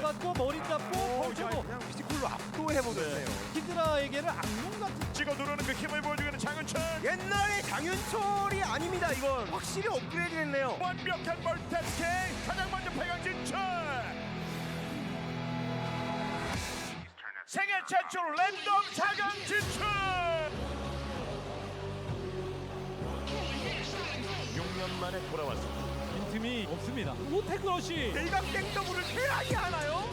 잡고 머리 잡고 펼치고 그냥 피지컬로 압도해버렸네요. 히드라에게는 악몽 같은 찍어 누르는 그 힘을 보여주는 장윤철. 옛날의 장윤철이 아닙니다. 이건 확실히 업그레이드했네요. 완벽한 멀티태스킹. 가장 먼저 패강 진출. 생애 최초 랜덤 4강 진출. 6년 만에 돌아왔습니다. 빈틈이 없습니다. 로테크러시 일각땡더블을 태양이 하나요?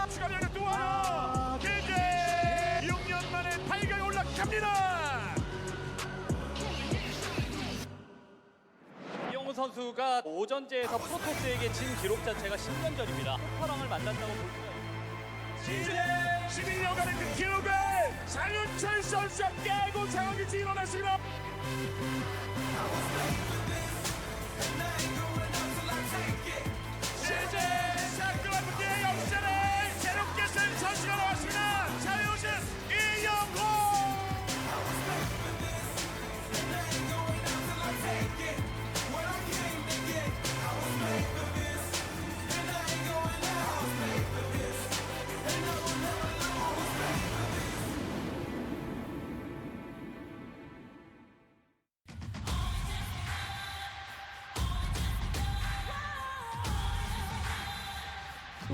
추가 면역 또 하나. 이제 6년 만에 8강에 올라갑니다. 이영호 선수가 오전제에서 프로토스에게 진 기록 자체가 10년 전입니다. 호퍼랑을 만난다고 볼 수가 있습니다. 이제 11년간의 그 기록을 장윤철 선수가 깨고 상황이 일어났습니다. 이제 샤크라프트의 역전을 새롭게 쓴 선수가 나왔습니다. 자유신 이영호.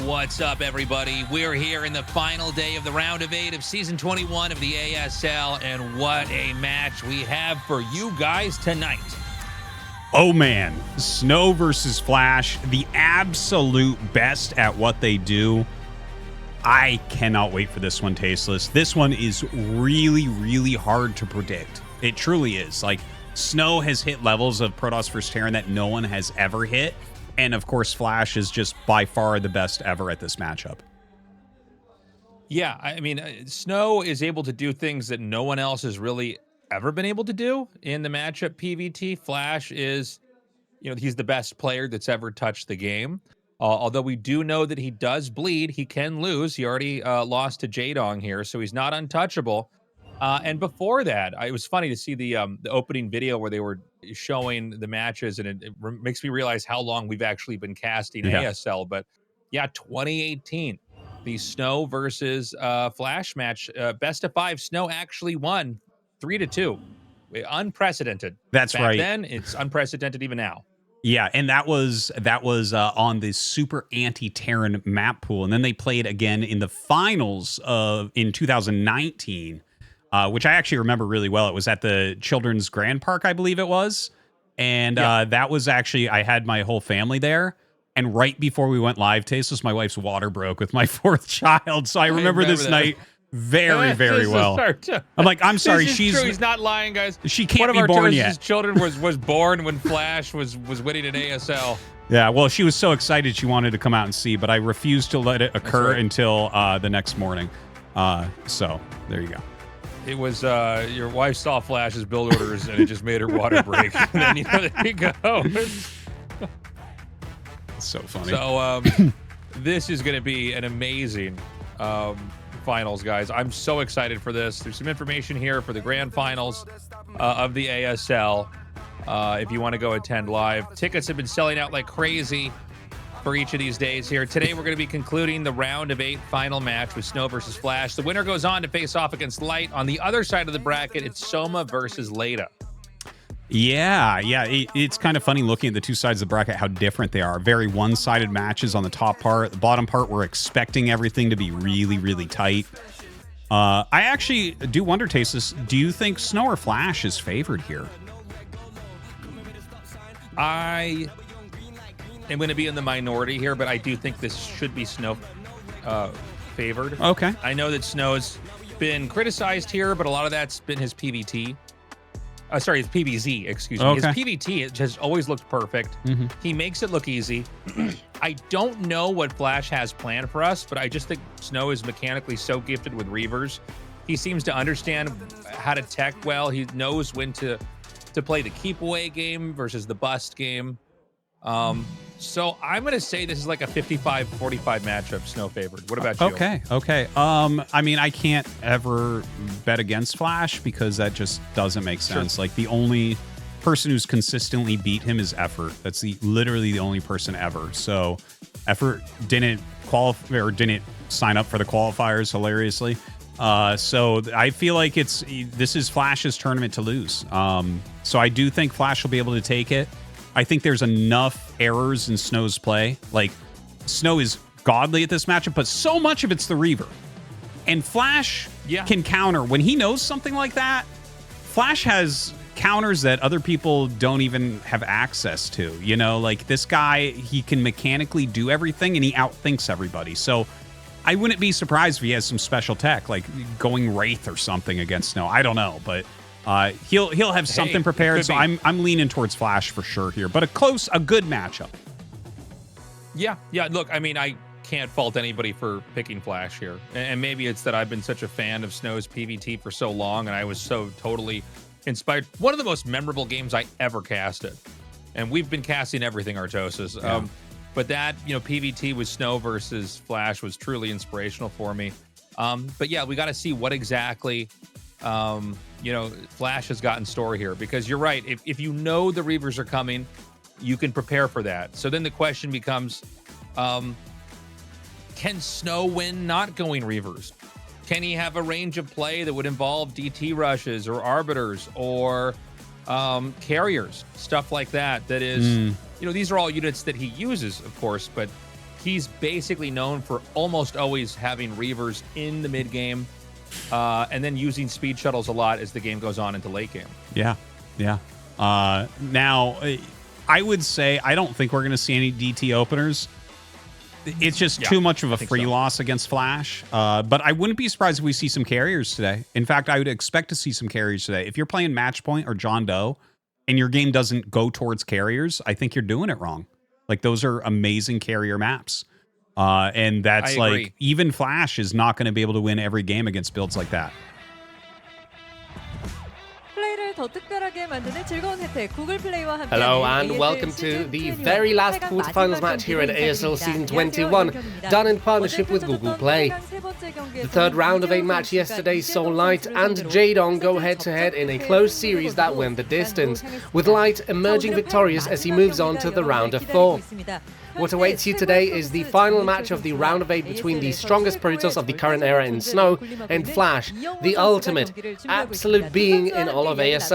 What's up, everybody? We're here in the final day of the round of 8 of Season 21 of the ASL, and what a match we have for you guys tonight. Oh man, SnOw versus Flash, the absolute best at what they do. I cannot wait for this one, Tasteless. This one is really, really hard to predict. It truly is. Like, SnOw has hit levels of Protoss vs. Terran that no one has ever hit. And of course, Flash is just by far the best ever at this matchup. Yeah, I mean, SnOw is able to do things that no one else has really ever been able to do in the matchup PVT. Flash is, you know, he's the best player that's ever touched the game. Although we do know that he does bleed, he can lose. He already lost to Jadong here, so he's not untouchable. And before that, it was funny to see the opening video where they were showing the matches, and it makes me realize how long we've actually been casting ASL. But yeah, 2018, the SnOw versus Flash match, best of 5. SnOw actually won 3-2, unprecedented. That's Back right. Then it's unprecedented even now. Yeah, and that was on the super anti-Terran map pool, and then they played again in the finals in 2019. Which I actually remember really well. It was at the Children's Grand Park, I believe it was. And that was actually, I had my whole family there. And right before we went live, Tasteless, my wife's water broke with my 4th child. So I remember this night very, very well. I'm like, I'm sorry, she's true. He's not lying, guys. She can't be born yet. One of our children was born when Flash was winning an ASL. Yeah, well, she was so excited she wanted to come out and see, but I refused to let it occur until the next morning. So there you go. It was your wife saw Flash's build orders and it just made her water break. And then, you know, there you go. It's so funny. So this is going to be an amazing finals, guys. I'm so excited for this. There's some information here for the grand finals of the ASL. If you want to go attend live, tickets have been selling out like crazy for each of these days here. Today, we're going to be concluding the round of 8 final match with SnOw versus Flash. The winner goes on to face off against Light. On the other side of the bracket, it's Soma versus Leda. Yeah. It's kind of funny looking at the two sides of the bracket, how different they are. Very one-sided matches on the top part. The bottom part, we're expecting everything to be really, really tight. I actually do wonder, Tasteless, do you think SnOw or Flash is favored here? I am going to be in the minority here, but I do think this should be SnOw favored. Okay. I know that SnOw's been criticized here, but a lot of that's been his PVT. Sorry, his PVZ, excuse me. Okay. His PVT has always looked perfect. He makes it look easy. I don't know what Flash has planned for us, but I just think SnOw is mechanically so gifted with Reavers. He seems to understand how to tech well. He knows when to play the keep away game versus the bust game. So I'm going to say this is like a 55-45 matchup, SnOw favored. What about you? Okay. I mean, I can't ever bet against Flash because that just doesn't make sense. Like, the only person who's consistently beat him is Effort. That's literally the only person ever. So effort. Didn't qualify or didn't sign up for the qualifiers, hilariously. So I feel like this is Flash's tournament to lose. So I do think Flash will be able to take it. I think there's enough errors in SnOw's play. Like, SnOw is godly at this matchup, but so much of it's the Reaver. And Flash can counter. When he knows something like that, Flash has counters that other people don't even have access to. You know, like this guy, he can mechanically do everything and he outthinks everybody. So I wouldn't be surprised if he has some special tech, like going Wraith or something against SnOw. I don't know, but he'll have something prepared. So I'm leaning towards Flash for sure here, but a good matchup. Yeah. Look, I mean, I can't fault anybody for picking Flash here, and maybe it's that I've been such a fan of SnOw's PvT for so long, and I was so totally inspired. One of the most memorable games I ever casted, and we've been casting everything, Tastosis. Yeah. But that, PvT with SnOw versus Flash was truly inspirational for me. But yeah, we got to see what exactly, Flash has got in store here, because you're right. If you know the Reavers are coming, you can prepare for that. So then the question becomes, can SnOw win not going Reavers? Can he have a range of play that would involve DT rushes or arbiters or carriers, stuff like that? That is, these are all units that he uses, of course, but he's basically known for almost always having Reavers in the mid game, and then using speed shuttles a lot as the game goes on into late game. Yeah. Now, I would say I don't think we're going to see any DT openers. It's just too much of a free loss against Flash. But I wouldn't be surprised if we see some carriers today. In fact, I would expect to see some carriers today. If you're playing Match Point or John Doe and your game doesn't go towards carriers, I think you're doing it wrong. Like, those are amazing carrier maps. And that's like, even Flash is not going to be able to win every game against builds like that. Hello and welcome to the very last quarterfinals match here at ASL Season 21, done in partnership with Google Play. The third round of 8 match yesterday saw Light and Jadon go head-to-head in a close series that went the distance, with Light emerging victorious as he moves on to the round of 4. What awaits you today is the final match of the round of 8 between the strongest Protoss of the current era in SnOw and Flash, the ultimate, absolute being in all of ASL.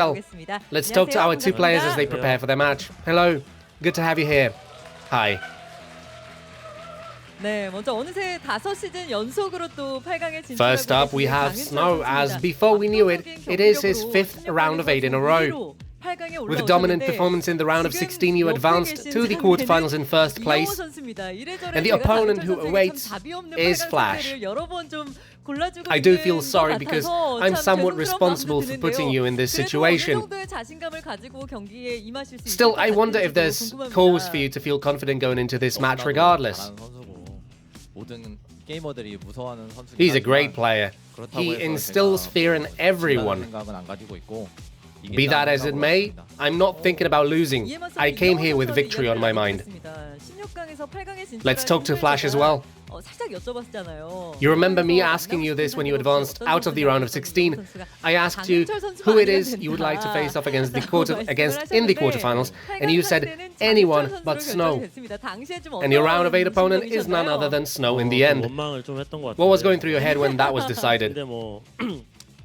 Let's talk to our two players as they prepare for their match. Hello, good to have you here. Hi. First up, we have SnOw, as before we knew it, it is his 5th round of 8 in a row. With a dominant performance in the round of 16, you advanced to the quarterfinals in first place, and the opponent who awaits is Flash. I do feel sorry because I'm somewhat responsible for putting you in this situation. Still, I wonder if there's cause for you to feel confident going into this match regardless. He's a great player. He instills fear in everyone. Be that as it may, I'm not thinking about losing. I came here with victory on my mind. Let's talk to Flash as well. You remember me asking you this when you advanced out of the round of 16. I asked you who it is you would like to face off against in the quarterfinals, and you said anyone but SnOw. And your round of 8 opponent is none other than SnOw in the end. What was going through your head when that was decided?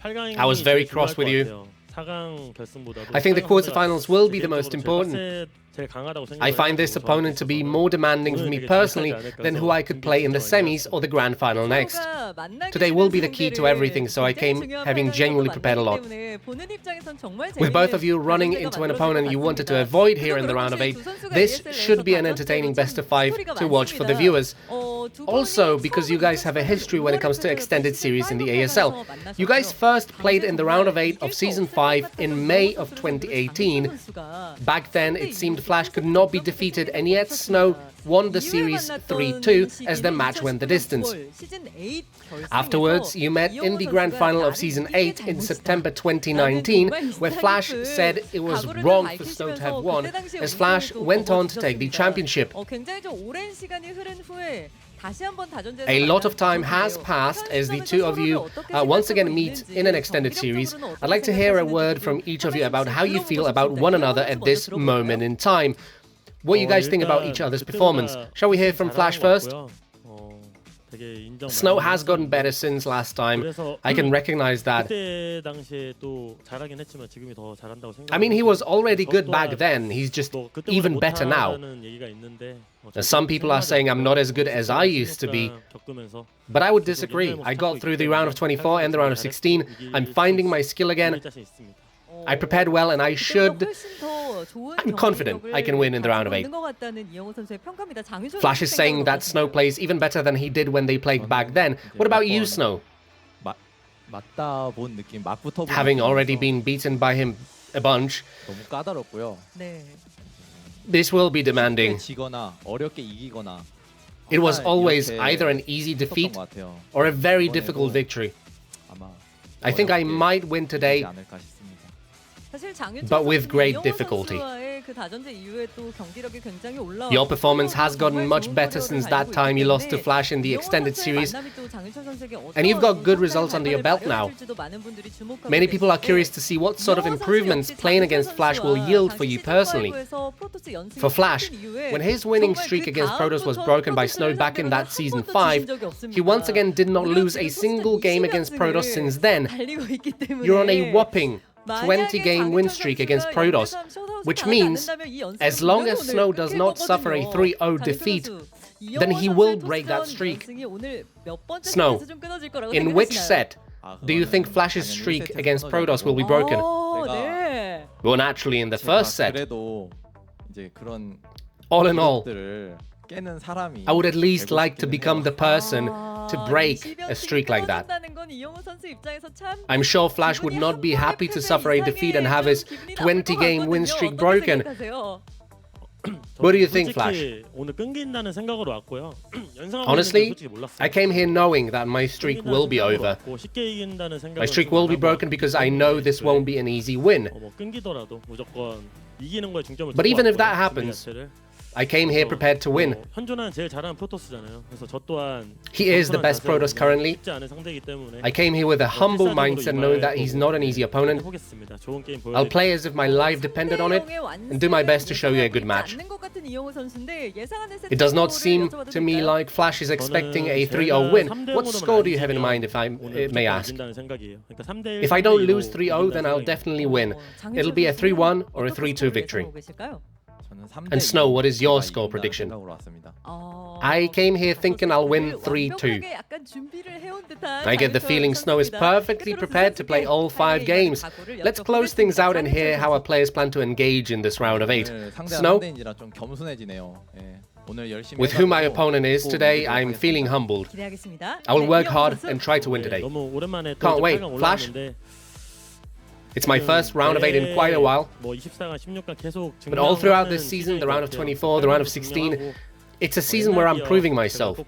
I was very cross with you. I think the quarterfinals will be the most important. I find this opponent to be more demanding for me personally than who I could play in the semis or the grand final next. Today will be the key to everything, so I came having genuinely prepared a lot. With both of you running into an opponent you wanted to avoid here in the round of 8, this should be an entertaining best of 5 to watch for the viewers. Also, because you guys have a history when it comes to extended series in the ASL. You guys first played in the round of 8 of Season 5 in May of 2018. Back then, it seemed Flash could not be defeated, and yet SnOw won the series 3-2 as the match went the distance. Afterwards, you met in the grand final of Season 8 in September 2019, where Flash said it was wrong for SnOw to have won, as Flash went on to take the championship. A lot of time has passed as the two of you once again meet in an extended series. I'd like to hear a word from each of you about how you feel about one another at this moment in time. What do you guys think about each other's performance? Shall we hear from Flash first? SnOw has gotten better since last time. I can recognize that. I mean, he was already good back then. He's just even better now. Some people are saying I'm not as good as I used to be. But I would disagree. I got through the round of 24 and the round of 16. I'm finding my skill again. I prepared well and I should... I'm confident I can win in the round of 8. Flash is saying that SnOw plays even better than he did when they played back then. What about you, SnOw? Having already been beaten by him a bunch, this will be demanding. It was always either an easy defeat or a very difficult victory. I think I might win today, but with great difficulty. Your performance has gotten much better since that time you lost to Flash in the extended series, and you've got good results under your belt now. Many people are curious to see what sort of improvements playing against Flash will yield for you personally. For Flash, when his winning streak against Protoss was broken by SnOw back in that Season 5, he once again did not lose a single game against Protoss since then. You're on a whopping 20-game win streak against Protoss, which means as long as SnOw does not suffer a 3-0 defeat, then he will break that streak. SnOw, in which set do you think Flash's streak against Protoss will be broken? Well, naturally in the first set. All in all, I would at least like to become the person to break a streak like that. I'm sure Flash would not be happy to suffer a defeat and have his 20-game win streak broken. What do you think, Flash? Honestly, I came here knowing that my streak will be over. My streak will be broken because I know this won't be an easy win. But even if that happens, I came here prepared to win. He is the best Protoss currently. I came here with a humble mindset knowing that he's not an easy opponent. I'll play as if my life depended on it and do my best to show you a good match. It does not seem to me like Flash is expecting a 3-0 win. What score do you have in mind, if I may ask? If I don't lose 3-0, then I'll definitely win. It'll be a 3-1 or a 3-2 victory. And SnOw, what is your score prediction? I came here thinking I'll win 3-2. I get the feeling SnOw is perfectly prepared to play all 5 games. Let's close things out and hear how our players plan to engage in this round of 8. SnOw, with who my opponent is today, I'm feeling humbled. I will work hard and try to win today. Can't wait. Flash? It's my first round of 8 in quite a while, but all throughout this season, the round of 24, the round of 16, it's a season where I'm proving myself.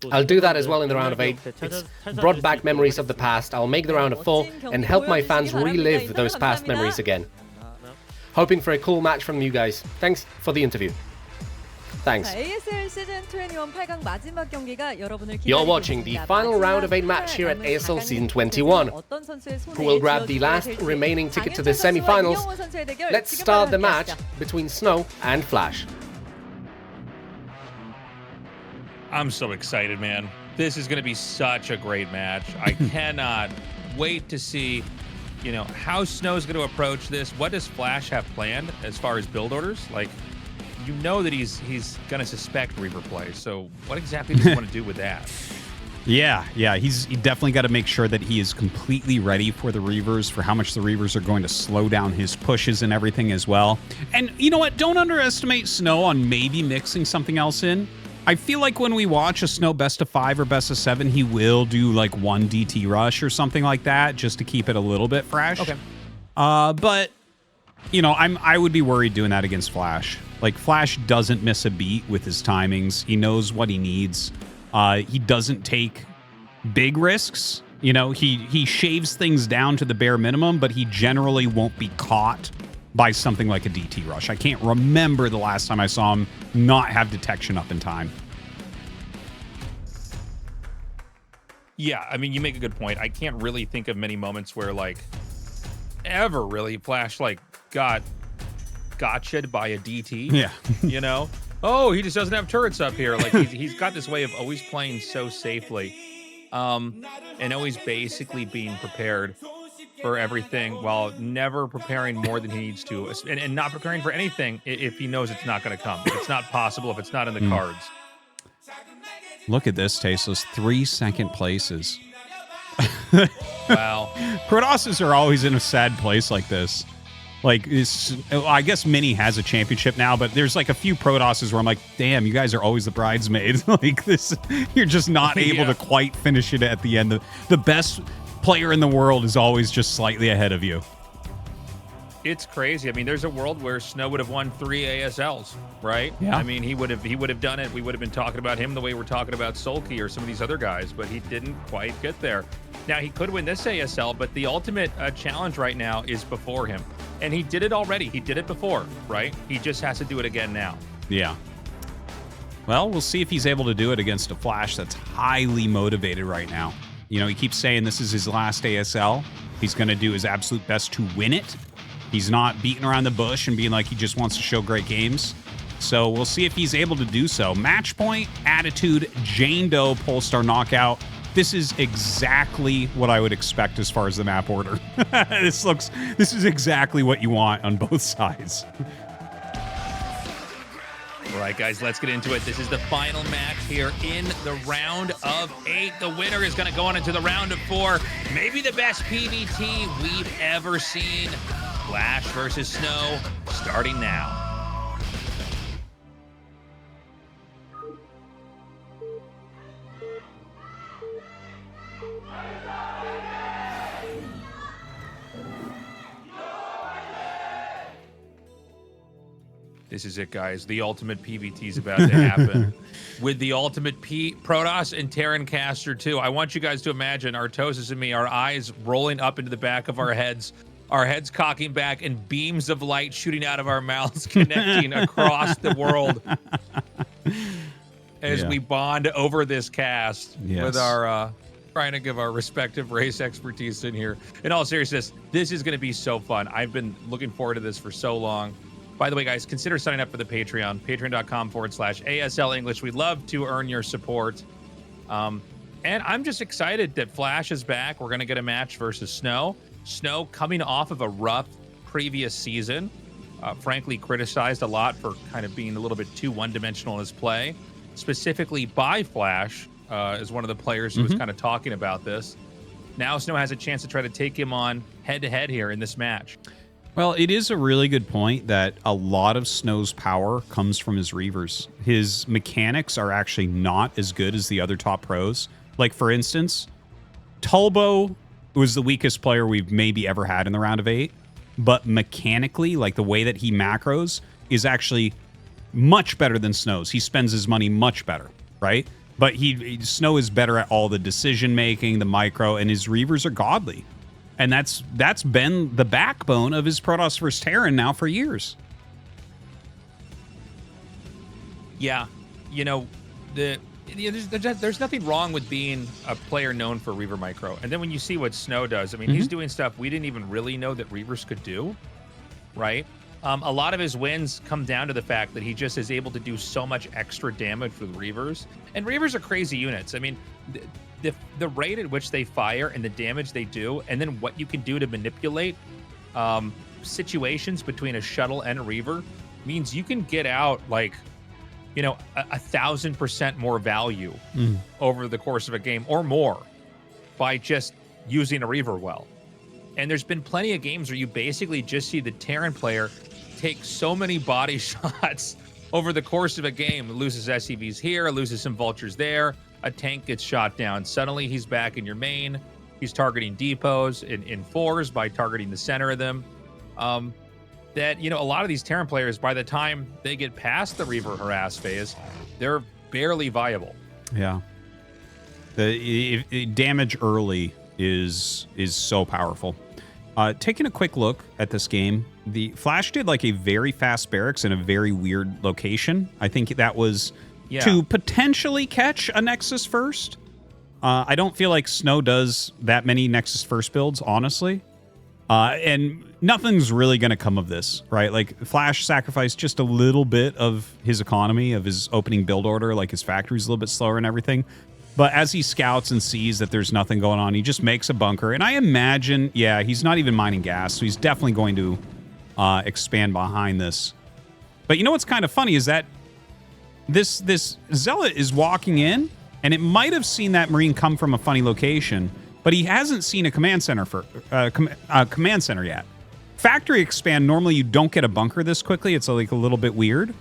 I'll do that as well in the round of 8. It's brought back memories of the past. I'll make the round of 4 and help my fans relive those past memories again. Hoping for a cool match from you guys. Thanks for the interview. Thanks. ASL Season21 8강 마지막 경기가 여러분을 You're watching the final round of 8 match here at ASL Season 21. Who will grab the last remaining ticket to the semi-finals? Let's start the match between SnOw and Flash. I'm so excited, man. This is going to be such a great match. I cannot wait to see, you know, how SnOw's going to approach this. What does Flash have planned as far as build orders? Like, you know that he's going to suspect Reaver play, so what exactly does he want to do with that? Yeah, he definitely got to make sure that he is completely ready for the Reavers, for how much the Reavers are going to slow down his pushes and everything as well. And you know what? Don't underestimate SnOw on maybe mixing something else in. I feel like when we watch a SnOw best of 5 or best of 7, he will do like 1 DT rush or something like that, just to keep it a little bit fresh. Okay. But you know, I would be worried doing that against Flash. Like, Flash doesn't miss a beat with his timings. He knows what he needs. He doesn't take big risks. You know, he shaves things down to the bare minimum, but he generally won't be caught by something like a DT rush. I can't remember the last time I saw him not have detection up in time. Yeah, I mean, you make a good point. I can't really think of many moments where, like, ever really Flash, like, got gotcha'd by a DT. Yeah. You know? Oh, he just doesn't have turrets up here. Like, he's got this way of always playing so safely. And always basically being prepared for everything while never preparing more than he needs to. And not preparing for anything if he knows it's not going to come. If it's not possible, if it's not in the cards. Look at this, Tastosis. 3 second places. Wow. Protosses are always in a sad place like this. Like, I guess Mini has a championship now, but there's like a few Protosses where I'm like, damn, you guys are always the bridesmaids. Like this, you're just not able to quite finish it at the end. The best player in the world is always just slightly ahead of you. It's crazy. I mean, there's a world where SnOw would have won 3 ASLs, right? Yeah. I mean, he would have done it. We would have been talking about him the way we're talking about Sulky or some of these other guys, but he didn't quite get there. Now, he could win this ASL, but the ultimate challenge right now is before him. And he did it already. He did it before, right? He just has to do it again now. Yeah. Well, we'll see if he's able to do it against a Flash that's highly motivated right now. You know, he keeps saying this is his last ASL. He's going to do his absolute best to win it. He's not beating around the bush and being like he just wants to show great games. So we'll see if he's able to do so. Match point, attitude, Jane Doe, Polestar knockout. This is exactly what I would expect as far as the map order. This is exactly what you want on both sides. All right, guys, let's get into it. This is the final match here in the round of 8. The winner is going to go on into the round of 4. Maybe the best PvT we've ever seen. Flash versus SnOw, starting now. This is it, guys. The ultimate PvT is about to happen. With the ultimate Protoss and Terran caster, too. I want you guys to imagine Tastosis and me, our eyes rolling up into the back of our heads cocking back, and beams of light shooting out of our mouths, connecting across the world as we bond over this cast with our... trying to give our respective race expertise in here. In all seriousness, this is going to be so fun. I've been looking forward to this for so long. By the way, guys, consider signing up for the Patreon, patreon.com/ASL English. We'd love to earn your support. And I'm just excited that Flash is back. We're going to get a match versus SnOw. SnOw coming off of a rough previous season. Frankly, criticized a lot for kind of being a little bit too one-dimensional in his play. Specifically by Flash, as one of the players who was kind of talking about this. Now SnOw has a chance to try to take him on head-to-head here in this match. Well, it is a really good point that a lot of SnOw's power comes from his Reavers. His mechanics are actually not as good as the other top pros. Like, for instance, Tulbo was the weakest player we've maybe ever had in the round of 8. But mechanically, like the way that he macros is actually much better than SnOw's. He spends his money much better, right? But SnOw is better at all the decision-making, the micro, and his Reavers are godly. And that's been the backbone of his Protoss vs. Terran now for years. Yeah, you know, there's nothing wrong with being a player known for Reaver micro. And then when you see what SnOw does, I mean, he's doing stuff we didn't even really know that Reavers could do, right? A lot of his wins come down to the fact that he just is able to do so much extra damage with Reavers. And Reavers are crazy units. I mean, the rate at which they fire and the damage they do, and then what you can do to manipulate situations between a shuttle and a Reaver means you can get out, like, you know, 1,000% more value over the course of a game or more by just using a Reaver well. And there's been plenty of games where you basically just see the Terran player take so many body shots over the course of a game. Loses SCVs here, loses some vultures there. A tank gets shot down. Suddenly he's back in your main. He's targeting depots in 4s by targeting the center of them. That, you know, a lot of these Terran players, by the time they get past the Reaver harass phase, they're barely viable. Yeah. The damage early is so powerful. Taking a quick look at this game, the Flash did like a very fast barracks in a very weird location. I think that was to potentially catch a Nexus first. I don't feel like SnOw does that many Nexus first builds, honestly. And nothing's really going to come of this, right? Like, Flash sacrificed just a little bit of his economy, of his opening build order, like his factory's a little bit slower and everything. But as he scouts and sees that there's nothing going on, he just makes a bunker. And I imagine, yeah, he's not even mining gas, so he's definitely going to expand behind this. But you know what's kind of funny is that this Zealot is walking in, and it might have seen that Marine come from a funny location, but he hasn't seen a command center yet. Factory expand, normally you don't get a bunker this quickly. It's like a little bit weird.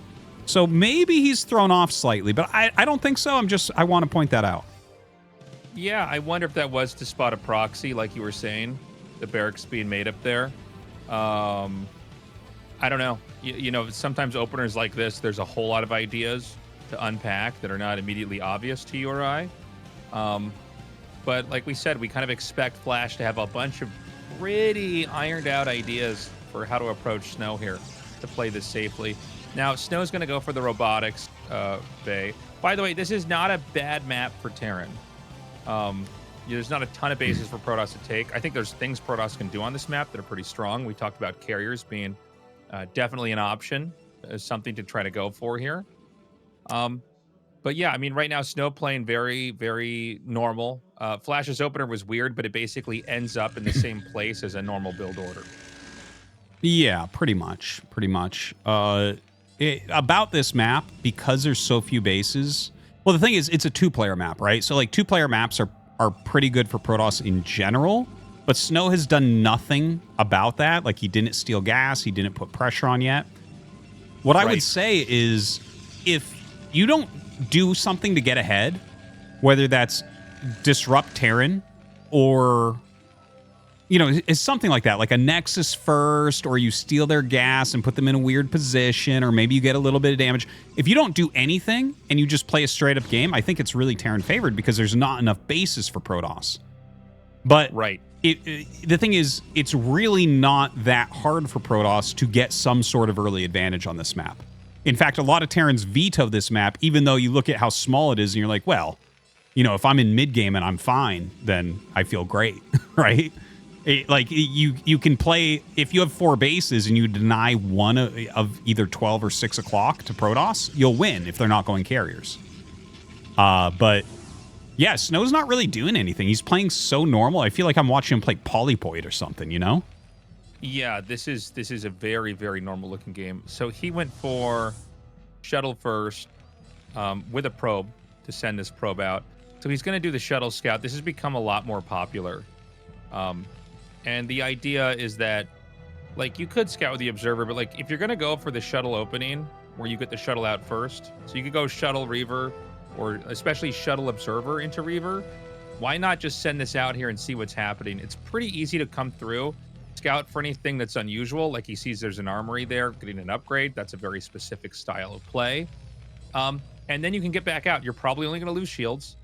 So maybe he's thrown off slightly, but I don't think so. I want to point that out. Yeah, I wonder if that was to spot a proxy, like you were saying, the barracks being made up there. I don't know. You know, sometimes openers like this, there's a whole lot of ideas to unpack that are not immediately obvious to you or I. But like we said, we kind of expect Flash to have a bunch of pretty ironed out ideas for how to approach SnOw here to play this safely. Now, SnOw's going to go for the robotics bay. By the way, this is not a bad map for Terran. There's not a ton of bases for Protoss to take. I think there's things Protoss can do on this map that are pretty strong. We talked about carriers being definitely an option, something to try to go for here. But yeah, I mean, right now, SnOw playing very, very normal. Flash's opener was weird, but it basically ends up in the same place as a normal build order. Yeah, pretty much. About this map, because there's so few bases. Well, the thing is, it's a two-player map, right? So, like, two-player maps are pretty good for Protoss in general, but SnOw has done nothing about that. Like, he didn't steal gas, he didn't put pressure on yet. What I would say is, if you don't do something to get ahead, whether that's disrupt Terran or, you know, it's something like that, like a Nexus first, or you steal their gas and put them in a weird position, or maybe you get a little bit of damage. If you don't do anything and you just play a straight up game, I think it's really Terran favored because there's not enough bases for Protoss. But the thing is, it's really not that hard for Protoss to get some sort of early advantage on this map. In fact, a lot of Terrans veto this map, even though you look at how small it is and you're like, well, you know, if I'm in mid game and I'm fine, then I feel great, right? Like, you can play, if you have 4 bases and you deny one of either 12 or 6 o'clock to Protoss, you'll win if they're not going carriers. But yeah, SnOw's not really doing anything. He's playing so normal. I feel like I'm watching him play Polypoid or something, you know? Yeah, this is a very, very normal looking game. So he went for shuttle first with a probe to send this probe out. So he's going to do the shuttle scout. This has become a lot more popular. And the idea is that, like, you could scout with the observer, but, like, if you're going to go for the shuttle opening where you get the shuttle out first, so you could go shuttle Reaver or especially shuttle observer into Reaver, why not just send this out here and see what's happening? It's pretty easy to come through, scout for anything that's unusual, like he sees there's an armory there, getting an upgrade. That's a very specific style of play. And then you can get back out. You're probably only going to lose shields.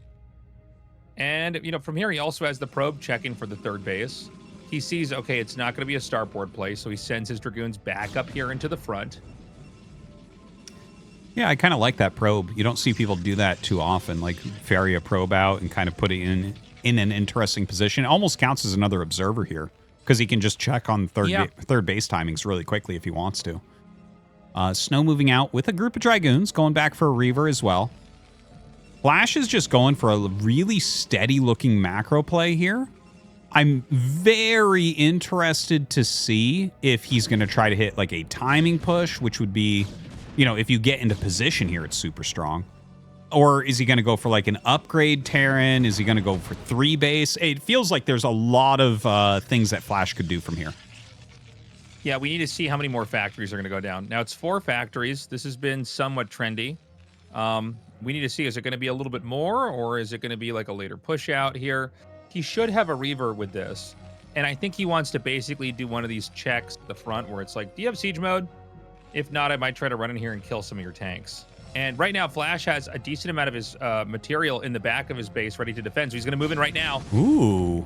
And, you know, from here, he also has the probe checking for the third base. He sees, okay, it's not going to be a starport play, so he sends his Dragoons back up here into the front. Yeah, I kind of like that probe. You don't see people do that too often, like ferry a probe out and kind of put it in an interesting position. It almost counts as another observer here because he can just check on third base timings really quickly if he wants to. SnOw moving out with a group of Dragoons, going back for a Reaver as well. Flash is just going for a really steady-looking macro play here. I'm very interested to see if he's going to try to hit like a timing push, which would be, you know, if you get into position here, it's super strong. Or is he going to go for like an upgrade Terran? Is he going to go for 3 base? It feels like there's a lot of things that Flash could do from here. Yeah, we need to see how many more factories are going to go down. Now, it's 4 factories. This has been somewhat trendy. We need to see, is it going to be a little bit more, or is it going to be like a later push out here? He should have a Reaver with this. And I think he wants to basically do one of these checks at the front where it's like, do you have siege mode? If not, I might try to run in here and kill some of your tanks. And right now, Flash has a decent amount of his material in the back of his base ready to defend. So he's going to move in right now. Ooh.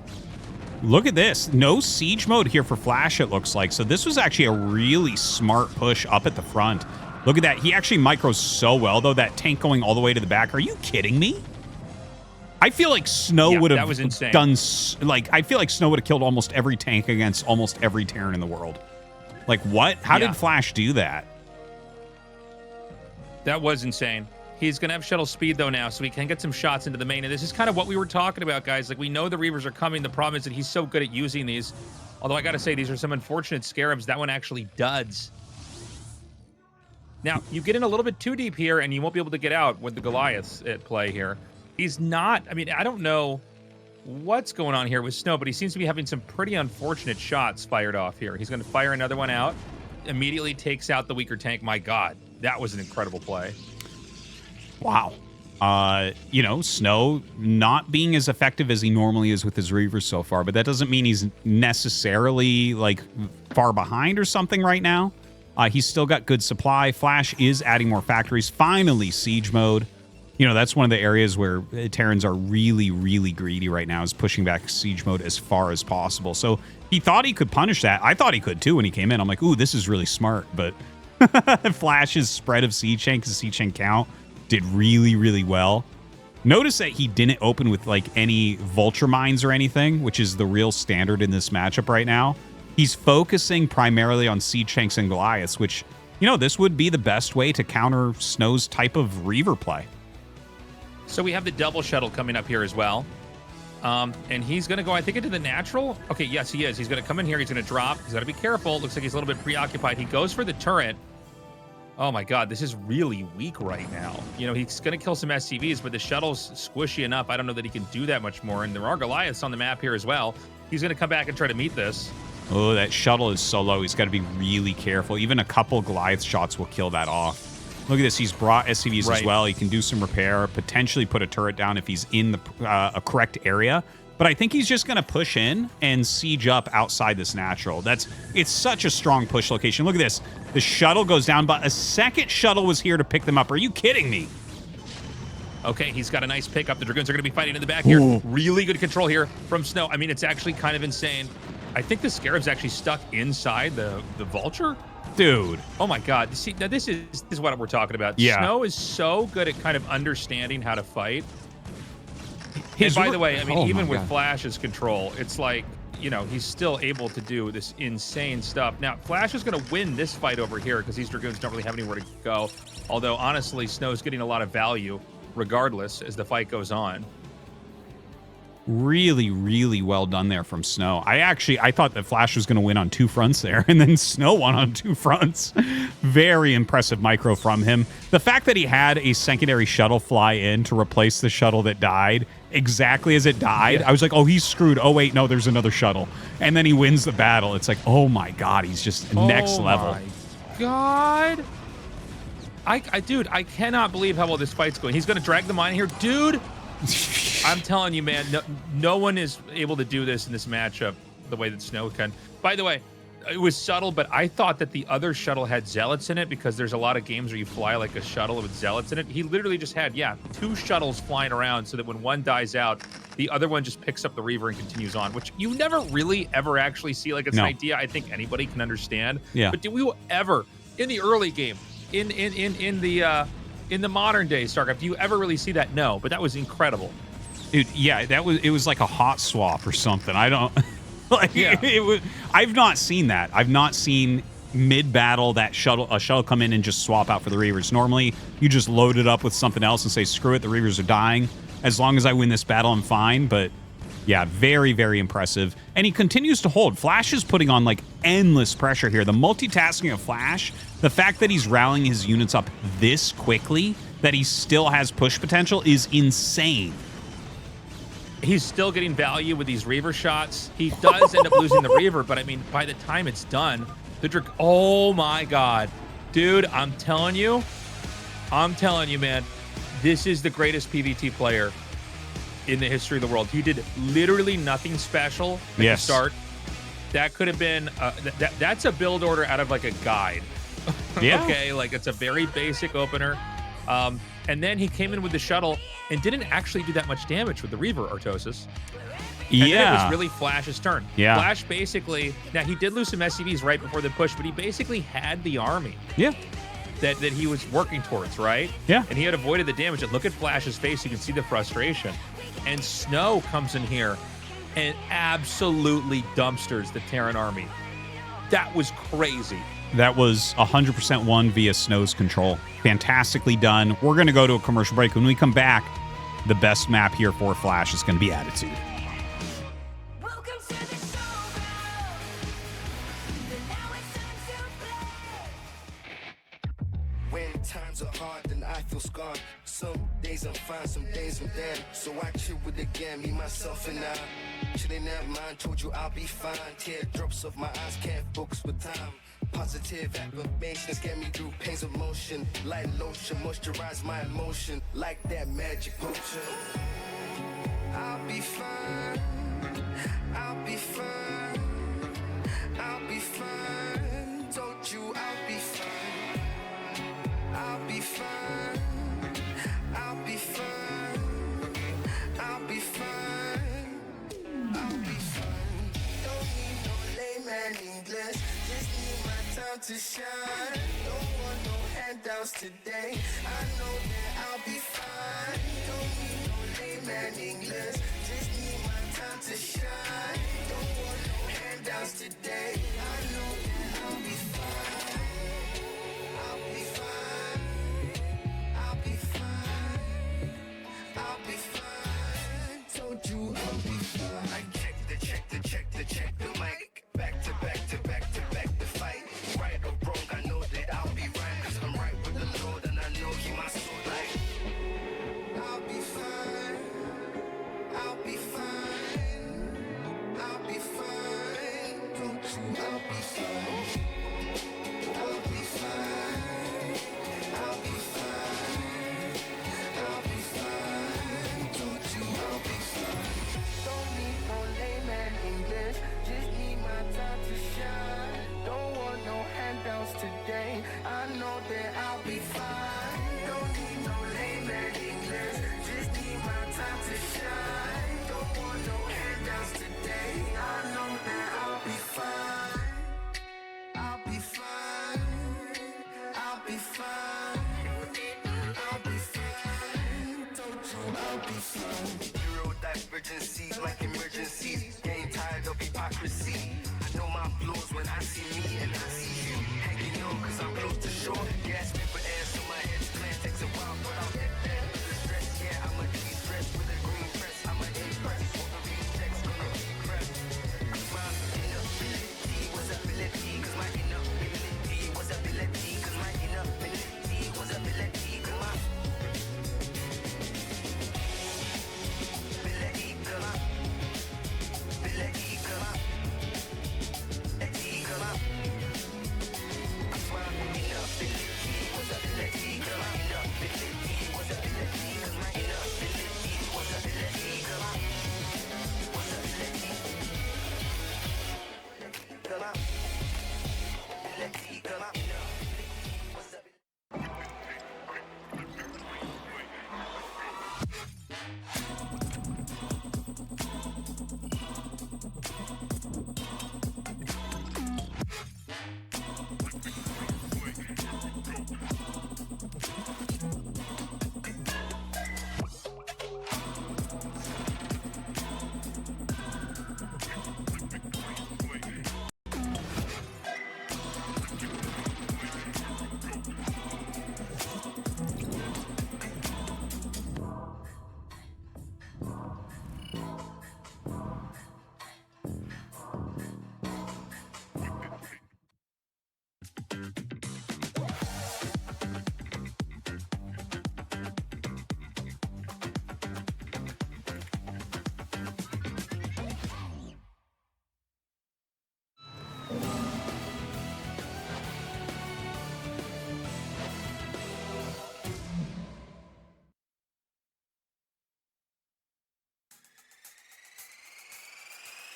Look at this. No siege mode here for Flash, it looks like. So this was actually a really smart push up at the front. Look at that. He actually micros so well, though. That tank going all the way to the back. Are you kidding me? I feel like SnOw would that have was insane. done, like, I feel like SnOw would have killed almost every tank against almost every Terran in the world. Like, what? How did Flash do that? That was insane. He's going to have shuttle speed, though, now, so he can get some shots into the main. And this is kind of what we were talking about, guys. Like, we know the Reavers are coming. The problem is that he's so good at using these. Although I got to say, these are some unfortunate Scarabs. That one actually duds. Now, you get in a little bit too deep here, and you won't be able to get out with the Goliaths at play here. He's not... I mean, I don't know what's going on here with SnOw, but he seems to be having some pretty unfortunate shots fired off here. He's going to fire another one out. Immediately takes out the weaker tank. My God, that was an incredible play. Wow. You know, SnOw not being as effective as he normally is with his Reavers so far, but that doesn't mean he's necessarily, like, far behind or something right now. He's still got good supply. Flash is adding more factories. Finally, siege mode. You know, that's one of the areas where Terrans are really, really greedy right now, is pushing back siege mode as far as possible. So he thought he could punish that. I thought he could, too, when he came in. I'm like, ooh, this is really smart. But Flash's spread of siege tanks and siege tank count did really, really well. Notice that he didn't open with, like, any vulture mines or anything, which is the real standard in this matchup right now. He's focusing primarily on siege tanks and Goliaths, which, you know, this would be the best way to counter SnOw's type of Reaver play. So we have the double shuttle coming up here as well. And he's going to go, I think, into the natural. Okay, yes, he is. He's going to come in here. He's going to drop. He's got to be careful. Looks like he's a little bit preoccupied. He goes for the turret. Oh, my God. This is really weak right now. You know, he's going to kill some SCVs, but the shuttle's squishy enough. I don't know that he can do that much more. And there are Goliaths on the map here as well. He's going to come back and try to meet this. Oh, that shuttle is so low. He's got to be really careful. Even a couple Goliath shots will kill that off. Look at this. He's brought SCVs as well. He can do some repair, potentially put a turret down if he's in the a correct area. But I think he's just going to push in and siege up outside this natural. It's such a strong push location. Look at this. The shuttle goes down, but a second shuttle was here to pick them up. Are you kidding me? Okay, he's got a nice pickup. The Dragoons are going to be fighting in the back here. Ooh. Really good control here from SnOw. I mean, it's actually kind of insane. I think the Scarab's actually stuck inside the Vulture. Dude. Oh, my God. See, now this is what we're talking about. Yeah. SnOw is so good at kind of understanding how to fight. And by the way, I mean, even with Flash's control, it's like, you know, he's still able to do this insane stuff. Now, Flash is going to win this fight over here because these Dragoons don't really have anywhere to go. Although, honestly, SnOw's getting a lot of value regardless as the fight goes on. Really, really well done there from SnOw. I thought that Flash was going to win on two fronts there, and then SnOw won on two fronts. Very impressive micro from him. The fact that he had a secondary shuttle fly in to replace the shuttle that died exactly as it died, I was like, oh, he's screwed. Oh, wait, no, there's another shuttle. And then he wins the battle. It's like, oh, my God, he's just next level. Oh, my God. Dude, I cannot believe how well this fight's going. He's going to drag the mine here. Dude. I'm telling you, man, no one is able to do this in this matchup the way that SnOw can. By the way, it was subtle, but I thought that the other shuttle had zealots in it because there's a lot of games where you fly like a shuttle with zealots in it. He literally just had, two shuttles flying around so that when one dies out, the other one just picks up the Reaver and continues on, which you never really ever actually see. Like, it's an idea I think anybody can understand. Yeah. But did we ever, in the early game, in the modern day StarCraft, do you ever really see that? No, but that was incredible. Dude, yeah, it was like a hot swap or something. I don't I've not seen that. I've not seen mid-battle a shuttle come in and just swap out for the Reavers. Normally, you just load it up with something else and say, screw it, the Reavers are dying. As long as I win this battle, I'm fine. But yeah, very, very impressive. And he continues to hold. Flash is putting on, like, endless pressure here. The multitasking of Flash, the fact that he's rallying his units up this quickly, that he still has push potential, is insane. He's still getting value with these Reaver shots. He does end up losing the Reaver, but I mean, by the time it's done, oh my God. Dude, I'm telling you, man, this is the greatest PvT player in the history of the world. He did literally nothing special at the start. That could have been, that's a build order out of like a guide. Yeah. Okay, like it's a very basic opener. And then he came in with the shuttle and didn't actually do that much damage with the Reaver, Tastosis. And then it was really Flash's turn. Yeah. Flash basically, now he did lose some SCVs right before the push, but he basically had the army. Yeah. That he was working towards, right? Yeah. And he had avoided the damage. And look at Flash's face. You can see the frustration. And SnOw comes in here and absolutely dumpsters the Terran army. That was crazy. That was 100% won via SnOw's control. Fantastically done. We're going to go to a commercial break. When we come back, the best map here for Flash is going to be Attitude. When times are hard, then I feel scarred. Some days I'm fine, some days I'm dead. So I chill with the game, me, myself, and I. Chilling at mine, told you I'll be fine. Teardrops of my eyes, can't focus with time. Positive affirmations get me through pains of motion. Light lotion, moisturize my emotion. Like that magic potion. I'll be fine. I'll be fine. I'll be fine. Told you I'll be fine. I'll be fine. I'll be fine. I'll be fine. I'll be fine. Don't need no layman English. Just need my time to shine. Don't want no handouts today. I know that I'll be fine. Don't need no layman English. Just need my time to shine. Don't want no handouts today. I know that I'll be fine. I'll be fine. I'll be fine. I'll be fine. Told you I'll be fine. I check the mic. Back to back the fight. Right or wrong, I know that I'll be right. 'Cause I'm right with the Lord and I know He my soul. Like I'll be fine. I'll be fine. I'll be fine. Told you I'll be fine. I'll be fine. I'll be fine. I'll be fine. Told you I'll be fine. Don't need no layman English. Just need my time to shine. Don't want no handouts today. I know that I'll be fine. Don't need no layman English. Just need my time to shine. Don't want no handouts today. I know that I'll be fine. I'll be fine. I'll be fine. I'll be fine. Told you I'll be fine. Neurodivergencies like emergencies. Getting tired of hypocrisy. I know my flaws when I see me and I see you. Hanging on 'cause I'm close to shore. Gasping for air so my head's clear. Takes a while but I'll get there. The stress, yeah, I'm a de-stress with a green press. I'm a impress. All the rejects gonna regress. My inability was ability. 'Cause my inability was ability. 'Cause my inability was ability. 'Cause my ability. 'Cause my ability. 'Cause my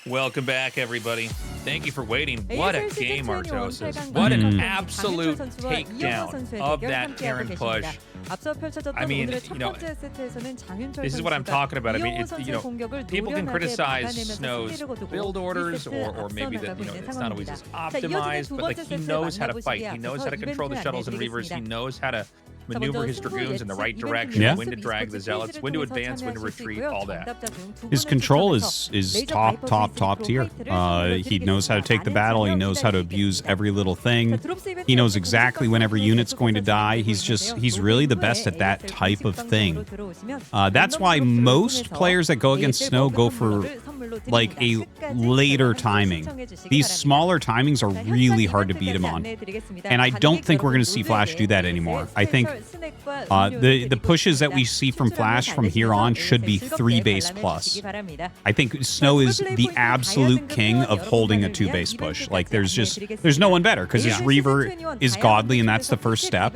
Welcome back, everybody. Thank you for waiting. What a ASL game, Season21 Artosis. 최강 What an 마지막 absolute 강민철 선수와 이영호 takedown 선수의 of 대결 that 함께하고 Terran 계십니다. push. 앞서 펼쳐졌던 I mean, 오늘의 첫 you know, 번째 세트에서는 장윤철 This is what I'm 선수가 talking about. I mean, 이영호 it's, you 선수의 know, 공격을 people can 노련하게 criticize 막아내면서 SnOw's 승리를 거두고 build orders, 1세트 or maybe 앞서 that, you know, 나가고 있는 it's not always 상황입니다. as 자, 이어지는 optimized, 두 but like 번째 he 세트를 knows how to 만나보시기에 fight. He knows how to 앞서서 control the 이벤트 shuttles and reavers. He 안내해드리겠습니다. knows how to maneuver his dragoons in the right direction, Yeah. when to drag the zealots, when to advance, when to retreat, all that. His control is top tier. He knows how to take the battle. He knows how to abuse every little thing. He knows exactly when every unit's going to die. He's really the best at that type of thing. That's why most players that go against SnOw go for like a later timing. These smaller timings are really hard to beat him on. And I don't think we're going to see Flash do that anymore. I think the pushes that we see from Flash from here on should be 3 base plus. I think SnOw is the absolute king of holding a 2 base push. Like there's no one better because his Reaver is godly and that's the first step.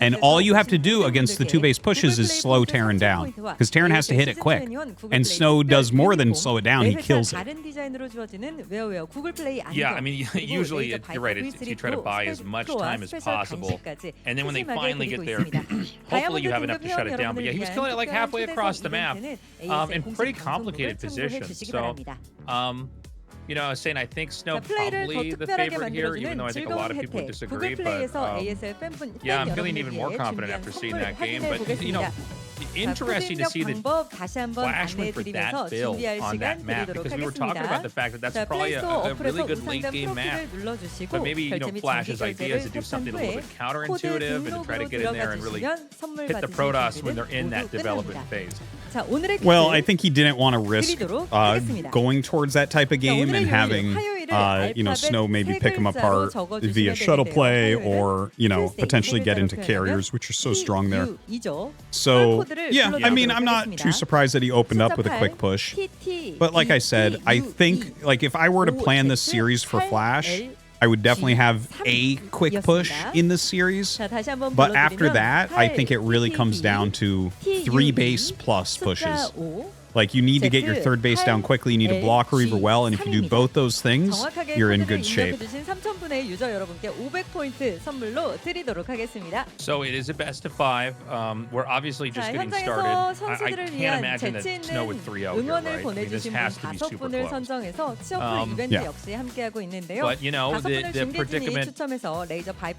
And all you have to do against the 2 base pushes is slow Terran down because Terran has to hit it quick. And SnOw does more than slow it down, he kills it. Yeah, I mean, usually you're right. You try to buy as much time as possible, and then when they finally get there, hopefully you have enough to shut it down. But yeah, he was killing it like halfway across the map, in pretty complicated positions. So, you know, I was saying I think SnOw probably the favorite here, even though I think a lot of people would disagree. But yeah, I'm feeling even more confident after seeing that game. But you know, interesting to see that Flash went for that build on that map because we were talking about the fact that that's probably a really good late game map. But maybe, you know, Flash's idea is to do something a little bit counterintuitive and to try to get in there and really hit the Protoss when they're in that development phase. Well, I think he didn't want to risk going towards that type of game and having you know, SnOw maybe pick him apart via shuttle play or, you know, potentially get into carriers, which are so strong there. So, yeah, I mean, I'm not too surprised that he opened up with a quick push. But like I said, I think, like, if I were to plan this series for Flash, I would definitely have a quick push in this series. But after that, I think it really comes down to 3 base plus pushes. Like, you need to get your 3rd base down quickly. You need to block a Reaver well. And if you do both those things, you're in good shape. So it is a best of 5. We're obviously just getting started. I can't imagine that SnOw would 3-0 here, right? I mean, this has to be super close. Yeah. But, you know, the predicament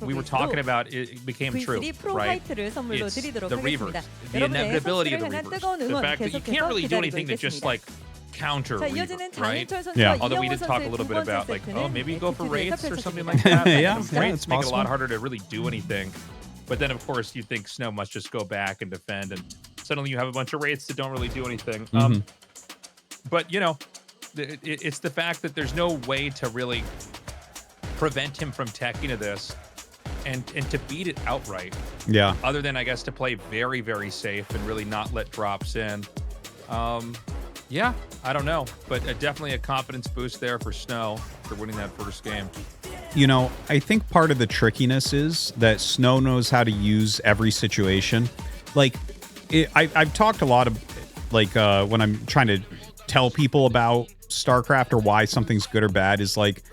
we were talking about, it became true, right? It's the Reavers, the inevitability of the Reavers. The fact that you can't really do anything to just, like, counter Reaver, right? Yeah. Although we did talk a little bit about, like, oh, maybe you go for Wraiths or something like that. Yeah, Wraiths make it a lot harder to really do anything. But then, of course, you think SnOw must just go back and defend, and suddenly you have a bunch of Wraiths that don't really do anything. But, you know, it's the fact that there's no way to really prevent him from teching to this and to beat it outright. Yeah. Other than, I guess, to play very, very safe and really not let drops in. Yeah, I don't know, but definitely a confidence boost there for SnOw for winning that first game. You know, I think part of the trickiness is that SnOw knows how to use every situation. Like, I've talked a lot of, like, when I'm trying to tell people about StarCraft or why something's good or bad, is like,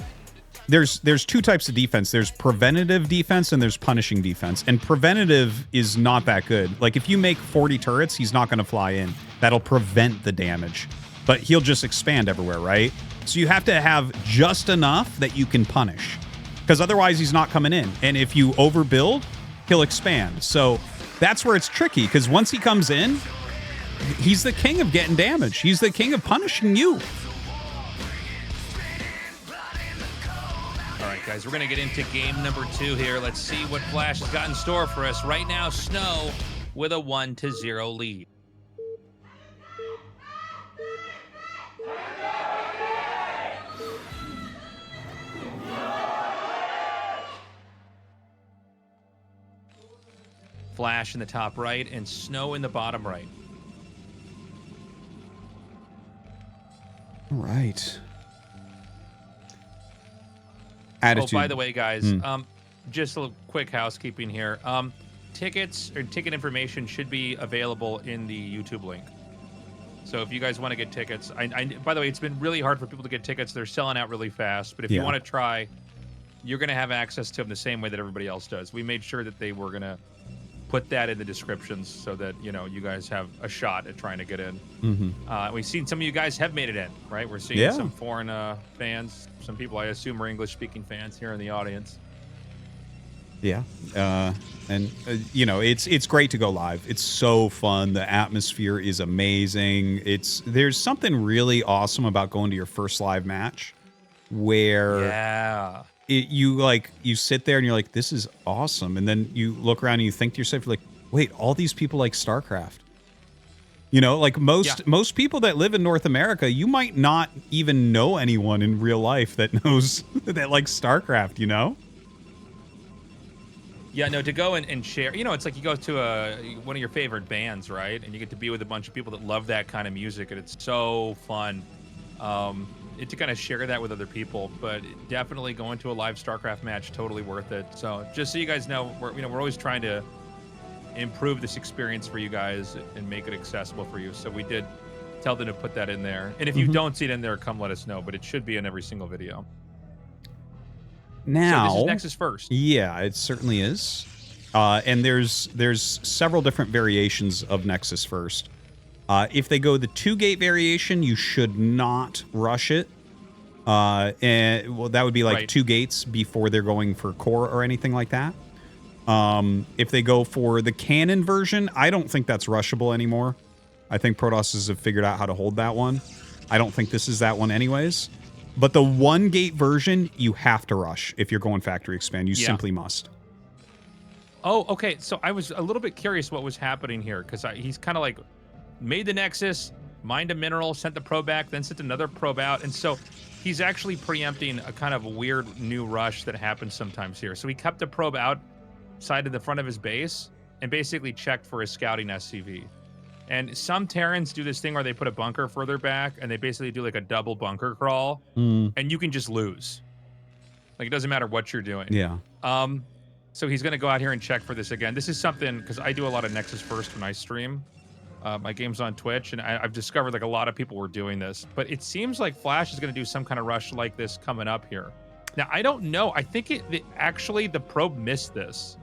there's 2 types of defense. There's preventative defense and there's punishing defense. And preventative is not that good. Like, if you make 40 turrets, he's not going to fly in. That'll prevent the damage. But he'll just expand everywhere, right? So you have to have just enough that you can punish. Because otherwise he's not coming in. And if you overbuild, he'll expand. So that's where it's tricky. Because once he comes in, he's the king of getting damage. He's the king of punishing you. All right, guys, we're going to get into game number 2 here. Let's see what Flash has got in store for us. Right now, SnOw with a 1-0 lead. Flash in the top right and SnOw in the bottom right. All right. Attitude. Oh, by the way, guys, just a quick housekeeping here. Tickets or ticket information should be available in the YouTube link. So if you guys want to get tickets, by the way, it's been really hard for people to get tickets. They're selling out really fast. But if you want to try, you're going to have access to them the same way that everybody else does. We made sure that they were going to put that in the descriptions so that, you know, you guys have a shot at trying to get in. We've seen some of you guys have made it in, right? We're seeing some foreign fans. Some people, I assume, are English-speaking fans here in the audience. Yeah. You know, it's great to go live. It's so fun. The atmosphere is amazing. There's something really awesome about going to your first live match where you sit there and you're like, this is awesome. And then you look around and you think to yourself, you're like, wait, all these people like StarCraft. You know, like most people that live in North America, you might not even know anyone in real life that knows that likes StarCraft, you know? Yeah, no, to go and share, you know, it's like you go to one of your favorite bands, right? And you get to be with a bunch of people that love that kind of music, and it's so fun to kind of share that with other people. But definitely going to a live StarCraft match, totally worth it. So just so you guys know, we're always trying to improve this experience for you guys and make it accessible for you. So we did tell them to put that in there. And if you don't see it in there, come let us know. But it should be in every single video. Now, so this is Nexus First. Yeah, it certainly is. And there's several different variations of Nexus First. If they go the 2-gate variation, you should not rush it. And well, that would be like 2 gates before they're going for core or anything like that. If they go for the cannon version, I don't think that's rushable anymore. I think Protosses have figured out how to hold that one. I don't think this is that one anyways. But the 1-gate version, you have to rush if you're going factory expand. You simply must. Oh, okay. So I was a little bit curious what was happening here, because he's kind of like made the Nexus, mined a mineral, sent the probe back, then sent another probe out. And so he's actually preempting a kind of weird new rush that happens sometimes here. So he kept the probe outside of the front of his base and basically checked for his scouting SCV. And some Terrans do this thing where they put a bunker further back and they basically do like a double bunker crawl, and you can just lose. Like, it doesn't matter what you're doing. Yeah. So he's going to go out here and check for this again. This is something, because I do a lot of Nexus First when I stream my games on Twitch, and I've discovered like a lot of people were doing this. But it seems like Flash is going to do some kind of rush like this coming up here. Now, I don't know. I think actually the probe missed this.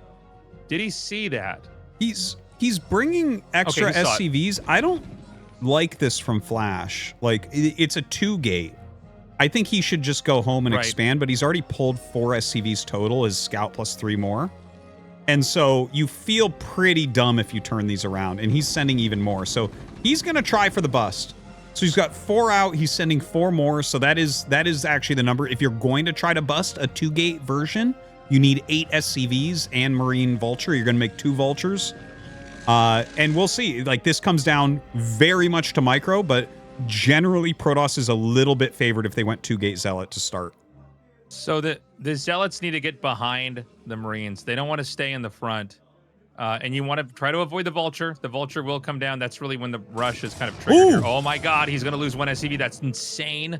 Did he see that? He's bringing extra SCVs. I don't like this from Flash. Like, it's a 2-gate. I think he should just go home and expand, but he's already pulled 4 SCVs total as scout plus 3 more. And so you feel pretty dumb if you turn these around, and he's sending even more. So he's going to try for the bust. So he's got 4 out. He's sending 4 more. So that is actually the number. If you're going to try to bust a 2-gate version, you need 8 SCVs and Marine Vulture. You're going to make 2 Vultures. And we'll see. Like, this comes down very much to micro, but generally Protoss is a little bit favored if they went 2-gate Zealot to start. So the Zealots need to get behind the Marines. They don't want to stay in the front. And you want to try to avoid the Vulture. The Vulture will come down. That's really when the rush is kind of triggered here. Oh my god, he's going to lose 1 SCV. That's insane.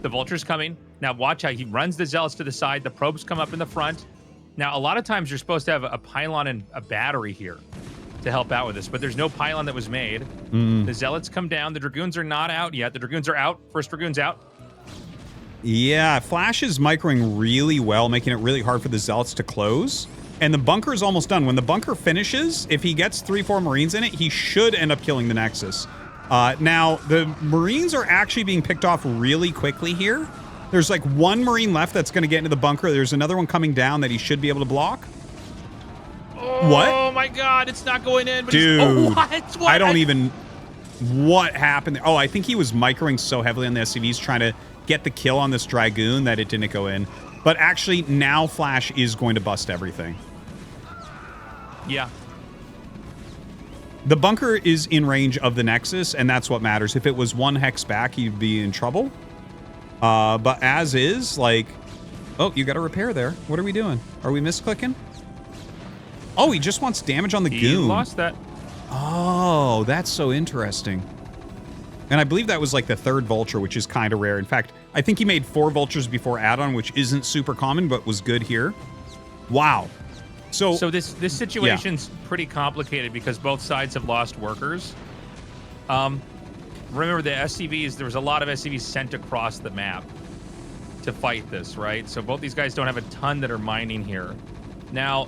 The Vulture's coming. Now watch how he runs the Zealots to the side. The probes come up in the front. Now, a lot of times you're supposed to have a pylon and a battery here to help out with this, but there's no pylon that was made. The Zealots come down. The Dragoons are not out yet. The Dragoons are out. First Dragoon's out. Yeah, Flash is microing really well, making it really hard for the Zealots to close. And the bunker is almost done. When the bunker finishes, if he gets 3-4 Marines in it, he should end up killing the Nexus. Now, the Marines are actually being picked off really quickly here. There's like 1 Marine left that's going to get into the bunker. There's another one coming down that he should be able to block. What? Oh my god, it's not going in. But dude, what? I don't even... What happened there? Oh, I think he was microing so heavily on the SCVs trying to get the kill on this Dragoon that it didn't go in. But actually, now Flash is going to bust everything. Yeah. The bunker is in range of the Nexus, and that's what matters. If it was 1 hex back, he'd be in trouble. But as is, like... Oh, you got a repair there. What are we doing? Are we misclicking? Oh, he just wants damage on the goon. He lost that. Oh, that's so interesting. And I believe that was like the 3rd Vulture, which is kind of rare. In fact, I think he made 4 Vultures before add-on, which isn't super common, but was good here. Wow. So this situation's pretty complicated because both sides have lost workers. Remember the SCVs, there was a lot of SCVs sent across the map to fight this, right? So both these guys don't have a ton that are mining here. Now,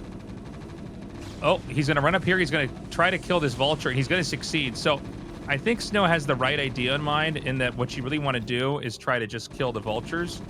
oh, he's going to run up here. He's going to try to kill this Vulture, and he's going to succeed. So I think SnOw has the right idea in mind in that what you really want to do is try to just kill the Vultures.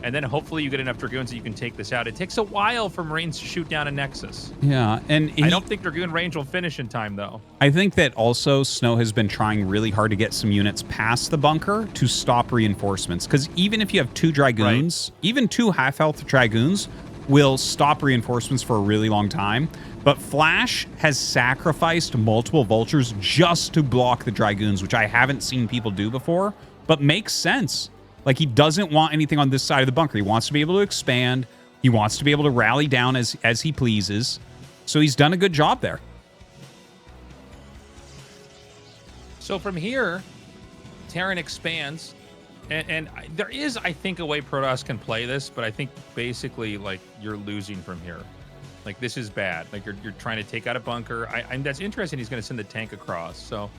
And then hopefully you get enough Dragoons that you can take this out. It takes a while for Marines to shoot down a Nexus. Yeah, and I don't think Dragoon range will finish in time, though. I think that also SnOw has been trying really hard to get some units past the bunker to stop reinforcements. Because even if you have 2 Dragoons, even 2 half-health Dragoons will stop reinforcements for a really long time. But Flash has sacrificed multiple Vultures just to block the Dragoons, which I haven't seen people do before, but makes sense. Like, he doesn't want anything on this side of the bunker. He wants to be able to expand. He wants to be able to rally down as he pleases. So he's done a good job there. So from here, Terran expands. And there is, I think, a way Protoss can play this, but I think basically, like, you're losing from here. Like, this is bad. Like, you're trying to take out a bunker. And that's interesting. He's going to send the tank across. So,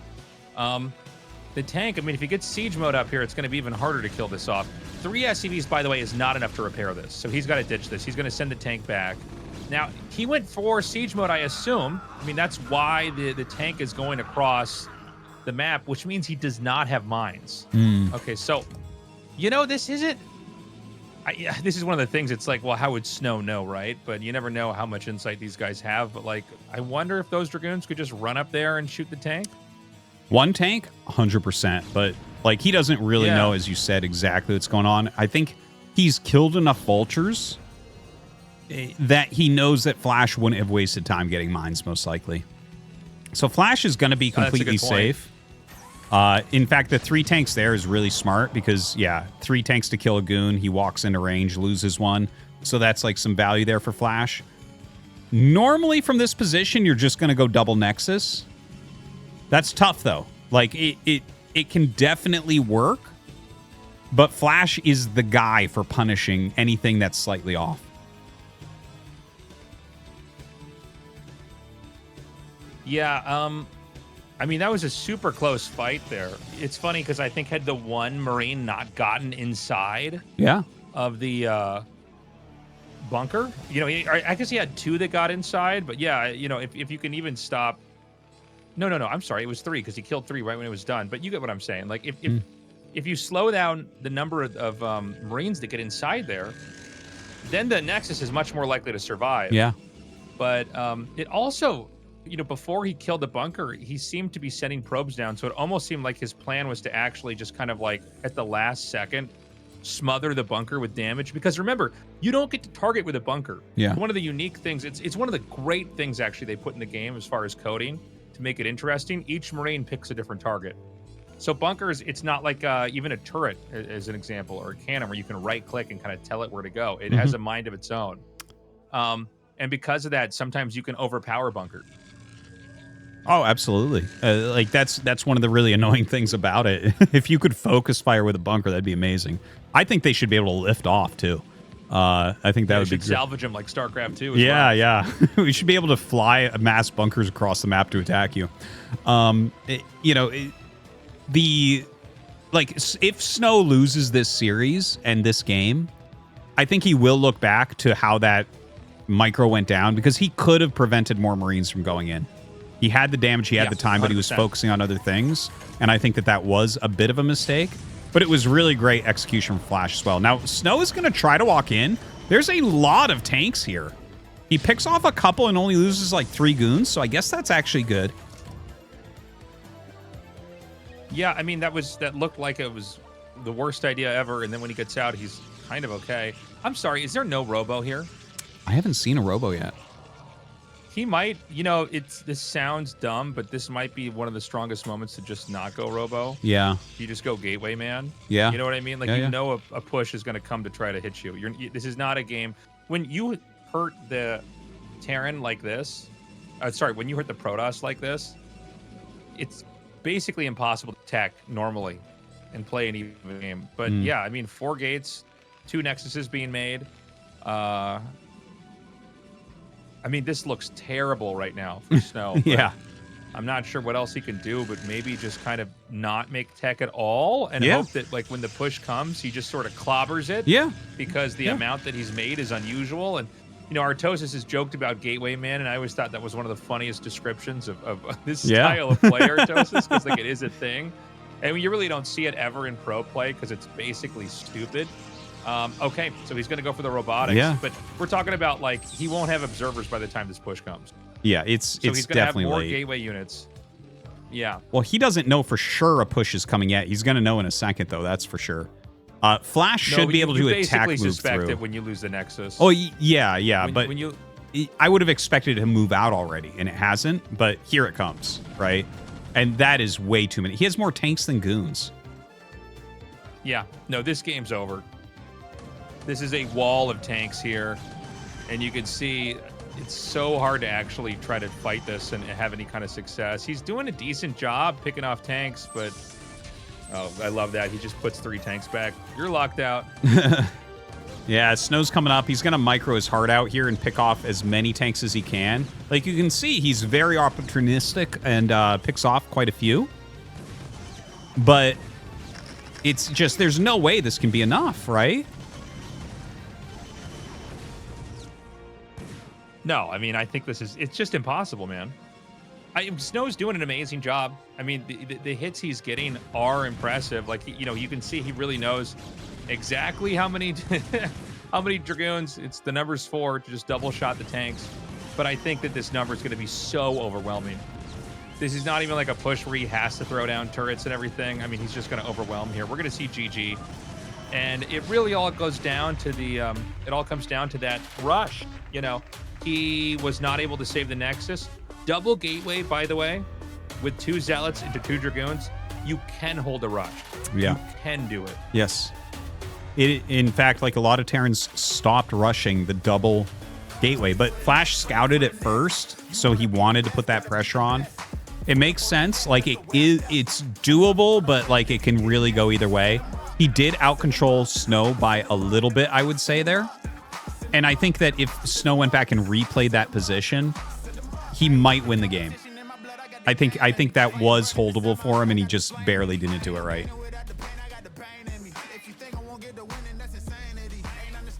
the tank, I mean, if he gets siege mode up here, it's going to be even harder to kill this off. 3 SCVs, by the way, is not enough to repair this. So he's got to ditch this. He's going to send the tank back. Now, he went for siege mode, I assume. I mean, that's why the tank is going across the map, which means he does not have mines. Okay, so, you know, this isn't... this is one of the things, it's like, well, how would SnOw know, right? But you never know how much insight these guys have. But, like, I wonder if those Dragoons could just run up there and shoot the tank? One tank, 100%. But, like, he doesn't really know, as you said, exactly what's going on. I think he's killed enough Vultures that he knows that Flash wouldn't have wasted time getting mines, most likely. So Flash is going to be completely safe. In fact, the 3 tanks there is really smart because, 3 tanks to kill a goon. He walks into range, loses 1. So that's like some value there for Flash. Normally from this position, you're just going to go double Nexus. That's tough, though. Like, it can definitely work. But Flash is the guy for punishing anything that's slightly off. Yeah, I mean, that was a super close fight there. It's funny because I think had the one Marine not gotten inside of the bunker, you know, I guess he had 2 that got inside, but yeah, you know, if you can even stop... No, I'm sorry, it was 3 because he killed 3 right when it was done, but you get what I'm saying. Like, if you slow down the number of Marines that get inside there, then the Nexus is much more likely to survive. Yeah. But it also... You know, before he killed the bunker, he seemed to be sending probes down. So it almost seemed like his plan was to actually just kind of like at the last second smother the bunker with damage. Because remember, you don't get to target with a bunker. Yeah. One of the unique things, it's one of the great things actually they put in the game as far as coding to make it interesting. Each Marine picks a different target. So bunkers, it's not like even a turret as an example or a cannon where you can right click and kind of tell it where to go. It has a mind of its own. And because of that, sometimes you can overpower bunker. Oh, absolutely. Like that's one of the really annoying things about it. If you could focus fire with a bunker, that'd be amazing. I think they should be able to lift off too. I think that would be great. Salvage them like StarCraft 2 as well. Yeah. We should be able to fly mass bunkers across the map to attack you. If SnOw loses this series and this game, I think he will look back to how that micro went down because he could have prevented more Marines from going in. He had the damage, he had the time, but he was 100%. focusing on other things. And I think that was a bit of a mistake. But it was really great execution from Flash as well. Now, SnOw is going to try to walk in. There's a lot of tanks here. He picks off a couple and only loses like 3 goons, so I guess that's actually good. Yeah, I mean, that looked like it was the worst idea ever, and then when he gets out, he's kind of okay. I'm sorry, is there no Robo here? I haven't seen a Robo yet. He might, you know, this sounds dumb, but this might be one of the strongest moments to just not go Robo. Yeah. You just go Gateway Man. Yeah. You know what I mean? Like, you know a push is going to come to try to hit you. This is not a game. When you hurt the Terran like this, when you hurt the Protoss like this, it's basically impossible to attack normally and play an even game. But yeah, I mean, 4 gates, 2 Nexuses being made. I mean, this looks terrible right now for SnOw. Yeah. I'm not sure what else he can do, but maybe just kind of not make tech at all and hope that, like, when the push comes, he just sort of clobbers it. Yeah. Because the amount that he's made is unusual. And, you know, Tastosis has joked about Gateway Man, and I always thought that was one of the funniest descriptions of this style of player, Tastosis, because, like, it is a thing. And you really don't see it ever in pro play because it's basically stupid. Okay, so he's going to go for the robotics. Yeah. But we're talking about, like, he won't have observers by the time this push comes. Yeah, it's So he's going to have definitely more late. gateway units. Yeah. Well, he doesn't know for sure a push is coming yet. He's going to know in a second, though. That's for sure. Flash should be able to attack move suspect through. it when you lose the Nexus. Oh, yeah. But when you, I would have expected him to move out already, and it hasn't. But here it comes, right? And that is way too many. He has more tanks than goons. yeah, no, this game's over. This is a wall of tanks here, and you can see it's so hard to actually try to fight this and have any kind of success. He's doing a decent job picking off tanks, but oh, I love that. He just puts 3 tanks back. You're locked out. Yeah, SnOw's coming up. He's going to micro his heart out here and pick off as many tanks as he can. Like, you can see, he's very opportunistic and picks off quite a few. But it's just, there's no way this can be enough, right? No, I mean, I think it's just impossible, man. SnOw's doing an amazing job. I mean, the hits he's getting are impressive. Like, you know, you can see he really knows exactly how many how many Dragoons. It's the number's 4 to just double shot the tanks. But I think that this number is going to be so overwhelming. This is not even like a push where he has to throw down turrets and everything. I mean, he's just going to overwhelm here. We're going to see GG. And it really all goes down to the, it all comes down to that rush. You know, he was not able to save the Nexus. Double gateway, by the way, with 2 Zealots into 2 Dragoons. You can hold a rush. Yeah. You can do it. Yes. In fact, like, a lot of Terrans stopped rushing the double gateway, but Flash scouted it first, so he wanted to put that pressure on. It makes sense. Like, it's doable, but, like, it can really go either way. He did outcontrol SnOw by a little bit, I would say, there. And I think that if SnOw went back and replayed that position, he might win the game. I think that was holdable for him, and he just barely didn't do it right.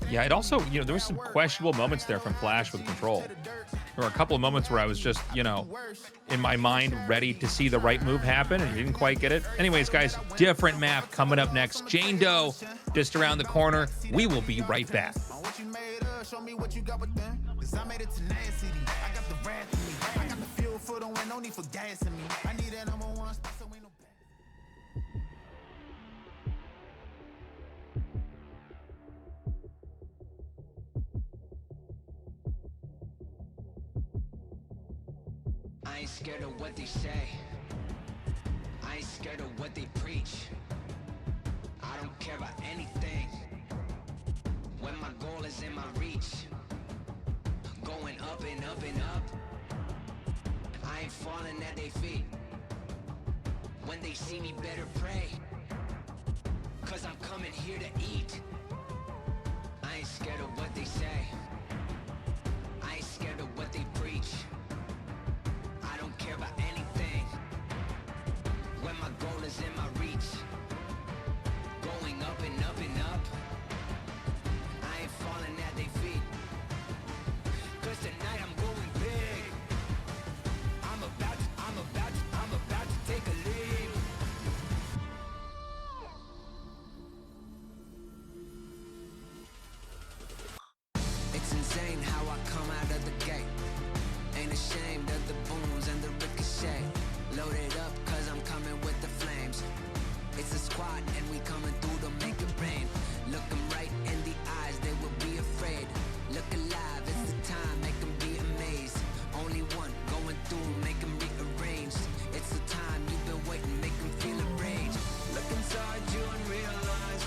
Yeah, it also, you know, there was some questionable moments there from Flash with control. There were a couple of moments where I was just, you know, in my mind ready to see the right move happen, and he didn't quite get it. Anyways, guys, different map coming up next. Jane Doe just around the corner. We will be right back. I ain't scared of what they say. I ain't scared of what they preach. I don't care about anything when my goal is in my reach. Going up and up and up. I ain't falling at their feet. When they see me, better pray, 'cause I'm coming here to eat. I ain't scared of what they say. I ain't scared of what they preach. I don't care about anything when my goal is in my reach. Going up and up and up. I ain't falling at their feet, 'cause tonight I'm going big. I'm about to take a leap. It's insane how I come out of the gate. Ain't ashamed of the booms and the ricochet. Loaded up 'cause I'm coming with the flames. It's a squad and we coming through to make it rain. Look 'em right in the eyes, they will be afraid. Look alive, it's the time, make 'em be amazed. Only one going through, make 'em rearrange. It's the time you've been waiting, make 'em feel a rage. Look inside you and realize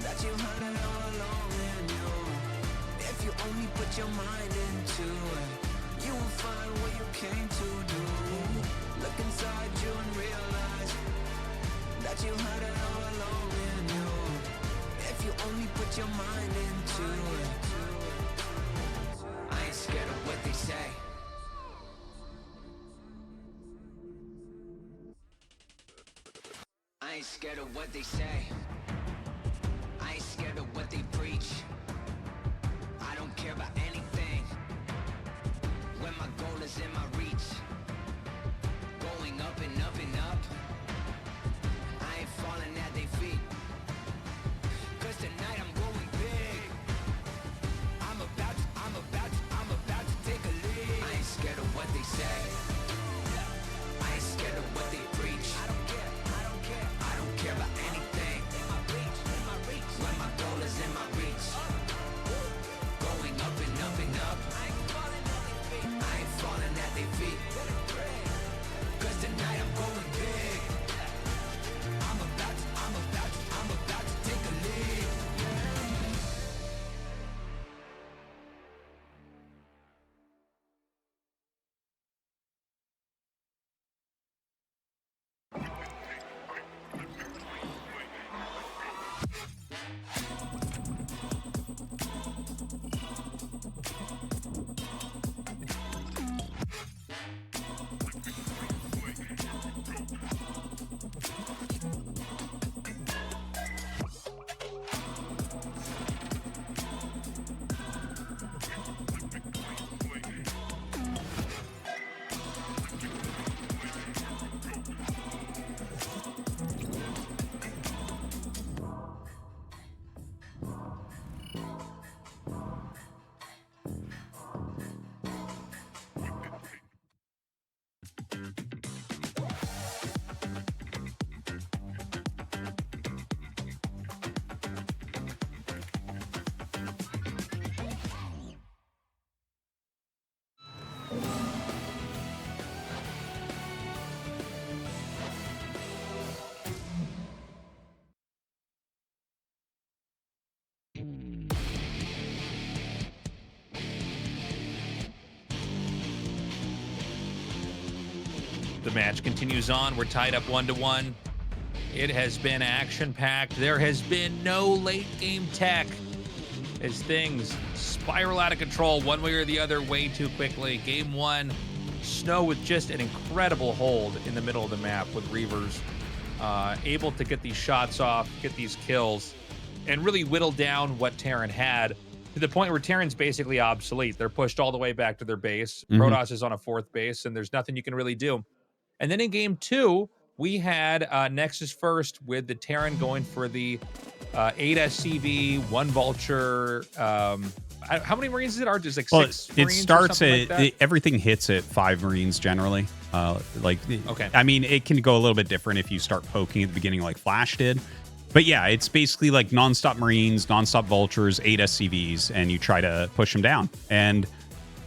that you heard it all along in you. If you only put your mind into it, you will find what you came to do. Look inside you and realize that you heard it all along in you. If you only put your mind into it. I ain't scared of what they say. I ain't scared of what they say. I ain't scared of what they preach. I don't care about anything when my goal is in my reach. Going up and up and up. I ain't falling at their feet, 'cause tonight I'm The match continues on. We're tied up 1-1. It has been action-packed. There has been no late-game tech as things spiral out of control one way or the other way too quickly. Game 1, SnOw with just an incredible hold in the middle of the map with Reavers, able to get these shots off, get these kills, and really whittle down what Terran had to the point where Terran's basically obsolete. They're pushed all the way back to their base. Protoss is on a 4th base, and there's nothing you can really do. And then in game 2, we had Nexus first with the Terran going for the 8 SCV, 1 Vulture. How many Marines is it? Are just like 6 it Marines starts or at like everything hits at 5 Marines generally. Okay. I mean, it can go a little bit different if you start poking at the beginning like Flash did. But yeah, it's basically like nonstop Marines, nonstop Vultures, 8 SCVs, and you try to push them down. And,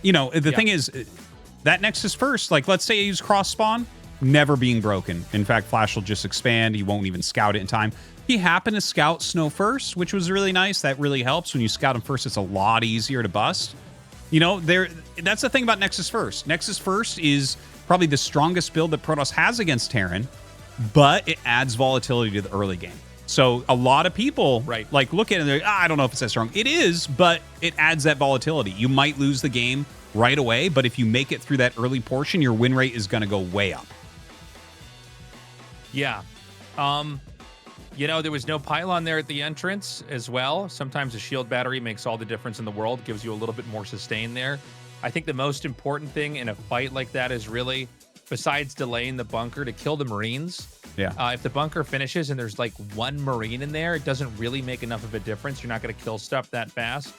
you know, the thing is, that Nexus first, like let's say you use cross spawn, never being broken. In fact, Flash will just expand. He won't even scout it in time. He happened to scout SnOw first, which was really nice. That really helps. When you scout him first, it's a lot easier to bust. You know, that's the thing about Nexus first. Nexus first is probably the strongest build that Protoss has against Terran, but it adds volatility to the early game. So a lot of people like look at it and they're like, I don't know if it's that strong. It is, but it adds that volatility. You might lose the game right away, but if you make it through that early portion, your win rate is going to go way up. Yeah. You know, there was no pylon there at the entrance as well. Sometimes a shield battery makes all the difference in the world, gives you a little bit more sustain there. I think the most important thing in a fight like that is really, besides delaying the bunker, to kill the Marines. Yeah. If the bunker finishes and there's like 1 Marine in there, it doesn't really make enough of a difference. You're not going to kill stuff that fast.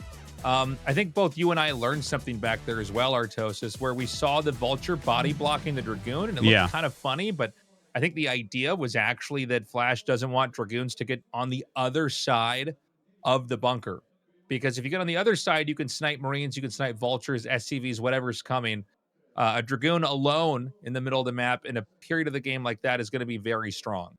I think both you and I learned something back there as well, Artosis, where we saw the Vulture body blocking the Dragoon, and it looked kind of funny, but I think the idea was actually that Flash doesn't want Dragoons to get on the other side of the bunker. Because if you get on the other side, you can snipe Marines, you can snipe Vultures, SCVs, whatever's coming. A Dragoon alone in the middle of the map in a period of the game like that is going to be very strong.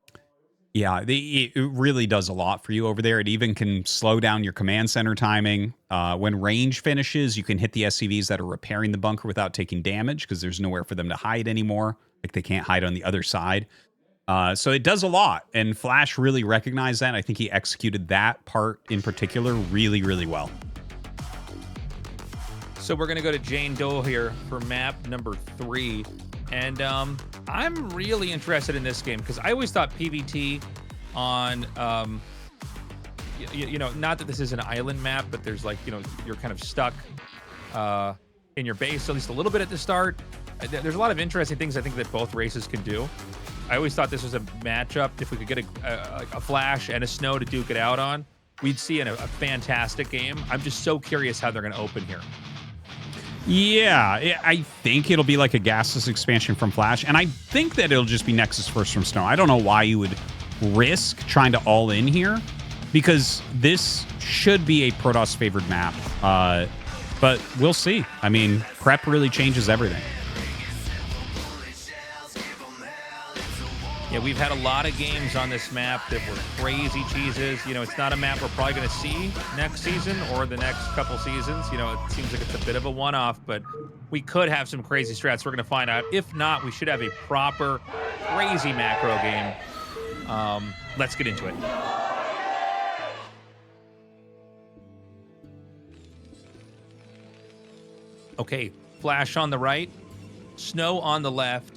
Yeah, it really does a lot for you over there. It even can slow down your command center timing. When range finishes, you can hit the SCVs that are repairing the bunker without taking damage because there's nowhere for them to hide anymore. Like they can't hide on the other side. So it does a lot. And Flash really recognized that. I think he executed that part in particular really, really well. So we're going to go to Jane Doe here for map number 3. And I'm really interested in this game because I always thought PvT on, you know, not that this is an island map, but there's like, you know, you're kind of stuck in your base, at least a little bit at the start. There's a lot of interesting things I think that both races can do. I always thought this was a matchup. If we could get a Flash and a SnOw to duke it out on, we'd see a fantastic game. I'm just so curious how they're going to open here. Yeah, I think it'll be like a gasless expansion from Flash, and I think that it'll just be Nexus first from SnOw. I don't know why you would risk trying to all in here, because this should be a Protoss favored map, but we'll see. I mean, prep really changes everything. Yeah, we've had a lot of games on this map that were crazy cheeses. You know, it's not a map we're probably going to see next season or the next couple seasons. You know, it seems like it's a bit of a one-off, but we could have some crazy strats. We're going to find out. If not, we should have a proper crazy macro game. Let's get into it. Okay, Flash on the right, SnOw on the left.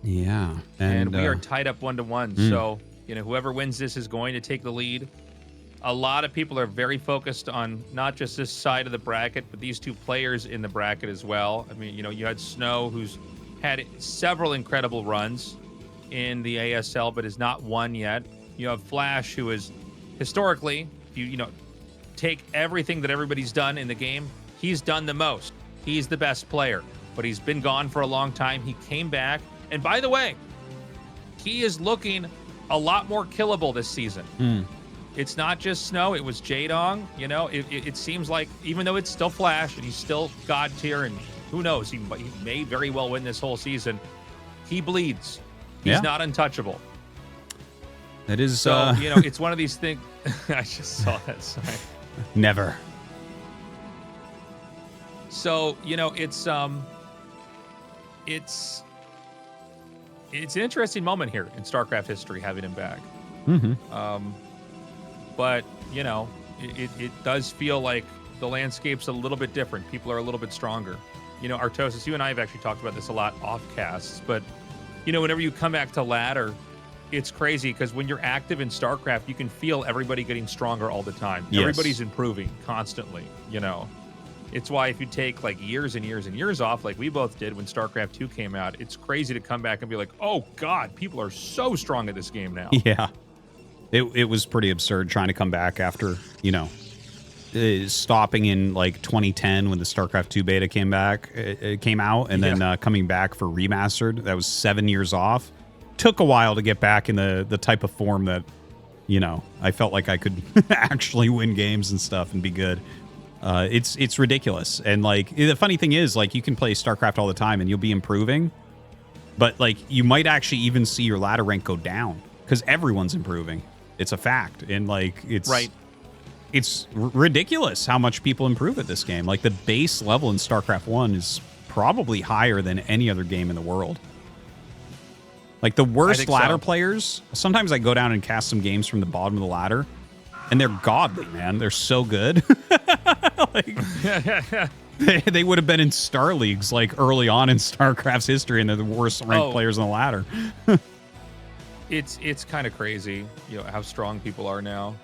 Yeah, and we are tied up 1-1. So, you know, whoever wins this is going to take the lead. A lot of people are very focused on not just this side of the bracket, but these two players in the bracket as well. I mean, you know, you had SnOw, who's had several incredible runs in the ASL, but has not won yet. You have Flash, who is historically, if you know, take everything that everybody's done in the game, he's done the most. He's the best player, but he's been gone for a long time. He came back. And by the way, he is looking a lot more killable this season. it's not just SnOw. It was Jaedong. You know, it seems like even though it's still Flash and he's still God tier, and who knows, he may very well win this whole season. He bleeds. He's not untouchable. It is. So you know, it's one of these things. I just saw that sign. Never. So you know, it's an interesting moment here in StarCraft history having him back. But you know, it does feel like the landscape's a little bit different. People are a little bit stronger. You know, Artosis, you and I have actually talked about this a lot off casts, but you know, whenever you come back to ladder, it's crazy because when you're active in StarCraft, you can feel everybody getting stronger all the time. Yes. Everybody's improving constantly, you know. It's why if you take like years and years and years off, like we both did when StarCraft 2 came out, it's crazy to come back and be like, oh God, people are so strong at this game now. Yeah. It was pretty absurd trying to come back after, you know, stopping in like 2010 when the StarCraft 2 beta came back, it came out, and then coming back for remastered. That was 7 years off. Took a while to get back in the type of form that, you know, I felt like I could actually win games and stuff and be good. It's ridiculous. And like the funny thing is, like, you can play StarCraft all the time and you'll be improving, but like you might actually even see your ladder rank go down because everyone's improving. It's a fact. And like it's ridiculous how much people improve at this game. Like the base level in StarCraft 1 is probably higher than any other game in the world. Like the worst ladder players, sometimes I go down and cast some games from the bottom of the ladder, and they're godly, man. They're so good. Like, they would have been in Star Leagues like early on in StarCraft's history, and they're the worst ranked players on the ladder. It's kind of crazy, you know, how strong people are now.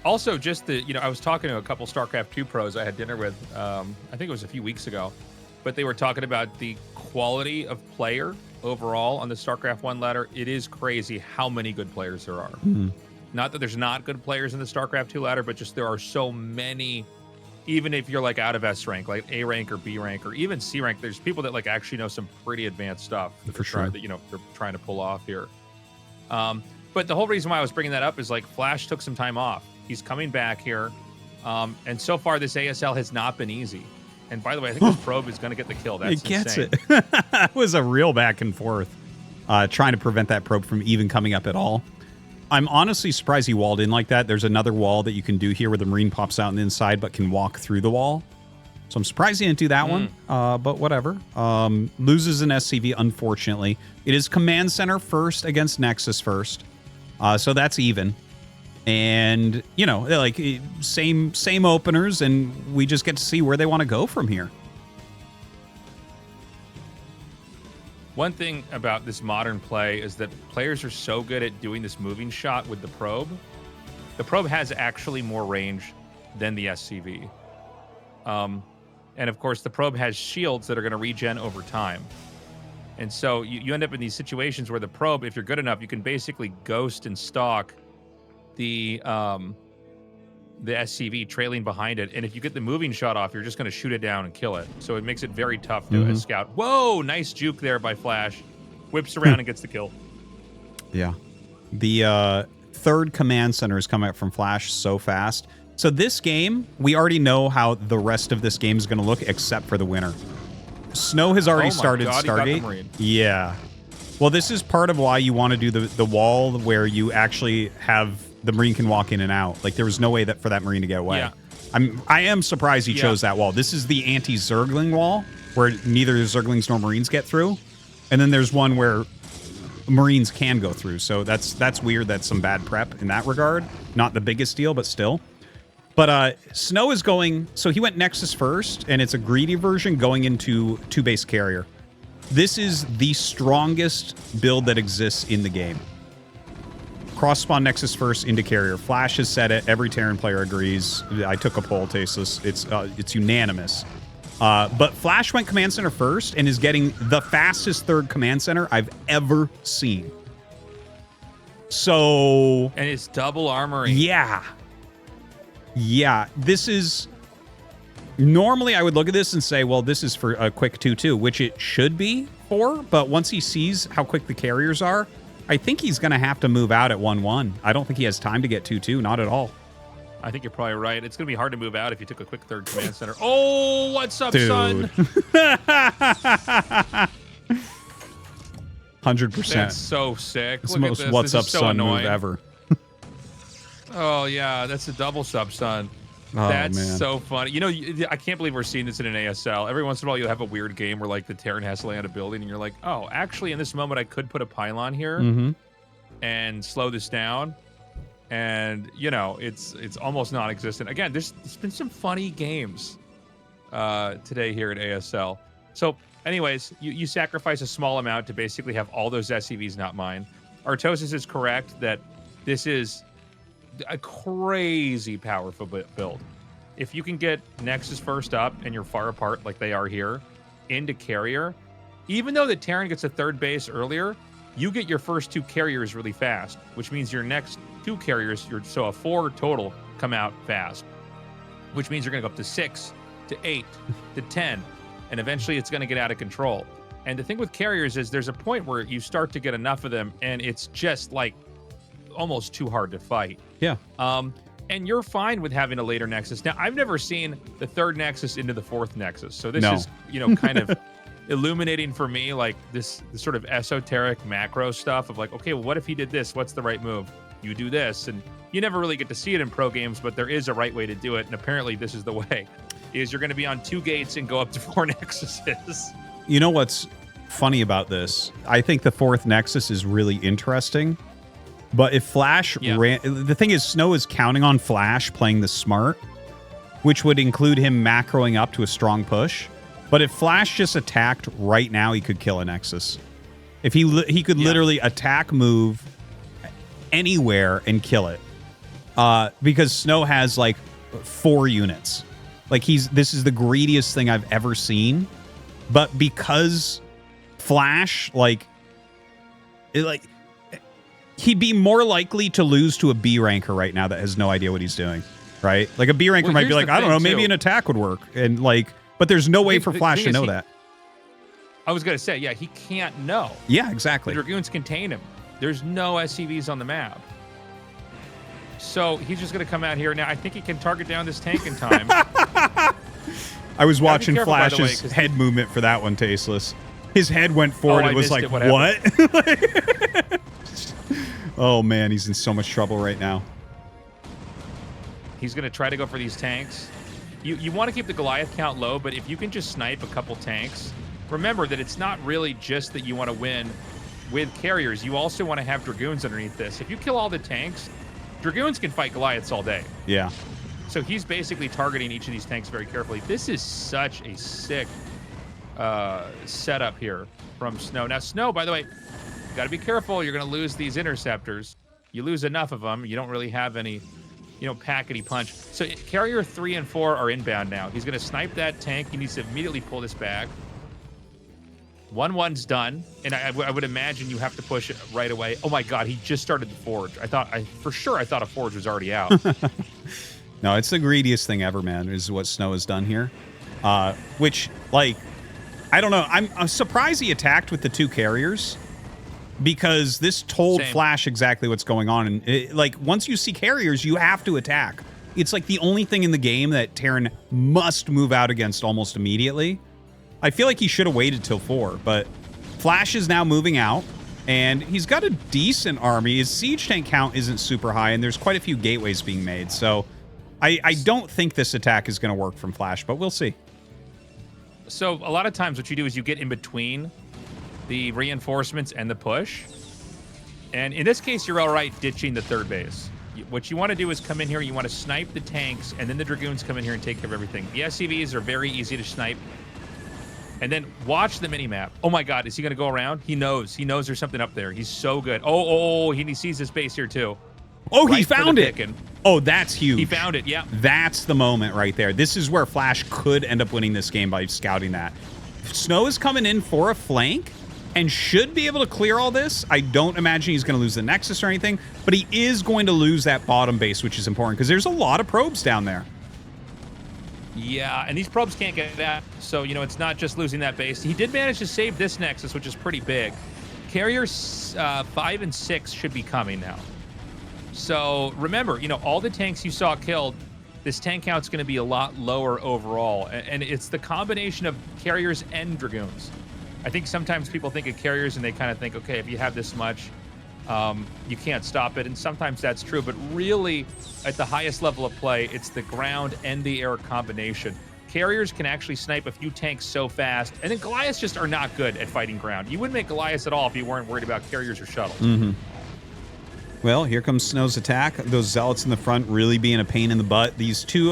Also, just the, you know, I was talking to a couple StarCraft 2 pros I had dinner with, I think it was a few weeks ago, but they were talking about the quality of player overall on the StarCraft 1 ladder. It is crazy how many good players there are. Not that there's not good players in the StarCraft 2 ladder, but just there are so many, even if you're like out of S rank, like A rank or B rank or even C rank, there's people that like actually know some pretty advanced stuff For sure. that, you know, they're trying to pull off here. But the whole reason why I was bringing that up is like Flash took some time off. He's coming back here. And so far this ASL has not been easy. And by the way, I think this probe is going to get the kill. That's it gets insane. it. That was a real back and forth trying to prevent that probe from even coming up at all. I'm honestly surprised he walled in like that. There's another wall that you can do here where the Marine pops out on the inside but can walk through the wall. So I'm surprised he didn't do that one, but whatever. Loses an SCV, unfortunately. It is Command Center first against Nexus first. So that's even. And, you know, like same openers, and we just get to see where they want to go from here. One thing about this modern play is that players are so good at doing this moving shot with the probe. The probe has actually more range than the SCV. And of course, the probe has shields that are going to regen over time. And so you end up in these situations where the probe, if you're good enough, you can basically ghost and stalk the SCV trailing behind it. And if you get the moving shot off, you're just going to shoot it down and kill it. So it makes it very tough to scout. Whoa, nice juke there by Flash. Whips around and gets the kill. Yeah. The third command center is coming up from Flash so fast. So this game, we already know how the rest of this game is going to look except for the winner. SnOw has already started Stargate. Yeah. Well, this is part of why you want to do the wall where you actually have the Marine can walk in and out. Like, there was no way that for that Marine to get away. Yeah. I am surprised he chose that wall. This is the anti-Zergling wall, where neither Zerglings nor Marines get through. And then there's one where Marines can go through. So that's weird. That's some bad prep in that regard. Not the biggest deal, but still. But SnOw is going... So he went Nexus first, and it's a greedy version going into two-base carrier. This is the strongest build that exists in the game. Cross-spawn Nexus first into carrier. Flash has said it. Every Terran player agrees. I took a poll, Tastosis. It's unanimous. But Flash went Command Center first and is getting the fastest third Command Center I've ever seen. So... And it's double armoring. Yeah. Yeah. This is... Normally, I would look at this and say, well, this is for a quick 2-2, which it should be for. But once he sees how quick the carriers are, I think he's going to have to move out at 1-1. I don't think he has time to get 2-2. Not at all. I think you're probably right. It's going to be hard to move out if you took a quick third command center. Oh, what's up, Dude. son? 100%. That's so sick. It's Look the at most this. what's This up is so son annoying. move ever. Oh, yeah. That's a double sub, son. Oh, That's man. so funny. You know, I can't believe we're seeing this in an ASL. Every once in a while, you'll have a weird game where, like, the Terran has to land a building, and you're like, oh, actually, in this moment, I could put a pylon here and slow this down. And, you know, it's almost non-existent. Again, there's been some funny games today here at ASL. So, anyways, you sacrifice a small amount to basically have all those SCVs not mine. Tastosis is correct that this is a crazy powerful build. If you can get Nexus first up and you're far apart like they are here into carrier, even though the Terran gets a third base earlier, you get your first 2 carriers really fast, which means your next 2 carriers, so a 4 total, come out fast, which means you're going to go up to 6 to 8 to 10, and eventually it's going to get out of control. And the thing with carriers is there's a point where you start to get enough of them and it's just like almost too hard to fight. Yeah. And you're fine with having a later Nexus. Now, I've never seen the 3rd Nexus into the 4th Nexus. So this is, you know, kind of illuminating for me, like this sort of esoteric macro stuff of like, okay, well, what if he did this? What's the right move? You do this. And you never really get to see it in pro games, but there is a right way to do it. And apparently this is the way, is you're going to be on 2 gates and go up to 4 Nexuses. You know what's funny about this? I think the 4th Nexus is really interesting. But if Flash ran... The thing is, SnOw is counting on Flash playing the smart, which would include him macroing up to a strong push. But if Flash just attacked right now, he could kill a Nexus. If he could literally attack, move anywhere and kill it. Because SnOw has like 4 units. Like this is the greediest thing I've ever seen. But because Flash, he'd be more likely to lose to a B ranker right now that has no idea what he's doing, right? Like a B ranker might be like, I don't know, maybe an attack would work, and like, but there's no way for Flash to know that. I was gonna say, yeah, he can't know. Yeah, exactly. The Dragoons contain him. There's no SCVs on the map, so he's just gonna come out here now. I think he can target down this tank in time. I was watching careful, Flash's head movement for that one, Tasteless. His head went forward and was like, what? Oh, man, he's in so much trouble right now. He's going to try to go for these tanks. You want to keep the Goliath count low, but if you can just snipe a couple tanks, remember that it's not really just that you want to win with carriers. You also want to have Dragoons underneath this. If you kill all the tanks, Dragoons can fight Goliaths all day. Yeah. So he's basically targeting each of these tanks very carefully. This is such a sick setup here from SnOw. Now, SnOw, by the way, got to be careful. You're going to lose these interceptors. You lose enough of them, you don't really have any, you know, packety punch. So carrier 3 and 4 are inbound now. He's going to snipe that tank. He needs to immediately pull this back. 1-1's done, and I would imagine you have to push it right away. Oh my God, he just started the forge. For sure I thought a forge was already out. No, it's the greediest thing ever, man, is what SnOw has done here. Which, like, I don't know. I'm surprised he attacked with the 2 carriers, because this told Flash exactly what's going on. And like, once you see carriers, you have to attack. It's like the only thing in the game that Terran must move out against almost immediately. I feel like he should have waited till 4, but Flash is now moving out, and he's got a decent army. His siege tank count isn't super high, and there's quite a few gateways being made. So I don't think this attack is going to work from Flash, but we'll see. So a lot of times what you do is you get in between the reinforcements and the push. And in this case, you're all right ditching the 3rd base. What you want to do is come in here, you want to snipe the tanks, and then the Dragoons come in here and take care of everything. The SCVs are very easy to snipe. And then watch the mini-map. Oh my God, is he going to go around? He knows. He knows there's something up there. He's so good. Oh, he sees this base here too. Oh, he found it. Picking. Oh, that's huge. He found it, yeah. That's the moment right there. This is where Flash could end up winning this game by scouting that. SnOw is coming in for a flank and should be able to clear all this. I don't imagine he's going to lose the Nexus or anything, but he is going to lose that bottom base, which is important because there's a lot of probes down there. Yeah, and these probes can't get that. So, you know, it's not just losing that base. He did manage to save this Nexus, which is pretty big. Carriers 5 and 6 should be coming now. So remember, you know, all the tanks you saw killed, this tank count's going to be a lot lower overall. And it's the combination of carriers and dragoons. I think sometimes people think of carriers and they kind of think, okay, if you have this much, you can't stop it. And sometimes that's true. But really, at the highest level of play, it's the ground and the air combination. Carriers can actually snipe a few tanks so fast. And then Goliaths just are not good at fighting ground. You wouldn't make Goliaths at all if you weren't worried about carriers or shuttles. Mm-hmm. Well, here comes SnOw's attack. Those Zealots in the front really being a pain in the butt. These two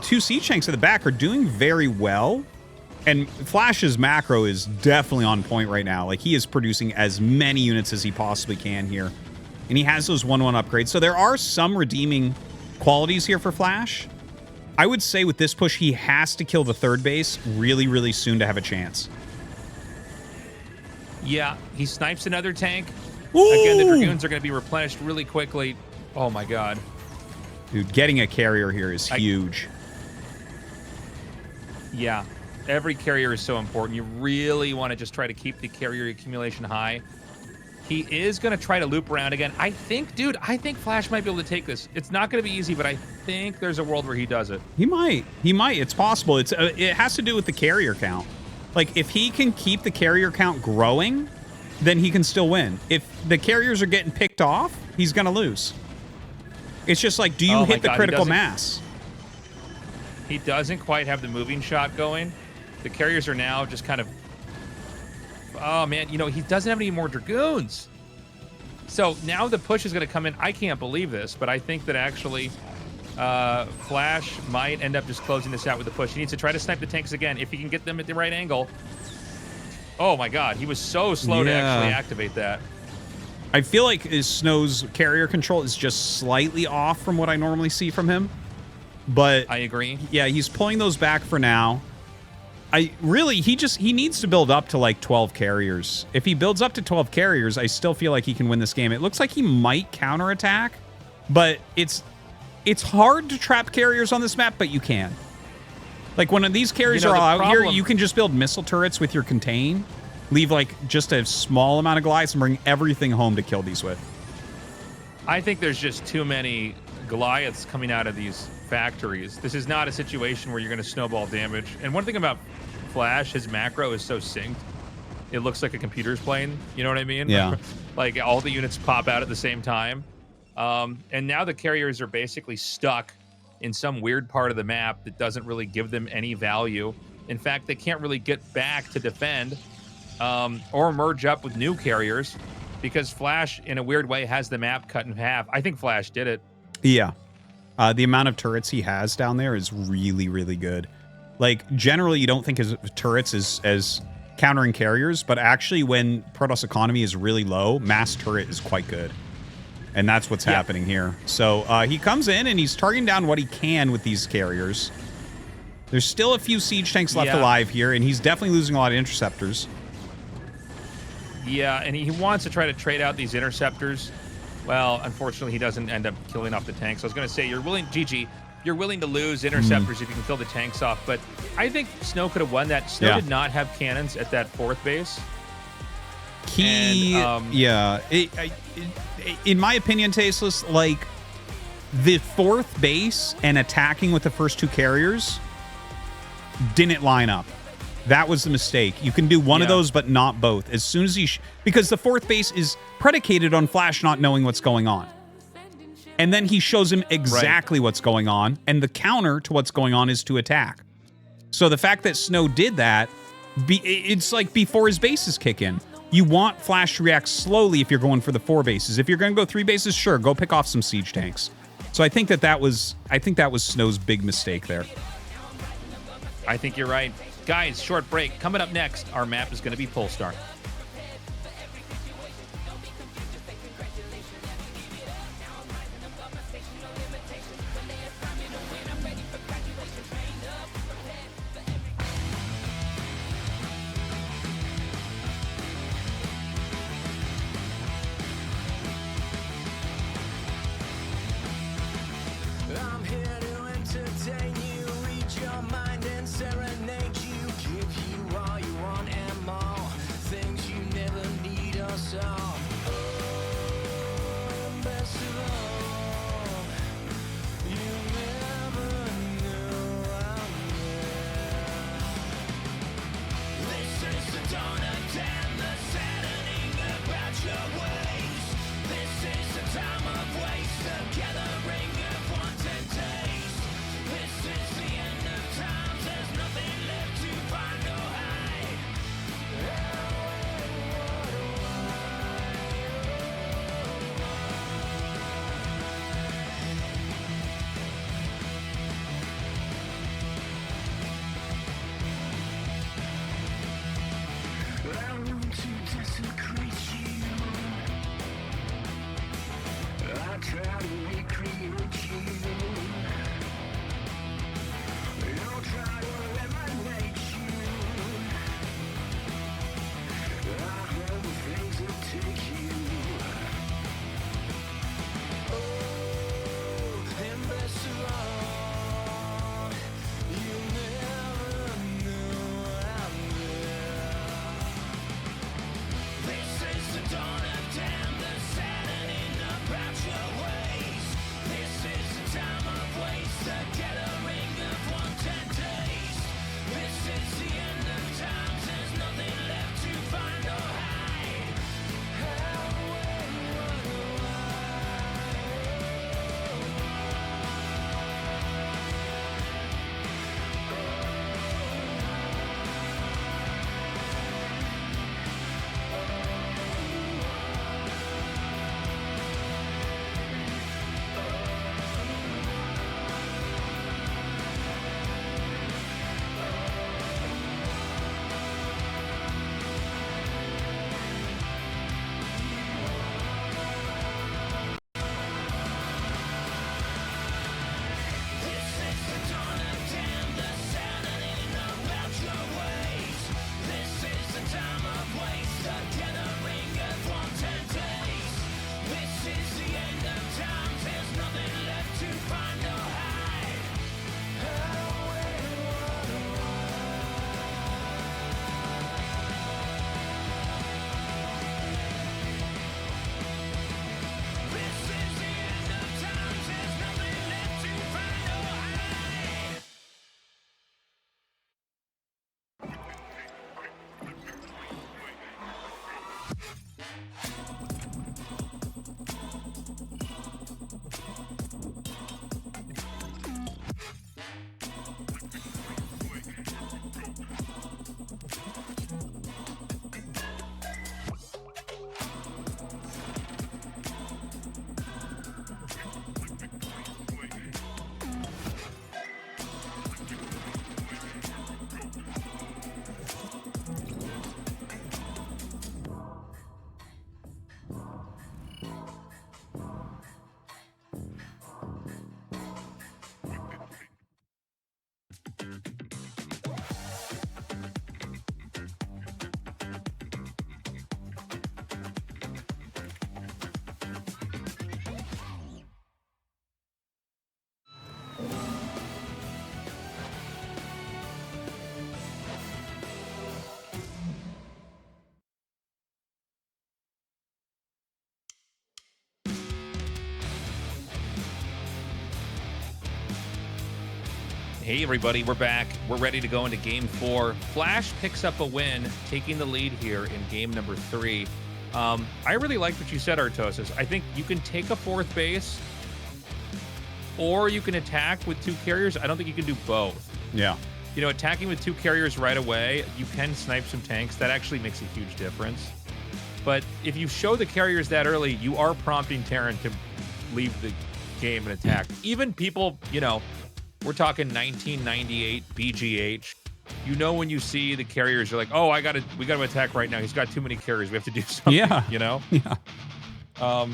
siege tanks at the back are doing very well. And Flash's macro is definitely on point right now. Like, he is producing as many units as he possibly can here. And he has those 1-1 upgrades. So there are some redeeming qualities here for Flash. I would say with this push, he has to kill the third base really, really soon to have a chance. Yeah, he snipes another tank. Ooh! Again, the Dragoons are going to be replenished really quickly. Oh, my God. Dude, getting a carrier here is huge. Yeah, every carrier is so important. You really want to just try to keep the carrier accumulation high. He is going to try to loop around again. I think Flash might be able to take this. It's not going to be easy, but I think there's a world where he does it. He might. He might. It's possible. It has to do with the carrier count. Like, if he can keep the carrier count growing, then he can still win. If the carriers are getting picked off, he's going to lose. It's just like, do you hit the critical mass? He doesn't quite have the moving shot going. The carriers are now just kind of... Oh, man, you know, he doesn't have any more Dragoons. So now the push is going to come in. I can't believe this, but I think that actually Flash might end up just closing this out with the push. He needs to try to snipe the tanks again if he can get them at the right angle. Oh, my God. He was so slow to actually activate that. I feel like SnOw's carrier control is just slightly off from what I normally see from him. But I agree. Yeah, he's pulling those back for now. He needs to build up to like 12 carriers. If he builds up to 12 carriers, I still feel like he can win this game. It looks like he might counterattack, but it's hard to trap carriers on this map, but you can. Like, when these carriers are out here, you can just build missile turrets with your contain, leave like just a small amount of Goliaths and bring everything home to kill these with. I think there's just too many Goliaths coming out of these factories. This is not a situation where you're going to snowball damage. And one thing about Flash, his macro is so synced. It looks like a computer's playing. You know what I mean? Yeah. Like all the units pop out at the same time. And now the carriers are basically stuck in some weird part of the map that doesn't really give them any value. In fact, they can't really get back to defend or merge up with new carriers because Flash, in a weird way, has the map cut in half. I think Flash did it. Yeah. The amount of turrets he has down there is really, really good. Like, generally, you don't think of turrets as countering carriers, but actually, when Protoss economy is really low, mass turret is quite good. And that's what's happening here. So he comes in and he's targeting down what he can with these carriers. There's still a few siege tanks left alive here, and he's definitely losing a lot of interceptors. Yeah, and he wants to try to trade out these interceptors. Well, unfortunately, he doesn't end up killing off the tanks. I was going to say, you're willing to lose interceptors if you can kill the tanks off, but I think SnOw could have won that. SnOw did not have cannons at that fourth base. In my opinion, Tasteless, like, the fourth base and attacking with the first two carriers didn't line up. That was the mistake. You can do one of those, but not both. As soon as he... because the fourth base is predicated on Flash not knowing what's going on. And then he shows him exactly what's going on, and the counter to what's going on is to attack. So the fact that SnOw did that, it's like before his bases kick in. You want Flash to react slowly if you're going for the 4 bases. If you're going to go 3 bases, sure, go pick off some siege tanks. So I think that was SnOw's big mistake there. I think you're right. Guys, short break. Coming up next, our map is going to be Polestar. I'm here to entertain you, read your mind and serenade you, give you all you want and more. Thing Hey everybody, we're back. We're ready to go into game 4. Flash picks up a win, taking the lead here in game number 3. I really liked what you said, Artosis. I think you can take a 4th base, or you can attack with 2 carriers. I don't think you can do both. Yeah. You know, attacking with 2 carriers right away, you can snipe some tanks. That actually makes a huge difference. But if you show the carriers that early, you are prompting Terran to leave the game and attack. Even people, you know, we're talking 1998 BGH. You know, when you see the carriers, you're like, oh, we got to attack right now. He's got too many carriers. We have to do something. Yeah. You know? Yeah.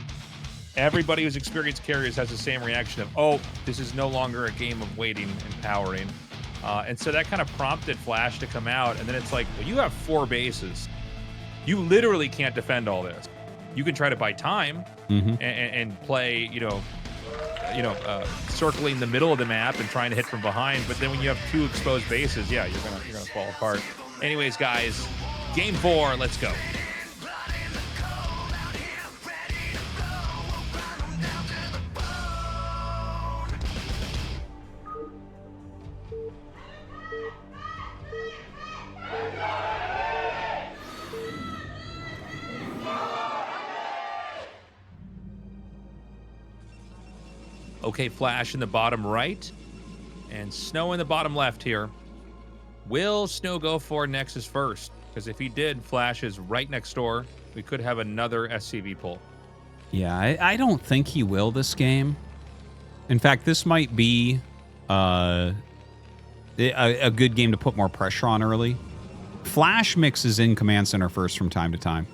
Everybody who's experienced carriers has the same reaction of, oh, this is no longer a game of waiting and powering. And so that kind of prompted Flash to come out. And then it's like, well, you have 4 bases. You literally can't defend all this. You can try to buy time and play, circling the middle of the map and trying to hit from behind. But then when you have 2 exposed bases, yeah, you're gonna fall apart. Anyways, guys, game 4, let's go. Okay, Flash in the bottom right and SnOw in the bottom left here. Will SnOw go for Nexus first? Because if he did, Flash is right next door. We could have another SCV pull. Yeah, I don't think he will this game. In fact, this might be a good game to put more pressure on early. Flash mixes in Command Center first from time to time.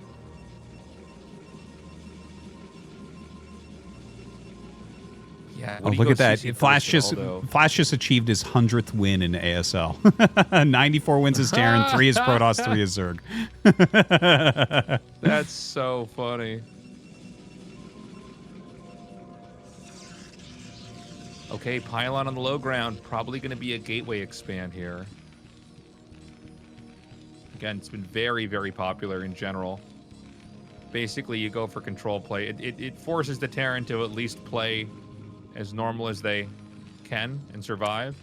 Oh, do you look go at that. CC Flash first, just Ronaldo? achieved his 100th win in ASL. 94 wins as Terran, 3 as Protoss, 3 as Zerg. That's so funny. Okay, pylon on the low ground. Probably going to be a gateway expand here. Again, it's been very, very popular in general. Basically, you go for control play. It forces the Terran to at least play as normal as they can and survive.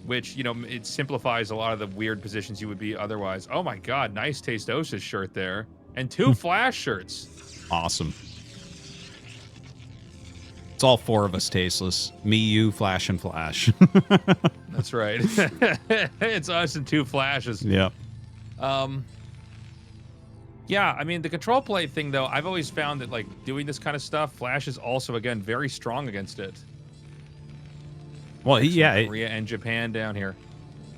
Which, you know, it simplifies a lot of the weird positions you would be otherwise. Oh my god, nice Tastosis shirt there. And 2 Flash shirts. Awesome. It's all 4 of us, Tasteless. Me, you, Flash, and Flash. That's right. It's us and 2 Flashes. Yep. Yeah, I mean, the control play thing, though, I've always found that, like, doing this kind of stuff, Flash is also, again, very strong against it. Well, yeah. Korea and Japan down here.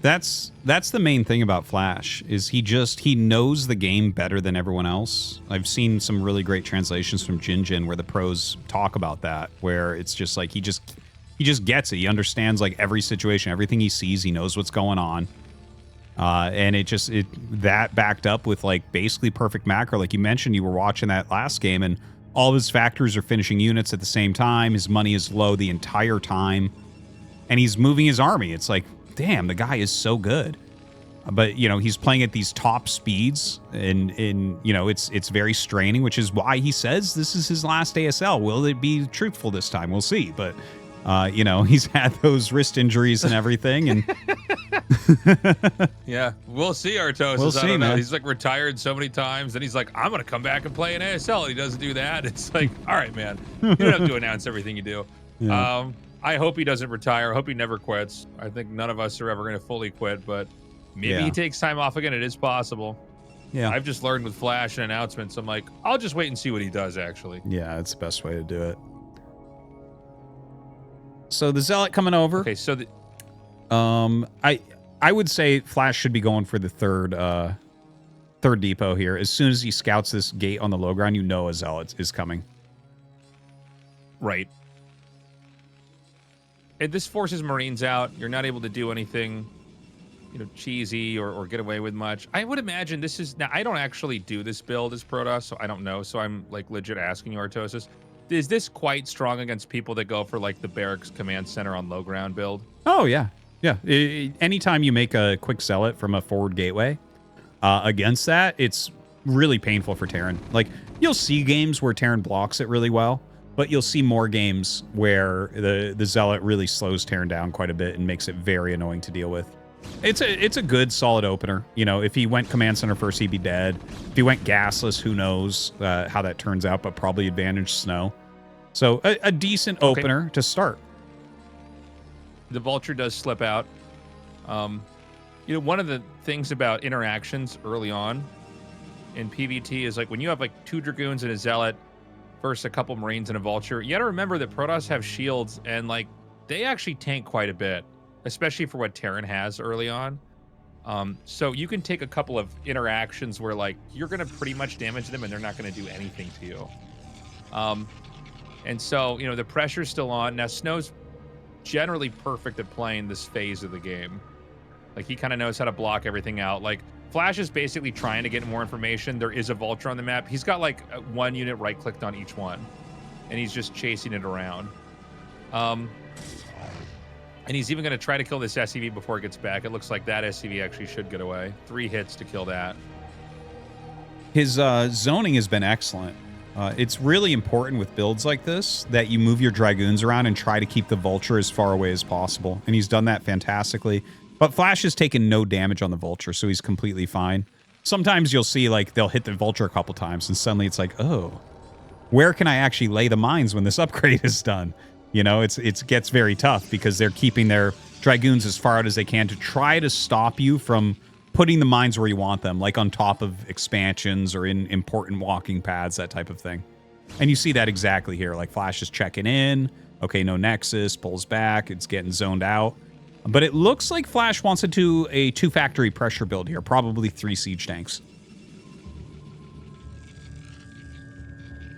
That's the main thing about Flash, is he knows the game better than everyone else. I've seen some really great translations from Jinjin where the pros talk about that, where it's just like he just gets it. He understands like every situation, everything he sees, he knows what's going on. And that backed up with like basically perfect macro. Like you mentioned, you were watching that last game and all of his factors are finishing units at the same time. His money is low the entire time. And he's moving his army. It's like, damn, the guy is so good. But, you know, he's playing at these top speeds and you know, it's very straining, which is why he says this is his last ASL. Will it be truthful this time? We'll see. But, you know, he's had those wrist injuries and everything. And yeah, we'll see, Artosis. We'll see, I don't know. man. He's like retired so many times, and he's like, I'm going to come back and play an ASL. And he doesn't do that. It's like, all right, man. You don't have to announce everything you do. Yeah. I hope he doesn't retire. I hope he never quits. I think none of us are ever going to fully quit, but maybe he takes time off again. It is possible. yeah. I've just learned with Flash and announcements. I'm like, I'll just wait and see what he does, actually. Yeah, it's the best way to do it. So the Zealot coming over. Okay, so I would say Flash should be going for the third depot here. As soon as he scouts this gate on the low ground, you know a Zealot is coming. right. This forces Marines out. You're not able to do anything, you know, cheesy or get away with much. I would imagine this is... Now, I don't actually do this build as Protoss, so I don't know. So I'm, like, legit asking you, Artosis. Is this quite strong against people that go for, like, the Barracks Command Center on low ground build? Oh, yeah. Yeah. Anytime you make a quick Zealot from a forward gateway against that, it's really painful for Terran. Like, you'll see games where Terran blocks it really well, but you'll see more games where the Zealot really slows Terran down quite a bit and makes it very annoying to deal with. It's a good, solid opener. You know, if he went Command Center first, he'd be dead. If he went gasless, who knows how that turns out, but probably advantage SnOw. So a decent opener to start. The Vulture does slip out. You know, one of the things about interactions early on in PvT is like when you have like 2 Dragoons and a Zealot versus a couple Marines and a Vulture, you gotta remember that Protoss have shields and like they actually tank quite a bit, especially for what Terran has early on. So you can take a couple of interactions where like you're gonna pretty much damage them and they're not gonna do anything to you. And so, you know, the pressure's still on. Now SnOw's generally perfect at playing this phase of the game. Like he kind of knows how to block everything out. Like Flash is basically trying to get more information. There is a Vulture on the map. He's got like 1 unit right-clicked on each one, and he's just chasing it around. And he's even going to try to kill this SCV before it gets back. It looks like that SCV actually should get away. 3 hits to kill that. His zoning has been excellent. It's really important with builds like this that you move your Dragoons around and try to keep the Vulture as far away as possible. And he's done that fantastically. But Flash has taken no damage on the Vulture, so he's completely fine. Sometimes you'll see, like, they'll hit the Vulture a couple times, and suddenly it's like, oh, where can I actually lay the mines when this upgrade is done? You know, it gets very tough because they're keeping their Dragoons as far out as they can to try to stop you from putting the mines where you want them, like on top of expansions or in important walking paths, that type of thing. And you see that exactly here. Like, Flash is checking in. Okay, no Nexus, pulls back. It's getting zoned out. But it looks like Flash wants to do a 2-factory pressure build here, probably 3 siege tanks.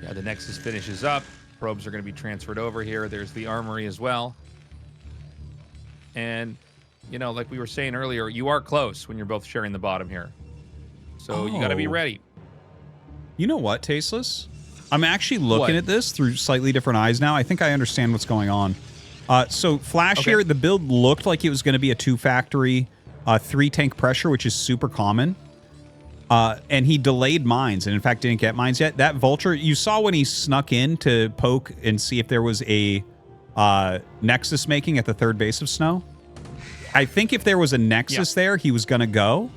Yeah, the Nexus finishes up. probes are going to be transferred over here. There's the armory as well. And, you know, like we were saying earlier, you are close when you're both sharing the bottom here. So you got to be ready. You know what, Tasteless? I'm actually looking at this through slightly different eyes now. I think I understand what's going on. So Flash here, the build looked like it was going to be a 2-factory, 3-tank pressure, which is super common. And he delayed mines, and in fact didn't get mines yet. That Vulture, you saw when he snuck in to poke and see if there was a Nexus making at the third base of SnOw. I think if there was a Nexus there, he was going to go.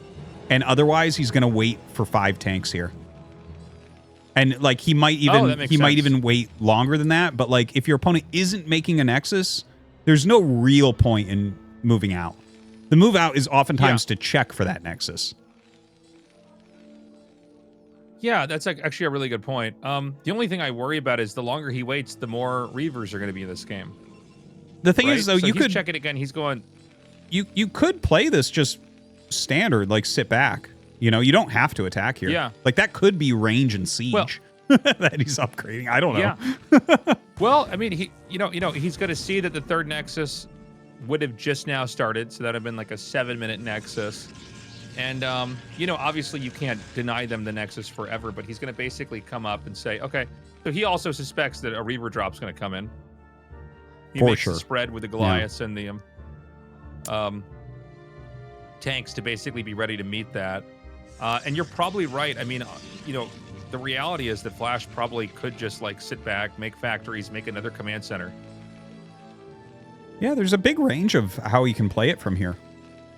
And otherwise, he's going to wait for 5 tanks here. And like he might even wait longer than that. But like if your opponent isn't making a Nexus, there's no real point in moving out. The move out is oftentimes to check for that Nexus. Yeah, that's actually a really good point. The only thing I worry about is the longer he waits, the more Reavers are going to be in this game. The thing is, though, so you could check it again. He's going. You could play this just standard, like sit back. You know, you don't have to attack here. Yeah, like that could be range and siege that he's upgrading. I don't know. Yeah. Well, I mean, he's going to see that the third Nexus would have just now started, so that'd have been like a 7-minute Nexus. And, you know, obviously you can't deny them the Nexus forever, but he's going to basically come up and say, okay. So he also suspects that a Reaver drop's going to come in. He makes the spread with the Goliaths and the tanks to basically be ready to meet that. And you're probably right. I mean, you know, the reality is that Flash probably could just, like, sit back, make factories, make another command center. Yeah, there's a big range of how he can play it from here.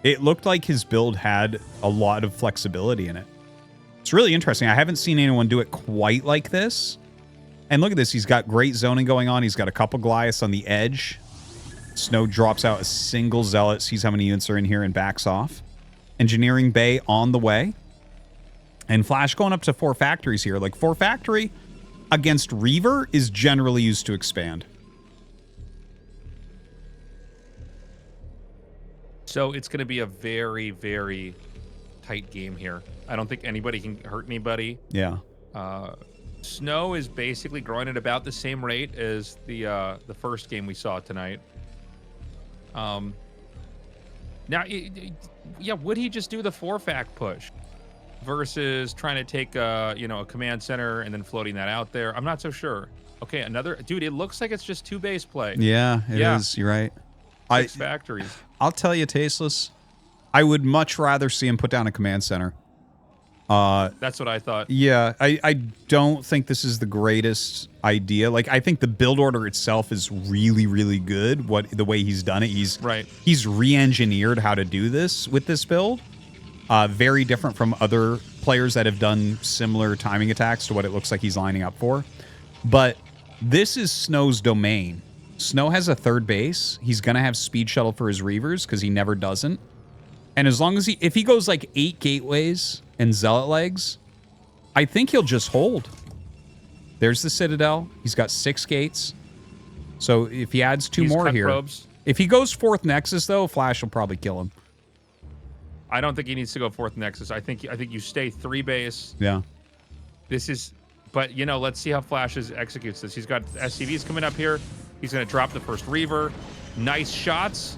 It looked like his build had a lot of flexibility in it. It's really interesting. I haven't seen anyone do it quite like this. And look at this. He's got great zoning going on. He's got a couple Goliaths on the edge. SnOw drops out a single Zealot, sees how many units are in here, and backs off. Engineering Bay on the way. And Flash going up to 4 factories here. Like, 4 factory against Reaver is generally used to expand. So it's going to be a very, very tight game here. I don't think anybody can hurt anybody. Yeah. SnOw is basically growing at about the same rate as the first game we saw tonight. Now, yeah, would he just do the 4-fact push versus trying to take a command center and then floating that out there? I'm not so sure. Okay, dude. It looks like it's just 2 base play. Yeah, it is. You're right. 6 factories. I'll tell you, Tasteless, I would much rather see him put down a command center. That's what I thought. Yeah, I don't think this is the greatest idea. Like, I think the build order itself is really, really good. The way he's done it, he's re-engineered how to do this with this build. Very different from other players that have done similar timing attacks to what it looks like he's lining up for. But this is SnOw's domain. SnOw has a 3rd base. He's going to have speed shuttle for his Reavers because he never doesn't. And as long as if he goes like 8 gateways and Zealot legs, I think he'll just hold. There's the Citadel. He's got 6 gates. So if he adds 2 more here. Probes. If he goes 4th Nexus, though, Flash will probably kill him. I don't think he needs to go 4th Nexus. I think you stay 3 base. Yeah. But, you know, let's see how Flash executes this. He's got SCVs coming up here. He's going to drop the first Reaver. Nice shots.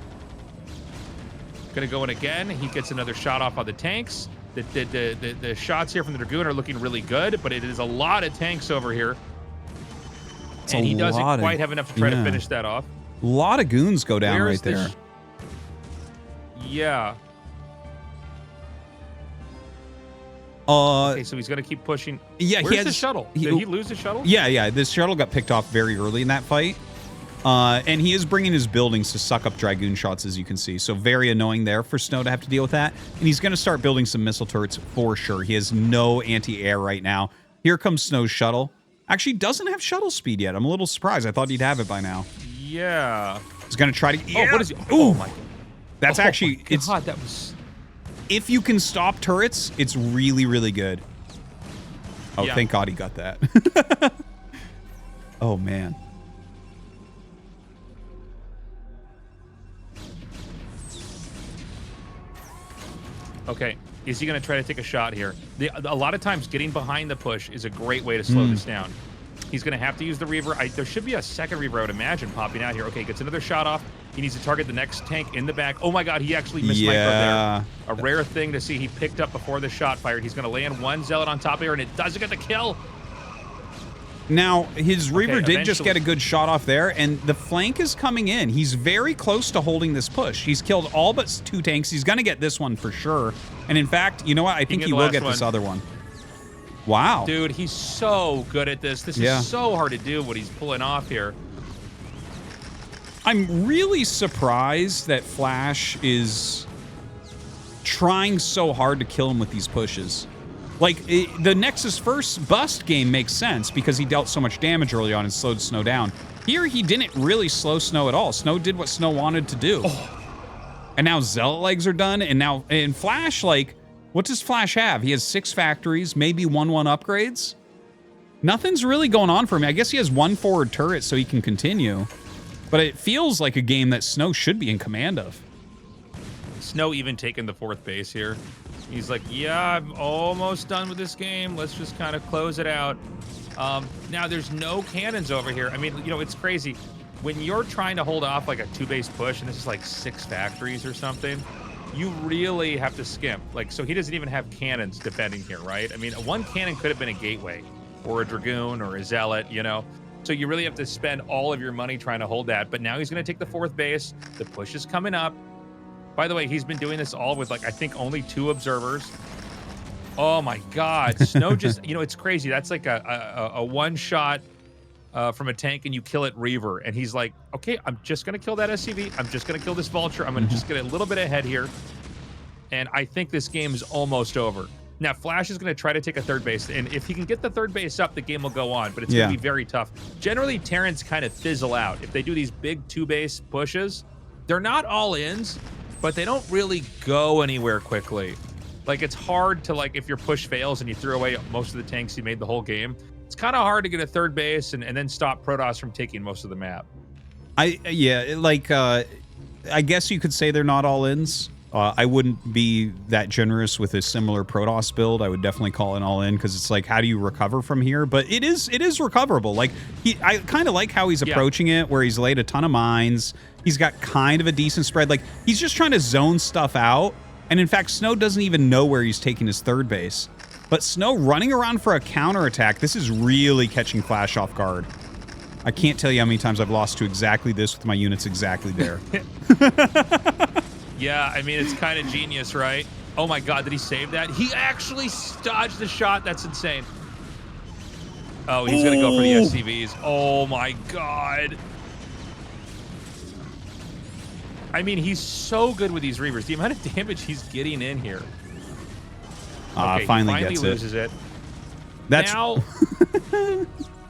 Going to go in again. He gets another shot off on the tanks. The shots here from the Dragoon are looking really good, but it is a lot of tanks over here. And he doesn't quite have enough to try to finish that off. A lot of goons go down right there. Yeah. Okay, so he's going to keep pushing. Yeah, Where's the shuttle? Did he lose the shuttle? Yeah. This shuttle got picked off very early in that fight. And he is bringing his buildings to suck up Dragoon shots, as you can see. So very annoying there for SnOw to have to deal with that. And he's going to start building some missile turrets for sure. He has no anti-air right now. Here comes SnOw's shuttle. Actually, doesn't have shuttle speed yet. I'm a little surprised. I thought he'd have it by now. Yeah. He's going to try to... Oh, what is he? Oh, my... That's actually... God, that was... If you can stop turrets, it's really, really good. Oh, yeah. Thank God he got that. Oh, man. Okay, is he going to try to take a shot here? A lot of times getting behind the push is a great way to slow this down. He's going to have to use the Reaver. There should be a second Reaver, I would imagine, popping out here. Okay, gets another shot off. He needs to target the next tank in the back. Oh my god, he actually missed micro there. A rare thing to see. He picked up before the shot fired. He's going to land one Zealot on top of here, and it doesn't get the kill. Now, his Reaver did just get a good shot off there, and the flank is coming in. He's very close to holding this push. He's killed all but 2 tanks. He's going to get this one for sure. And in fact, you know what? I think he will get this other one. Wow. Dude, he's so good at this. This is so hard to do what he's pulling off here. I'm really surprised that Flash is trying so hard to kill him with these pushes. Like, the Nexus first bust game makes sense because he dealt so much damage early on and slowed SnOw down. Here, he didn't really slow SnOw at all. SnOw did what SnOw wanted to do. And now Zealot legs are done, and now, in Flash, like, what does Flash have? He has 6 factories, maybe 1-1 upgrades. Nothing's really going on for him. I guess he has 1 forward turret so he can continue. But it feels like a game that SnOw should be in command of. SnOw even taking the 4th base here. He's like, yeah, I'm almost done with this game. Let's just kind of close it out. Now, there's no cannons over here. I mean, you know, it's crazy. When you're trying to hold off like a 2-base push, and this is like 6 factories or something, you really have to skimp. Like, so he doesn't even have cannons defending here, right? I mean, 1 cannon could have been a gateway or a Dragoon or a Zealot, you know? So you really have to spend all of your money trying to hold that. But now he's going to take the 4th base. The push is coming up. By the way, he's been doing this all with, like, I think only 2 observers. Oh, my God. SnOw just, you know, it's crazy. That's like a one-shot from a tank, and you kill it Reaver. And he's like, okay, I'm just going to kill that SCV. I'm just going to kill this Vulture. I'm going to just get a little bit ahead here. And I think this game is almost over. Now, Flash is going to try to take a 3rd base. And if he can get the 3rd base up, the game will go on. But it's going to be very tough. Generally, Terrans kind of fizzle out. If they do these big 2-base pushes, they're not all-ins, but they don't really go anywhere quickly. Like, it's hard to, like, if your push fails and you threw away most of the tanks you made the whole game, it's kind of hard to get a 3rd base and then stop Protoss from taking most of the map. I guess you could say they're not all-ins. I wouldn't be that generous with a similar Protoss build. I would definitely call it all in because it's like, how do you recover from here? But it is recoverable. Like, I kind of like how he's approaching it, where he's laid a ton of mines. He's got kind of a decent spread. Like, he's just trying to zone stuff out. And in fact, SnOw doesn't even know where he's taking his 3rd base. But SnOw running around for a counterattack, this is really catching Flash off guard. I can't tell you how many times I've lost to exactly this with my units exactly there. Yeah, I mean, it's kind of genius, right? Oh my god, did he save that? He actually dodged the shot. That's insane. Oh, he's going to go for the SCVs. Oh my god. I mean, he's so good with these Reavers. The amount of damage he's getting in here. Okay, finally gets loses it. That's now.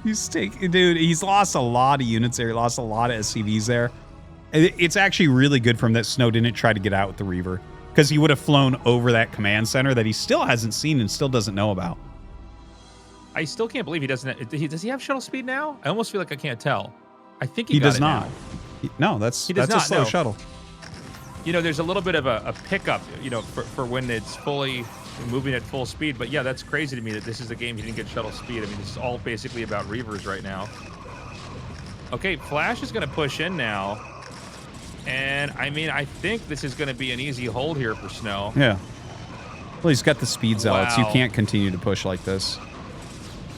He's lost a lot of units there. He lost a lot of SCVs there. It's actually really good for him that SnOw didn't try to get out with the Reaver, because he would have flown over that command center that he still hasn't seen and still doesn't know about. I still can't believe he doesn't. Does he have shuttle speed now? I almost feel like I can't tell. I think he does not. No, that's a slow shuttle. You know, there's a little bit of a pickup, you know, for when it's fully moving at full speed. But yeah, that's crazy to me that this is a game he didn't get shuttle speed. I mean, this is all basically about Reavers right now. Okay, Flash is going to push in now. And, I mean, I think this is going to be an easy hold here for SnOw. Yeah. Well, he's got the speed zealots. You can't continue to push like this.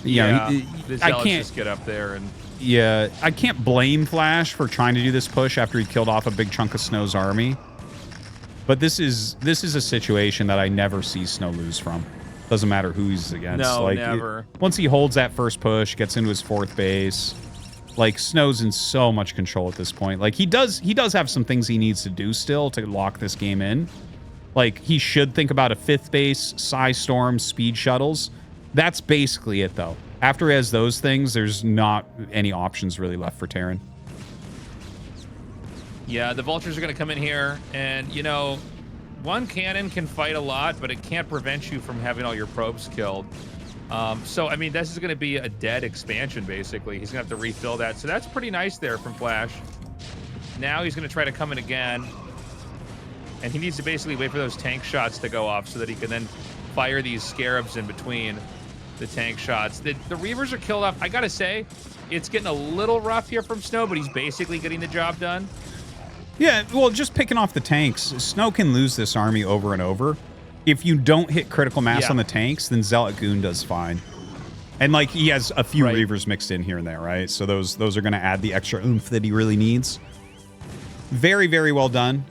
Yeah, the zealots just get up there and... Yeah, I can't blame Flash for trying to do this push after he killed off a big chunk of SnOw's army. But this is a situation that I never see SnOw lose from. Doesn't matter who he's against. No, like, never. Once he holds that first push, gets into his 4th base... Like, SnOw's in so much control at this point. Like, he does have some things he needs to do still to lock this game in. Like, he should think about a 5th base, Psy Storm, speed shuttles. That's basically it, though. After he has those things, there's not any options really left for Terran. Yeah, the Vultures are going to come in here, and, you know, 1 cannon can fight a lot, but it can't prevent you from having all your probes killed. So, I mean, this is going to be a dead expansion, basically. He's going to have to refill that. So that's pretty nice there from Flash. Now he's going to try to come in again. And he needs to basically wait for those tank shots to go off so that he can then fire these Scarabs in between. the tank shots. The Reavers are killed off. I gotta say, it's getting a little rough here from SnOw, but he's basically getting the job done. Yeah, well, just picking off the tanks, SnOw can lose this army over and over. If you don't hit critical mass on the tanks, then Zealot Goon does fine. And, like, he has a few Reavers mixed in here and there, right? So those are going to add the extra oomph that he really needs. Very, very well done.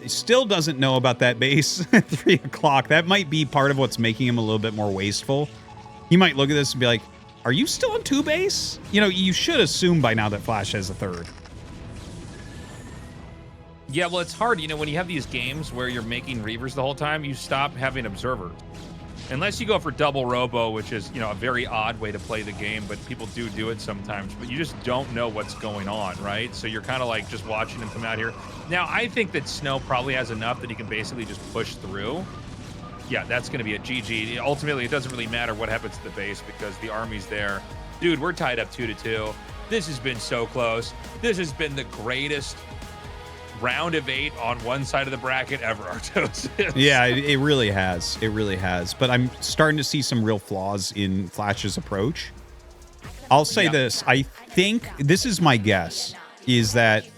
Still doesn't know about that base at 3 o'clock. That might be part of what's making him a little bit more wasteful. He might look at this and be like, are you still on 2 base? You know, you should assume by now that Flash has a 3rd. Yeah, well, it's hard. You know, when you have these games where you're making Reavers the whole time, you stop having Observer. Unless you go for double Robo, which is, you know, a very odd way to play the game, but people do it sometimes. But you just don't know what's going on, right? So you're kind of like just watching him come out here. Now, I think that SnOw probably has enough that he can basically just push through. Yeah, that's going to be a GG. Ultimately, it doesn't really matter what happens to the base because the army's there. Dude, we're tied up 2-2. This has been so close. This has been the greatest round of 8 on one side of the bracket ever, Tastosis. Yeah, it really has. It really has. But I'm starting to see some real flaws in Flash's approach. I'll say this. I think, this is my guess, is that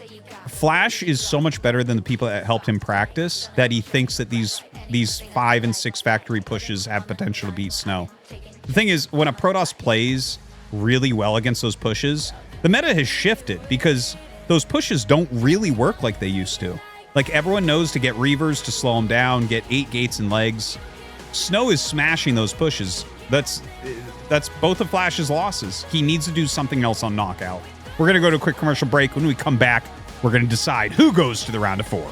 Flash is so much better than the people that helped him practice that he thinks that these 5 and 6 factory pushes have potential to beat SnOw. The thing is, when a Protoss plays really well against those pushes, the meta has shifted because those pushes don't really work like they used to. Like, everyone knows to get Reavers to slow them down, get 8 gates and legs. SnOw is smashing those pushes. That's both of Flash's losses. He needs to do something else on Knockout. We're going to go to a quick commercial break. When we come back, we're going to decide who goes to the round of 4.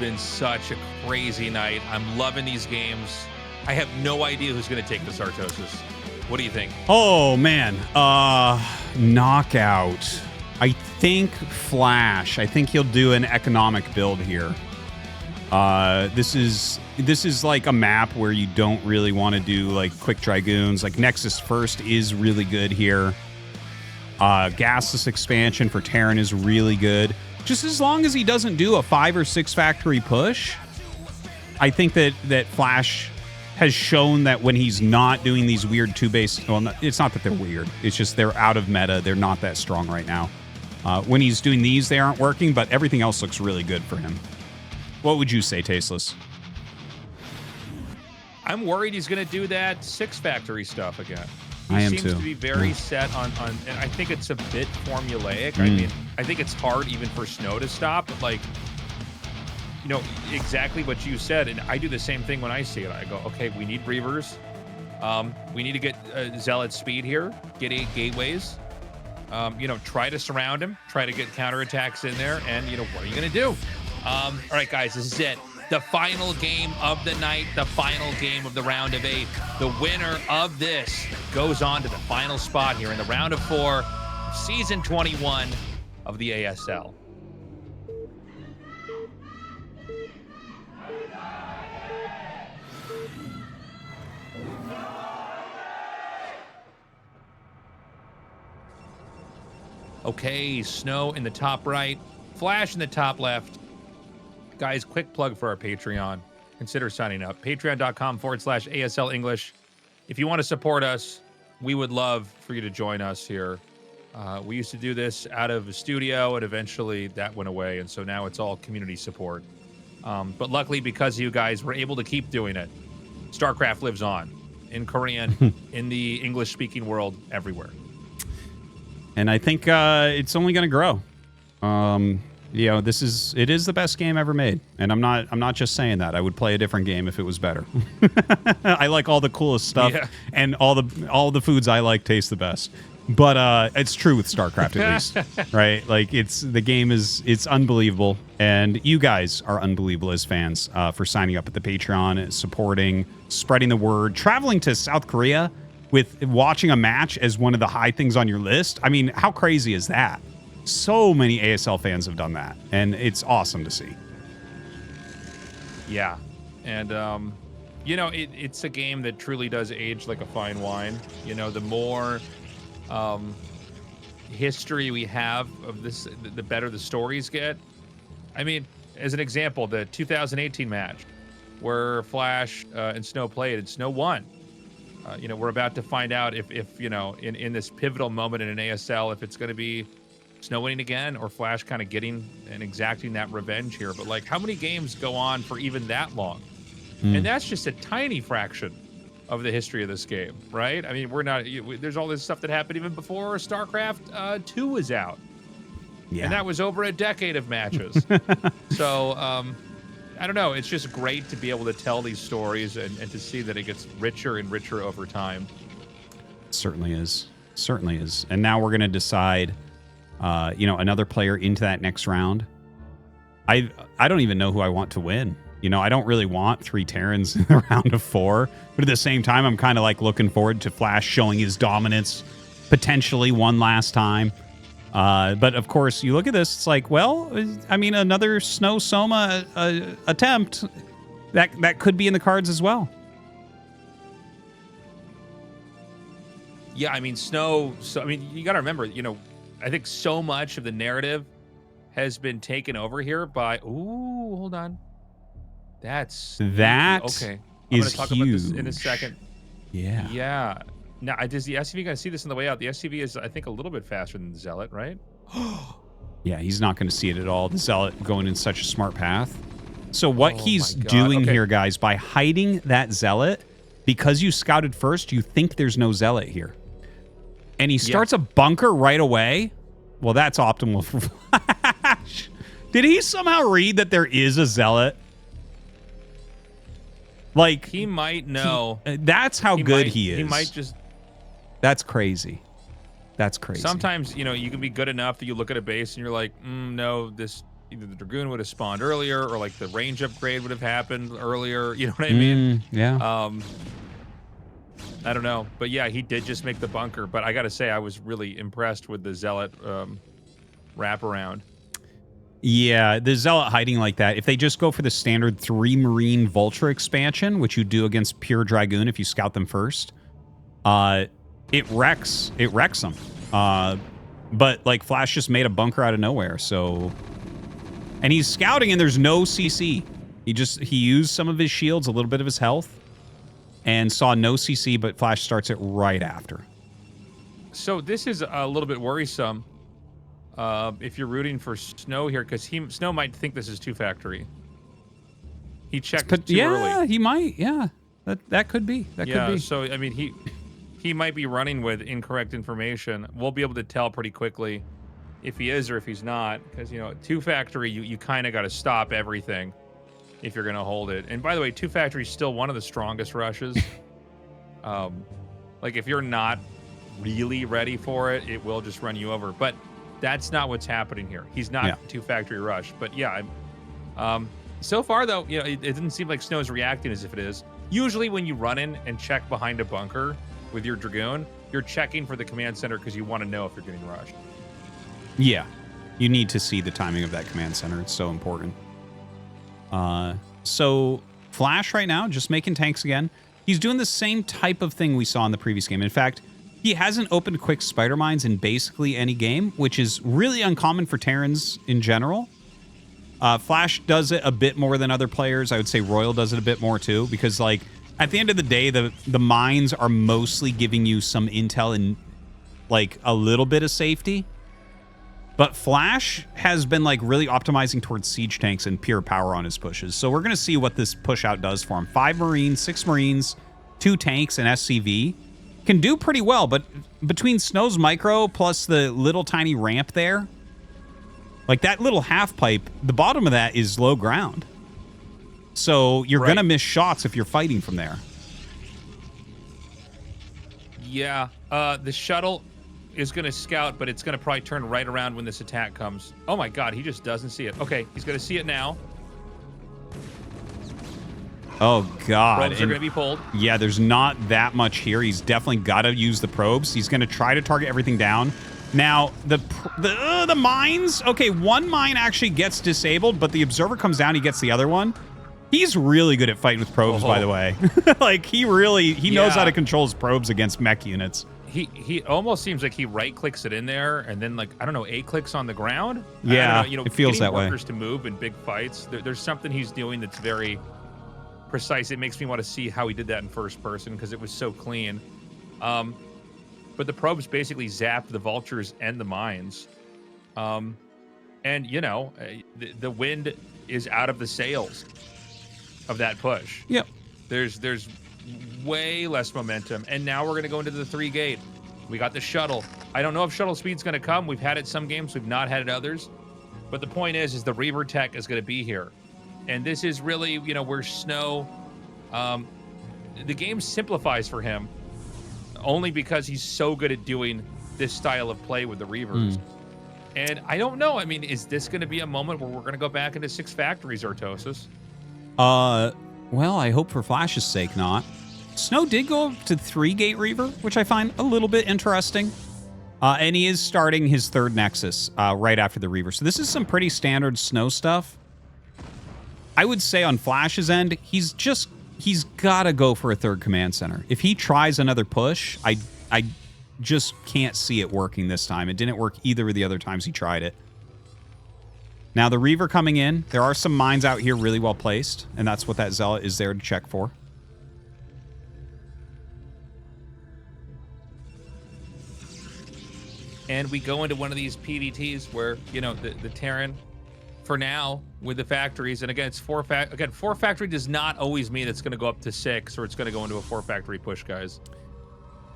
been such a crazy night. I'm loving these games. I have no idea who's going to take the Tastosis. What do you think? Oh, man. Knockout. I think Flash. I think he'll do an economic build here. This is like a map where you don't really want to do like quick Dragoons. Like Nexus First is really good here. Gasless expansion for Terran is really good. Just as long as he doesn't do a 5 or 6 factory push, I think that Flash has shown that when he's not doing these weird 2-base, well, it's not that they're weird. It's just they're out of meta. They're not that strong right now. When he's doing these, they aren't working, but everything else looks really good for him. What would you say, Tasteless? I'm worried he's going to do that 6 factory stuff again. I am He seems too. to be very set on, and I think it's a bit formulaic. I mean, I think it's hard even for SnOw to stop, but like, you know, exactly what you said, and I do the same thing when I see it. I go, okay, we need Breavers. We need to get Zealot speed here, get 8 gateways. You know, try to surround him, try to get counterattacks in there, and, you know, what are you going to do? All right, guys, this is it. The final game of the night, the final game of the round of 8. The winner of this goes on to the final spot here in the round of 4, Season 21 of the ASL. Okay, SnOw in the top right, Flash in the top left. Guys, quick plug for our Patreon. Consider signing up. Patreon.com/ASL English. If you want to support us, we would love for you to join us here. We used to do this out of a studio, and eventually that went away, and so now it's all community support. But luckily, because of you guys, we're able to keep doing it. StarCraft lives on in Korean, in the English-speaking world, everywhere. And I think it's only going to grow. You know, it is the best game ever made, and I'm not just saying that. I would play a different game if it was better. I like all the coolest stuff, and all the foods I like taste the best. But it's true with StarCraft at least, right? Like it's unbelievable, and you guys are unbelievable as fans for signing up at the Patreon, supporting, spreading the word, traveling to South Korea with watching a match as one of the high things on your list. I mean, how crazy is that? So many ASL fans have done that, and it's awesome to see. Yeah, and you know, it's a game that truly does age like a fine wine. You know, the more history we have of this, the better the stories get. I mean, as an example, the 2018 match where Flash and SnOw played, and SnOw won. You know, we're about to find out if you know, in this pivotal moment in an ASL, if it's going to be SnOw winning again or Flash kind of getting and exacting that revenge here. But like, how many games go on for even that long? And that's just a tiny fraction of the history of this game, right? I mean, there's all this stuff that happened even before StarCraft 2 was out. Yeah. And that was over a decade of matches. So, I don't know. It's just great to be able to tell these stories and to see that it gets richer and richer over time. It certainly is. Certainly is. And now we're going to decide, you know, another player into that next round. I don't even know who I want to win. You know, I don't really want 3 Terrans in the round of 4. But at the same time, I'm kind of like looking forward to Flash showing his dominance potentially one last time. But of course, you look at this, it's like, well, I mean, another SnOw Soma attempt that could be in the cards as well. Yeah, I mean, SnOw. So I mean, you got to remember, you know, I think so much of the narrative has been taken over here by. Ooh, hold on. That okay. is I'm going to talk huge. about this in a second. Yeah. Yeah. Now, does the SCV going to see this on the way out? The SCV is, I think, a little bit faster than the Zealot, right? Yeah, he's not going to see it at all. The Zealot going in such a smart path. So what he's my God. doing Okay. here, guys, by hiding that Zealot, because you scouted first, you think there's no Zealot here. And he starts a bunker right away. Well, that's optimal for Flash. Did he somehow read that there is a Zealot? Like, he might know. That's how good he is. He might just. That's crazy. That's crazy. Sometimes, you know, you can be good enough that you look at a base and you're like, no, this either the Dragoon would have spawned earlier or like the range upgrade would have happened earlier. You know what I mean? Yeah. I don't know. But yeah, he did just make the bunker. But I got to say, I was really impressed with the Zealot wraparound. Yeah, the Zealot hiding like that, if they just go for the standard 3 Marine Vulture expansion, which you do against pure Dragoon if you scout them first, it wrecks them. But like Flash just made a bunker out of nowhere, so... And he's scouting and there's no CC. He used some of his shields, a little bit of his health, and saw no CC, but Flash starts it right after. So this is a little bit worrisome if you're rooting for SnOw here, because SnOw might think this is 2 factory. He checked too early. Yeah, he might. Yeah, that could be. That could be. So I mean, he might be running with incorrect information. We'll be able to tell pretty quickly if he is or if he's not, because 2 factory, you kind of got to stop everything if you're going to hold it. And by the way, 2 factory is still one of the strongest rushes. Like if you're not really ready for it, it will just run you over. But that's not what's happening here. He's not 2 factory rush. But yeah, so far though, it doesn't seem like SnOw's reacting as if it is. Usually when you run in and check behind a bunker with your Dragoon, you're checking for the command center because you want to know if you're getting rushed. Yeah, you need to see the timing of that command center. It's so important. So Flash right now, just making tanks again. He's doing the same type of thing we saw in the previous game. In fact, he hasn't opened quick spider mines in basically any game, which is really uncommon for Terrans in general. Flash does it a bit more than other players. I would say Royal does it a bit more too, because like at the end of the day, the mines are mostly giving you some intel and like a little bit of safety. But Flash has been like really optimizing towards siege tanks and pure power on his pushes. So we're going to see what this push out does for him. 5 Marines, 6 Marines, 2 tanks, and SCV. Can do pretty well, but between SnOw's micro plus the little tiny ramp there, like that little half pipe, the bottom of that is low ground. So you're going to miss shots if you're fighting from there. Yeah, the shuttle is going to scout, but it's going to probably turn right around when this attack comes. Oh my god, he just doesn't see it. Okay, he's going to see it now. Oh god. Probes are going to be pulled. Yeah, there's not that much here. He's definitely got to use the probes. He's going to try to target everything down. Now, the mines, okay, 1 mine actually gets disabled, but the observer comes down, he gets the other one. He's really good at fighting with probes, by the way. Like, he knows how to control his probes against mech units. He almost seems like he right-clicks it in there, and then, like, I don't know, A-clicks on the ground? Yeah, I don't know, it feels that way. Workers to move in big fights. There's something he's doing that's very precise. It makes me want to see how he did that in first person, because it was so clean. But the probes basically zapped the vultures and the mines. And, the wind is out of the sails of that push. Yep. There's way less momentum, and now we're going to go into the 3 gate. We got the shuttle. I don't know if shuttle speed's going to come. We've had it some games, we've not had it others. But the point is the Reaver tech is going to be here. And this is really, where SnOw, the game simplifies for him only because he's so good at doing this style of play with the Reavers. And I don't know. I mean, is this going to be a moment where we're going to go back into 6 factories, Tastosis? Well, I hope for Flash's sake not. SnOw did go up to 3 Gate Reaver, which I find a little bit interesting. And he is starting his 3rd Nexus right after the Reaver. So this is some pretty standard SnOw stuff. I would say on Flash's end, he's got to go for a 3rd command center. If he tries another push, I just can't see it working this time. It didn't work either of the other times he tried it. Now, the Reaver coming in. There are some mines out here really well placed, and that's what that Zealot is there to check for. And we go into one of these PVTs where, the Terran, for now, with the factories, and again, it's 4 factory does not always mean it's going to go up to 6 or it's going to go into a 4 factory push, guys.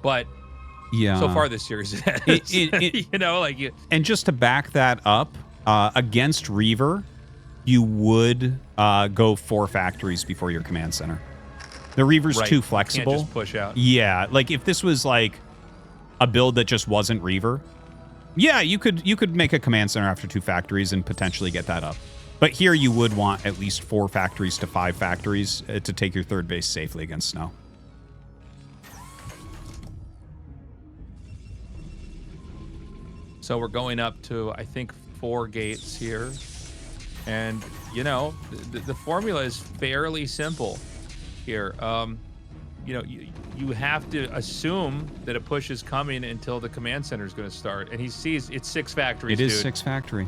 But yeah, so far this series it has. And just to back that up, against Reaver, you would go 4 factories before your command center. The Reaver's too flexible. You can't just push out. Yeah, like if this was like a build that just wasn't Reaver, Yeah, you could make a command center after 2 factories and potentially get that up. But here you would want at least 4 factories to 5 factories to take your third base safely against SnOw. So we're going up to, I think, 4 gates here. And, you know, the formula is fairly simple here. You know, you have to assume that a push is coming until the command center is going to start. And he sees it's 6 factories, It is dude. 6 factory.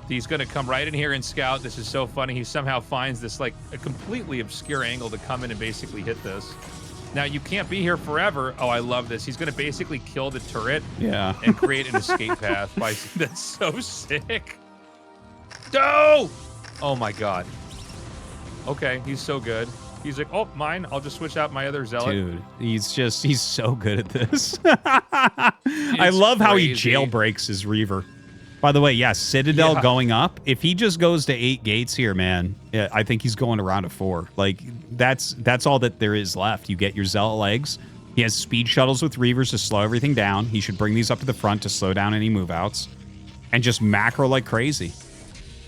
He's going to come right in here and scout. This is so funny. He somehow finds this, like, a completely obscure angle to come in and basically hit this. Now, you can't be here forever. Oh, I love this. He's going to basically kill the turret and create an escape path. That's so sick. No! Oh, my God. Okay, he's so good. He's like, oh, mine. I'll just switch out my other zealot. Dude, he's so good at this. I love how he jailbreaks his Reaver. By the way, yeah, Citadel going up. If he just goes to 8 gates here, man, yeah, I think he's going around to 4. Like, that's all that there is left. You get your zealot legs. He has speed shuttles with Reavers to slow everything down. He should bring these up to the front to slow down any move outs. And just macro like crazy.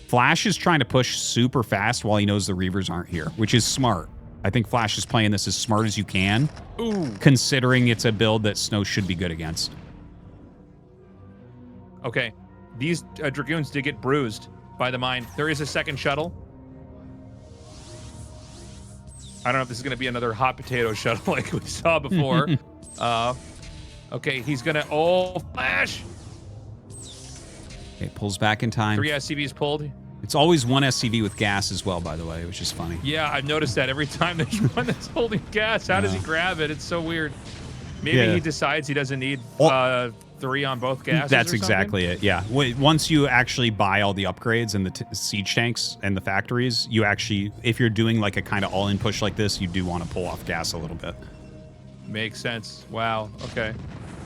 Flash is trying to push super fast while he knows the Reavers aren't here, which is smart. I think Flash is playing this as smart as you can, considering it's a build that SnOw should be good against. Okay, these Dragoons did get bruised by the mine. There is a second shuttle. I don't know if this is going to be another hot potato shuttle like we saw before. Okay, he's going to... Oh, Flash! It pulls back in time. 3 SCVs pulled. It's always 1 SCV with gas as well, by the way, which is funny. Yeah, I've noticed that every time there's one that's holding gas. How does he grab it? It's so weird. Maybe he decides he doesn't need 3 on both gases. That's exactly it, yeah. Once you actually buy all the upgrades and the siege tanks and the factories, you actually, if you're doing like a kind of all-in push like this, you do want to pull off gas a little bit. Makes sense. Wow, okay.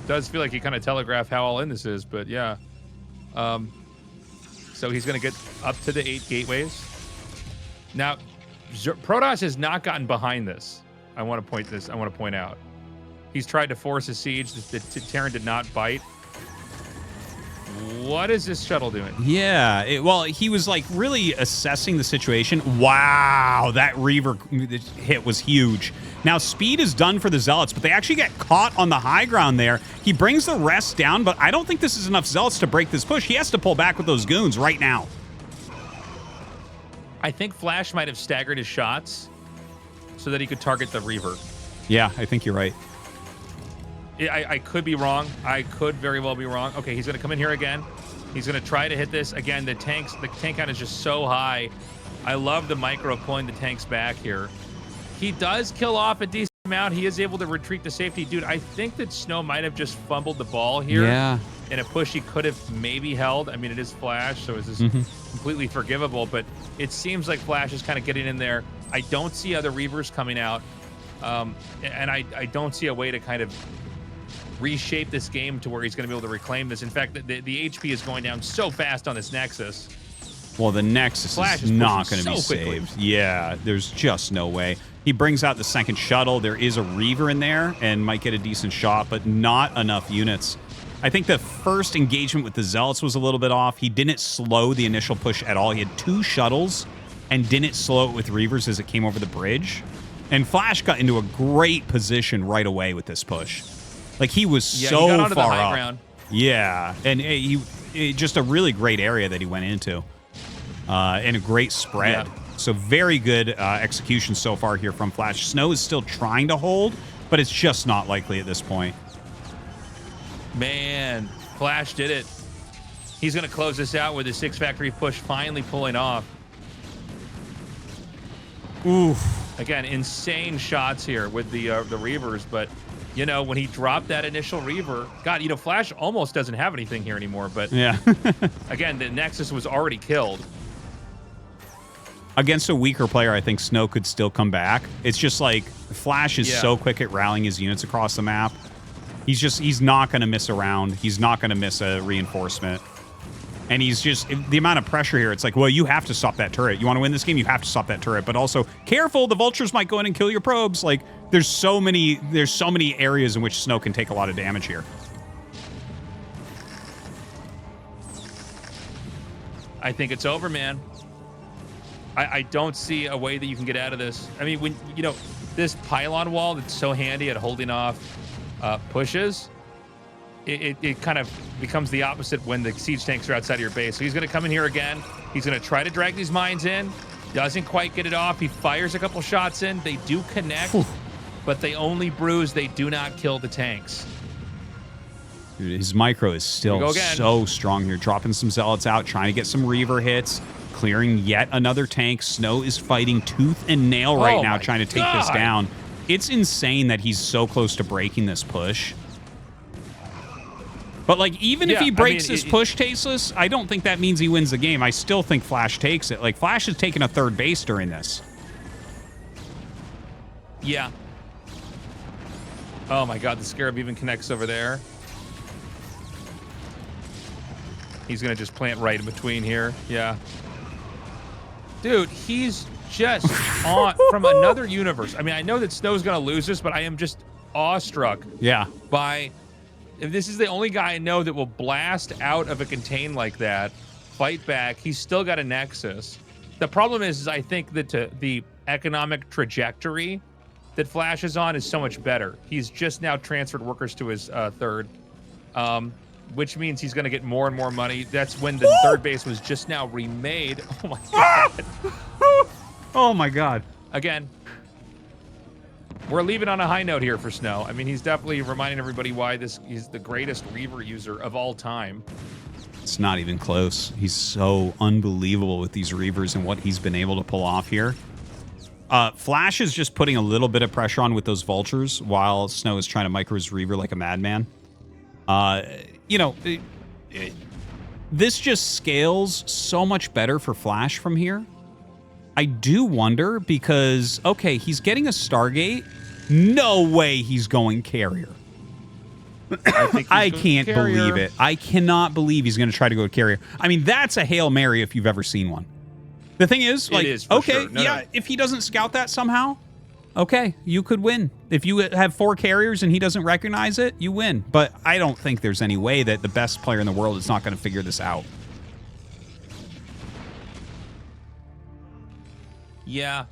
Does feel like he kind of telegraphed how all-in this is, but yeah. So he's going to get up to the 8 gateways. Now, Protoss has not gotten behind this. I want to point out. He's tried to force a siege. The Terran did not bite. What is this shuttle doing? Yeah, well, he was like really assessing the situation. Wow, that Reaver hit was huge. Now, speed is done for the Zealots, but they actually get caught on the high ground there. He brings the rest down, but I don't think this is enough Zealots to break this push. He has to pull back with those goons right now. I think Flash might have staggered his shots so that he could target the Reaver. Yeah, I think you're right. I could be wrong. I could very well be wrong. Okay, he's going to come in here again. He's going to try to hit this. Again, the tank count is just so high. I love the micro pulling the tanks back here. He does kill off a decent amount. He is able to retreat to safety. Dude, I think that SnOw might have just fumbled the ball here. Yeah. In a push he could have maybe held. I mean, it is Flash, so it's completely forgivable, but it seems like Flash is kind of getting in there. I don't see other Reavers coming out, and I don't see a way to kind of reshape this game to where he's going to be able to reclaim this. In fact, the HP is going down so fast on this Nexus. Well, the Nexus Flash is not going to be so quickly. saved. Yeah, there's just no way. He brings out the second shuttle. There is a Reaver in there and might get a decent shot, but not enough units. I think the first engagement with the Zealots was a little bit off. He didn't slow the initial push at all. He had 2 shuttles and didn't slow it with Reavers as it came over the bridge. And Flash got into a great position right away with this push. Like, he was so he got onto far the high up. ground. Yeah, and just a really great area that he went into. And a great spread. Yeah. So very good execution so far here from Flash. SnOw is still trying to hold, but it's just not likely at this point. Man, Flash did it. He's going to close this out with his 6 factory push finally pulling off. Oof. Again, insane shots here with the Reavers, but you know, when he dropped that initial Reaver, God, you know, Flash almost doesn't have anything here anymore, but yeah. Again, the Nexus was already killed. Against a weaker player, I think SnOw could still come back. It's just like Flash is so quick at rallying his units across the map. He's not going to miss a round. He's not going to miss a reinforcement. And he's just, the amount of pressure here, it's like, well, you have to stop that turret. You want to win this game, you have to stop that turret. But also, careful, the vultures might go in and kill your probes. Like, there's so many areas in which SnOw can take a lot of damage here. I think it's over, man. I don't see a way that you can get out of this. I mean, when you know this pylon wall that's so handy at holding off pushes, it kind of becomes the opposite when the siege tanks are outside of your base. So he's going to come in here again. He's going to try to drag these mines in. Doesn't quite get it off. He fires a couple shots in. They do connect, but they only bruise. They do not kill the tanks. Dude, his micro is still so strong here. Dropping some zealots out, trying to get some Reaver hits, clearing yet another tank. SnOw is fighting tooth and nail right now, trying to take this down. It's insane that he's so close to breaking this push. But, like, even if he breaks this push, Tasteless, I don't think that means he wins the game. I still think Flash takes it. Like, Flash has taken a third base during this. Yeah. Oh, my God. The Scarab even connects over there. He's going to just plant right in between here. Yeah. Dude, he's just on from another universe. I mean, I know that SnOw's going to lose this, but I am just awestruck by... If this is the only guy I know that will blast out of a contain like that, fight back, he's still got a Nexus. The problem is I think that the economic trajectory that Flash is on is so much better. He's just now transferred workers to his third, which means he's going to get more and more money. That's when the third base was just now remade. Oh, my God. Oh, my God. Again, we're leaving on a high note here for SnOw. I mean, he's definitely reminding everybody why he's the greatest Reaver user of all time. It's not even close. He's so unbelievable with these Reavers and what he's been able to pull off here. Flash is just putting a little bit of pressure on with those vultures while SnOw is trying to micro his Reaver like a madman. You know, this just scales so much better for Flash from here. I do wonder because, okay, he's getting a Stargate. No way he's going carrier. I can't believe it. I cannot believe he's going to try to go carrier. I mean, that's a Hail Mary if you've ever seen one. The thing is, like, okay, no, if he doesn't scout that somehow, okay, you could win. If you have 4 carriers and he doesn't recognize it, you win. But I don't think there's any way that the best player in the world is not going to figure this out. Yeah.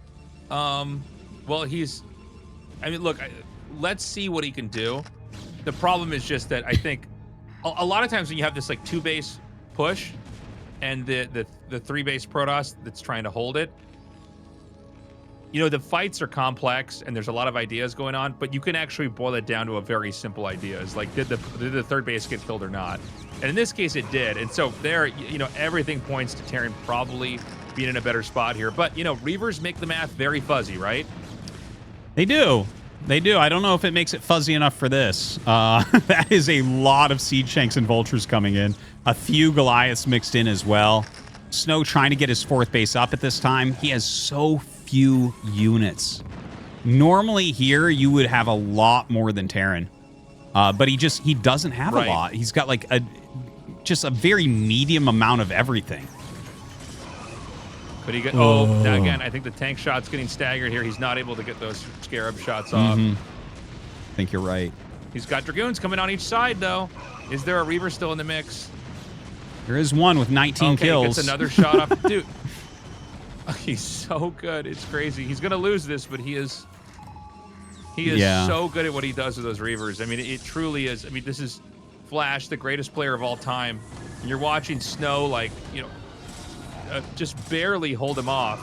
Well, he's... I mean, look, let's see what he can do. The problem is just that I think a lot of times when you have this, like, 2-base push and the 3-base Protoss that's trying to hold it, you know, the fights are complex and there's a lot of ideas going on, but you can actually boil it down to a very simple idea. It's like, did the third base get killed or not? And in this case, it did. And so there, you know, everything points to Terran probably being in a better spot here. But, you know, Reavers make the math very fuzzy, right? They do. They do. I don't know if it makes it fuzzy enough for this. That is a lot of Siege Tanks and Vultures coming in. A few Goliaths mixed in as well. SnOw trying to get his 4th base up at this time. He has so few units. Normally here, you would have a lot more than Terran. But he doesn't have a lot. He's got like just a very medium amount of everything. But he got, again, I think the tank shot's getting staggered here. He's not able to get those Scarab shots off. I think you're right. He's got Dragoons coming on each side, though. Is there a Reaver still in the mix? There is one with 19 kills. Gets another shot off. Dude, he's so good. It's crazy. He's going to lose this, but he is so good at what he does with those Reavers. I mean, it truly is. I mean, this is Flash, the greatest player of all time. And you're watching SnOw, like, you know, just barely hold him off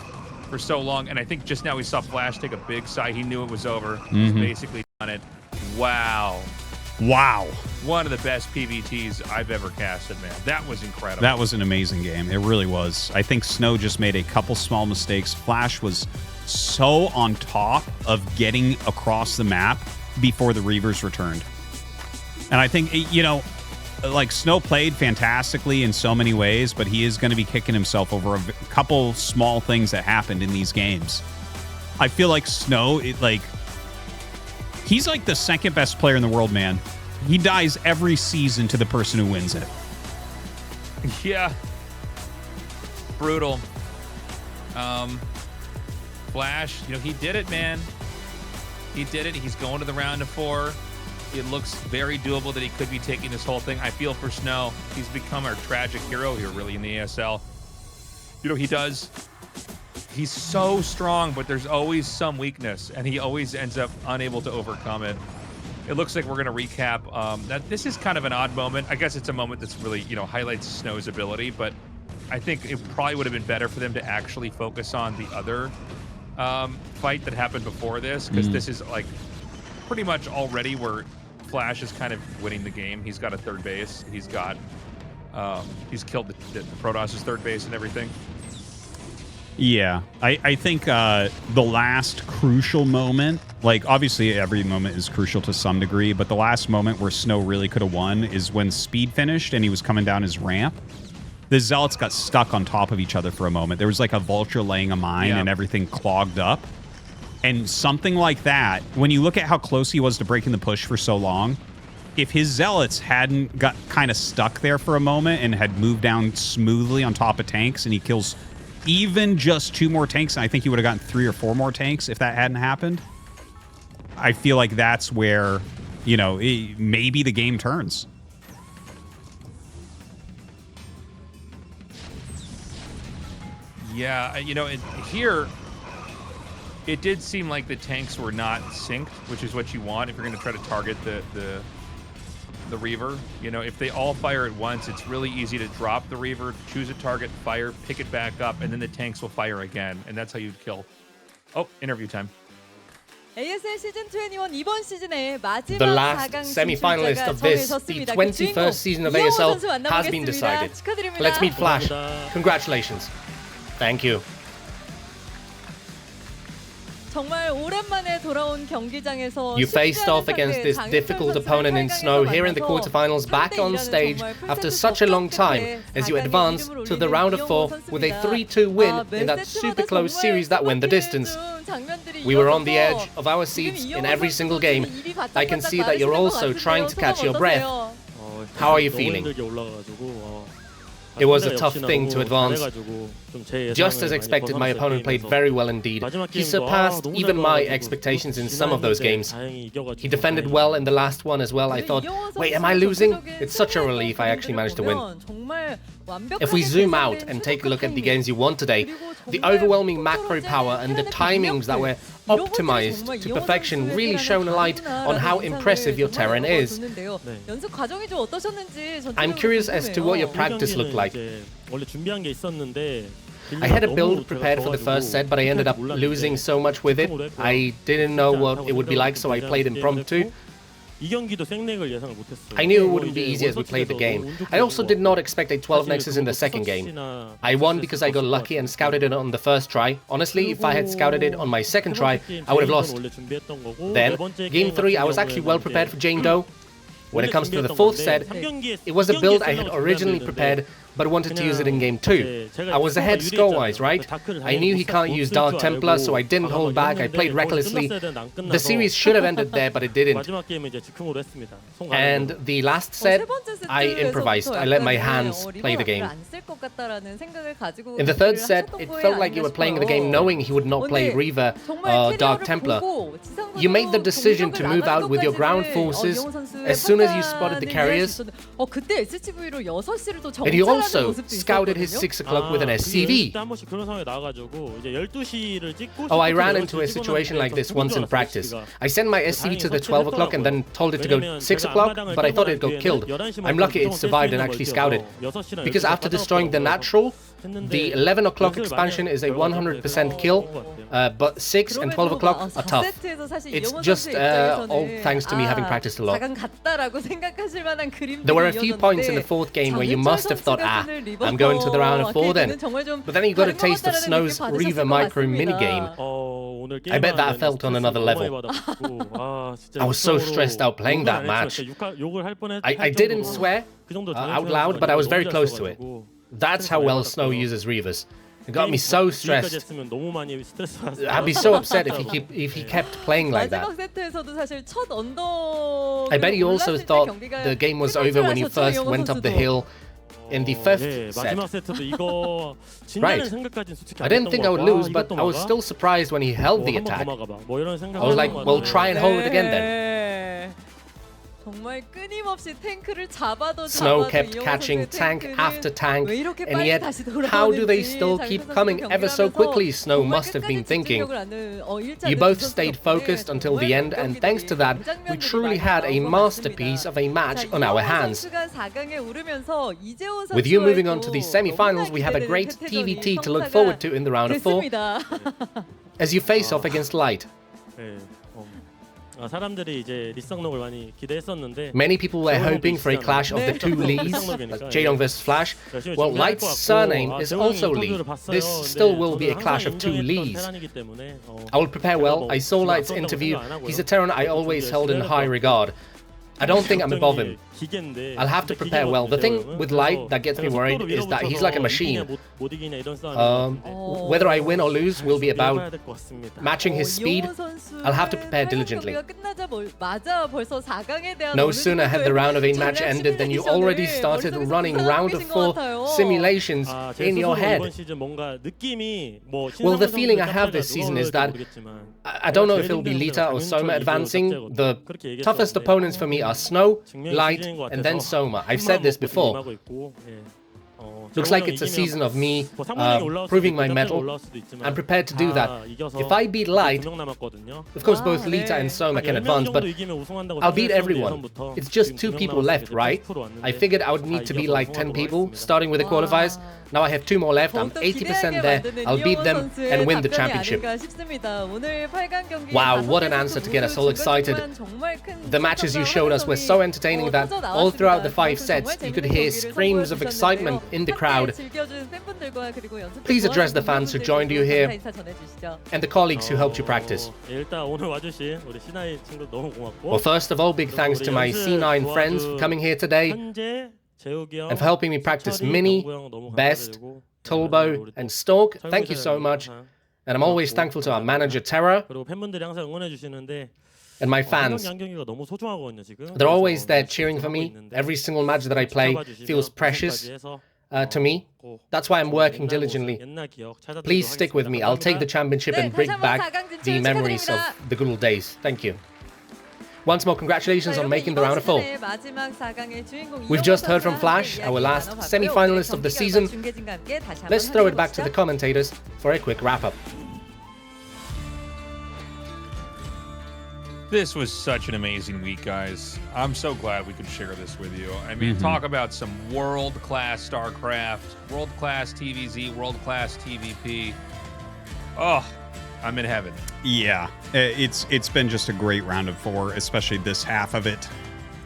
for so long. And I think just now we saw Flash take a big sigh. He knew it was over. He's basically done it. Wow. Wow. One of the best PVTs I've ever casted, man. That was incredible. That was an amazing game. It really was. I think SnOw just made a couple small mistakes. Flash was so on top of getting across the map before the Reavers returned. And I think, you know, like, SnOw played fantastically in so many ways, but he is going to be kicking himself over a couple small things that happened in these games. I feel like SnOw, he's like the 2nd best player in the world, man. He dies every season to the person who wins it. Yeah. Brutal. Flash, you know, he did it, man. He did it. He's going to the round of 4. It looks very doable that he could be taking this whole thing. I feel for SnOw. He's become our tragic hero here, really, in the ASL. you know, he's so strong, but there's always some weakness, and he always ends up unable to overcome it. It looks like we're going to recap that this is kind of an odd moment. I guess it's a moment that's really, you know, highlights Snow's ability, but I think it probably would have been better for them to actually focus on the other fight that happened before this, because this is like pretty much already where Flash is kind of winning the game. He's got a third base. He's got he's killed the Protoss' third base and everything. Yeah, I think the last crucial moment, like obviously every moment is crucial to some degree, but the last moment where SnOw really could have won is when Speed finished and he was coming down his ramp. The Zealots got stuck on top of each other for a moment. There was like a vulture laying a mine and everything clogged up. And something like that, when you look at how close he was to breaking the push for so long, if his Zealots hadn't got kind of stuck there for a moment and had moved down smoothly on top of tanks, and he kills even just 2 more tanks, and I think he would have gotten 3 or 4 more tanks if that hadn't happened. I feel like that's where, you know, maybe the game turns. Yeah, you know, here it did seem like the tanks were not synced, which is what you want if you're going to try to target the Reaver. You know, if they all fire at once, it's really easy to drop the Reaver, choose a target, fire, pick it back up, and then the tanks will fire again, and that's how you'd kill. Oh, interview time. ASL Season21 이번 시즌의 마지막 The last 4강 semi-finalist of this, the 21st season of ASL, has been decided. Let's meet Flash. Congratulations. Thank you. 정말 오랜만에 돌아온 경기장에서 You faced off against this difficult opponent in SnOw here in the quarterfinals, back on stage after such a long time, as you advance to the round of 4 with a 3-2 win in that super close series that went the distance. We were on the edge of our seats in every single game. I can see that you're also trying to catch your breath. How are you feeling? It was a tough thing to advance. Just as expected, my opponent played very well indeed. He surpassed even my expectations in some of those games. He defended well in the last one as well. I thought, wait, am I losing? It's such a relief I actually managed to win. If we zoom out and take a look at the games you won today, the overwhelming macro power and the timings that were optimized to perfection really shone a light on how impressive your Terran is. I'm curious as to what your practice looked like. I had a build prepared for the first set, but I ended up losing so much with it. I didn't know what it would be like, so I played impromptu. I knew it wouldn't be easy as we played the game. I also did not expect a 12 Nexus in the second game. I won because I got lucky and scouted it on the first try. Honestly, if I had scouted it on my second try, I would have lost. Then, game 3, I was actually well prepared for Jane Doe. When it comes to the fourth set, it was a build I had originally prepared, but wanted to use it in game 2. I was ahead score-wise, right? I knew he can't use Dark Templar, so I didn't hold back. I played recklessly. The series should have ended there, but it didn't. And the last set, I improvised. I let my hands play the game. In the third set, it felt like you were playing the game knowing he would not play Reaver or Dark Templar. You made the decision to move out with your ground forces as soon as you spotted the carriers. And he also scouted his 6 o'clock with an SCV. Oh, I ran into a situation like this once in practice. I sent my SCV to the 12 o'clock and then told it to go 6 o'clock, but I thought it got killed. I'm lucky it survived and actually scouted. Because after destroying the natural, the 11 o'clock expansion is a 100% kill, but 6 and 12 o'clock are tough. It's just all thanks to me having practiced a lot. There were a few points in the fourth game where you must have thought, I'm going to the round of 4 then. But then you got a taste of SnOw's Reaver micro minigame. I bet that felt on another level. I was so stressed out playing that match. I didn't swear out loud, but I was very close to it. That's how well SnOw uses Reavers. It got me so stressed. I'd be so upset if he kept playing like that. I bet you also thought the game was over when you first went up the hill in the 5th set. Right. I didn't think I would lose, but I was still surprised when he held the attack. I was like, well, try and hold it again then. 정말 끊임없이 탱크를 잡아도 SnOw 잡아도 kept 이영호 catching 선수의 tank 탱크는 after tank, 왜 이렇게 and 빨리 yet 다시 how do they 돌아오는지 still 장 keep 선수는 coming ever so 경기를 quickly? 하면서 SnOw 정말 must have been 끝까지 thinking. 집중력을 하는, 일자 You 두 both 선수 stayed 덕분에 focused until the 정말 end, and thanks to that, we 명장면들이 truly 많이 had a 나온 것 masterpiece 같습니다. of a match 자, on our 이영호 hands. 선수가 4강에 오르면서 이재호 With you moving on 선수와의 to the 또 semi-finals, we have a 너무나 great 기대되는 TVT to look 성사가 forward to in the round of 4 됐습니다. as you face off against Light. 네, 사람들이 이제 리쌍록을 많이 기대했었는데 Many people were hoping for a clash of the two Lees, Jaedong versus Flash. Well, Light's surname is also Lee. This still will be a clash of two Lees. I will prepare well. I saw Light's interview. He's a Terran I always held in high regard. I don't think I'm above him. I'll have to prepare well. The thing with Light that gets me worried is that he's like a machine. Whether I win or lose will be about matching his speed. I'll have to prepare diligently. No sooner had the round of 8 match ended than you already started running round of 4 simulations in your head. Well, the feeling I have this season is that I don't know if it'll be Lita or Soma advancing. The toughest opponents for me are SnOw, Light, and then Soma. I've said this before. Looks like it's a season of me proving my mettle. I'm prepared to do that. If I beat Light, of course both Lita and Soma can advance, but I'll beat everyone. It's just 2 people left, right? I figured I would need to beat like 10 people, starting with the qualifiers. Now I have 2 more left. I'm 80% there. I'll beat them and win the championship. Wow, what an answer to get us all excited. The matches you showed us were so entertaining that all throughout the 5 sets, you could hear screams of excitement in the crowd. Please address the fans who joined you here and the colleagues who helped you practice. Well, first of all, big thanks to my C9 friends for coming here today and for helping me practice Mini, Best, Tulbo, and Stork. Thank you so much. And I'm always thankful to our manager, Terra, and my fans. They're always there cheering for me. Every single match that I play feels precious to me. That's why I'm working diligently. Please stick with me. I'll take the championship and bring back the memories of the good old days. Thank you. Once more, congratulations on making the round of 4. We've just heard from Flash, our last semi-finalist of the season. Let's throw it back to the commentators for a quick wrap-up. This was such an amazing week, guys. I'm so glad we could share this with you. I mean, talk about some world-class StarCraft, world-class TVZ, world-class TVP. Oh, I'm in heaven. Yeah, it's been just a great round of 4, especially this half of it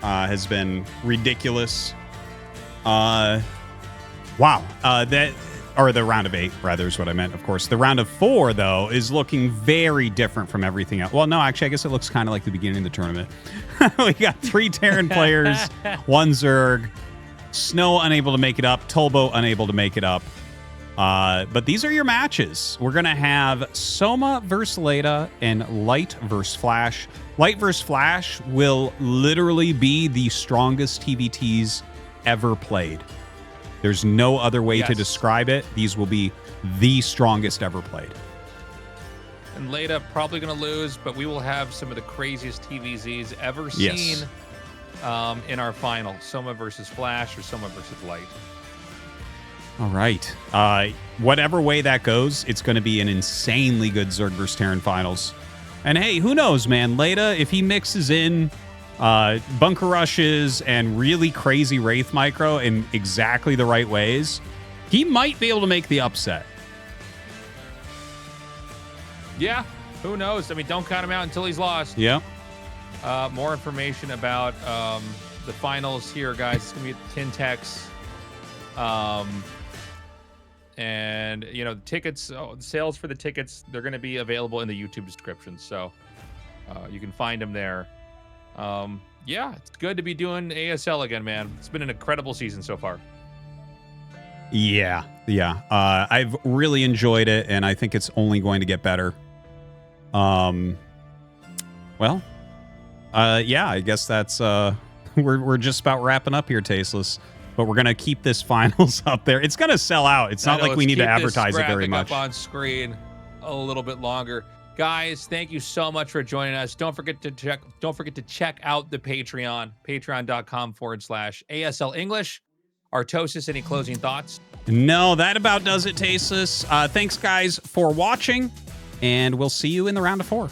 has been ridiculous. Wow, the round of 8 rather is what I meant. Of course, the round of 4 though is looking very different from everything else. Well, no, actually, I guess it looks kind of like the beginning of the tournament. We got 3 Terran players, 1 Zerg, SnOw unable to make it up, Tulbo unable to make it up. But these are your matches. We're going to have Soma versus Leda and Light versus Flash. Light versus Flash will literally be the strongest TVTs ever played. There's no other way to describe it. These will be the strongest ever played. And Leda probably going to lose, but we will have some of the craziest TVZs ever seen in our final. Soma versus Flash or Soma versus Light. All right. Whatever way that goes, it's going to be an insanely good Zerg vs. Terran finals. And hey, who knows, man? Leda, if he mixes in bunker rushes and really crazy Wraith micro in exactly the right ways, he might be able to make the upset. Yeah, who knows? I mean, don't count him out until he's lost. Yeah. More information about the finals here, guys. It's going to be at Tintex. And you know, the tickets, the sales for the tickets, they're going to be available in the YouTube description, so you can find them there. Yeah, it's good to be doing ASL again, man. It's been an incredible season so far. Yeah. I've really enjoyed it, and I think it's only going to get better. Yeah, I guess that's we're just about wrapping up here, Tasteless. But we're gonna keep this finals up there. It's gonna sell out. It's not like we need to advertise it very much. Up on screen a little bit longer. Guys, thank you so much for joining us. Don't forget to check out the Patreon, patreon.com/ASL English. Artosis, any closing thoughts? No, that about does it, Tastosis. Thanks, guys, for watching, and we'll see you in the round of 4.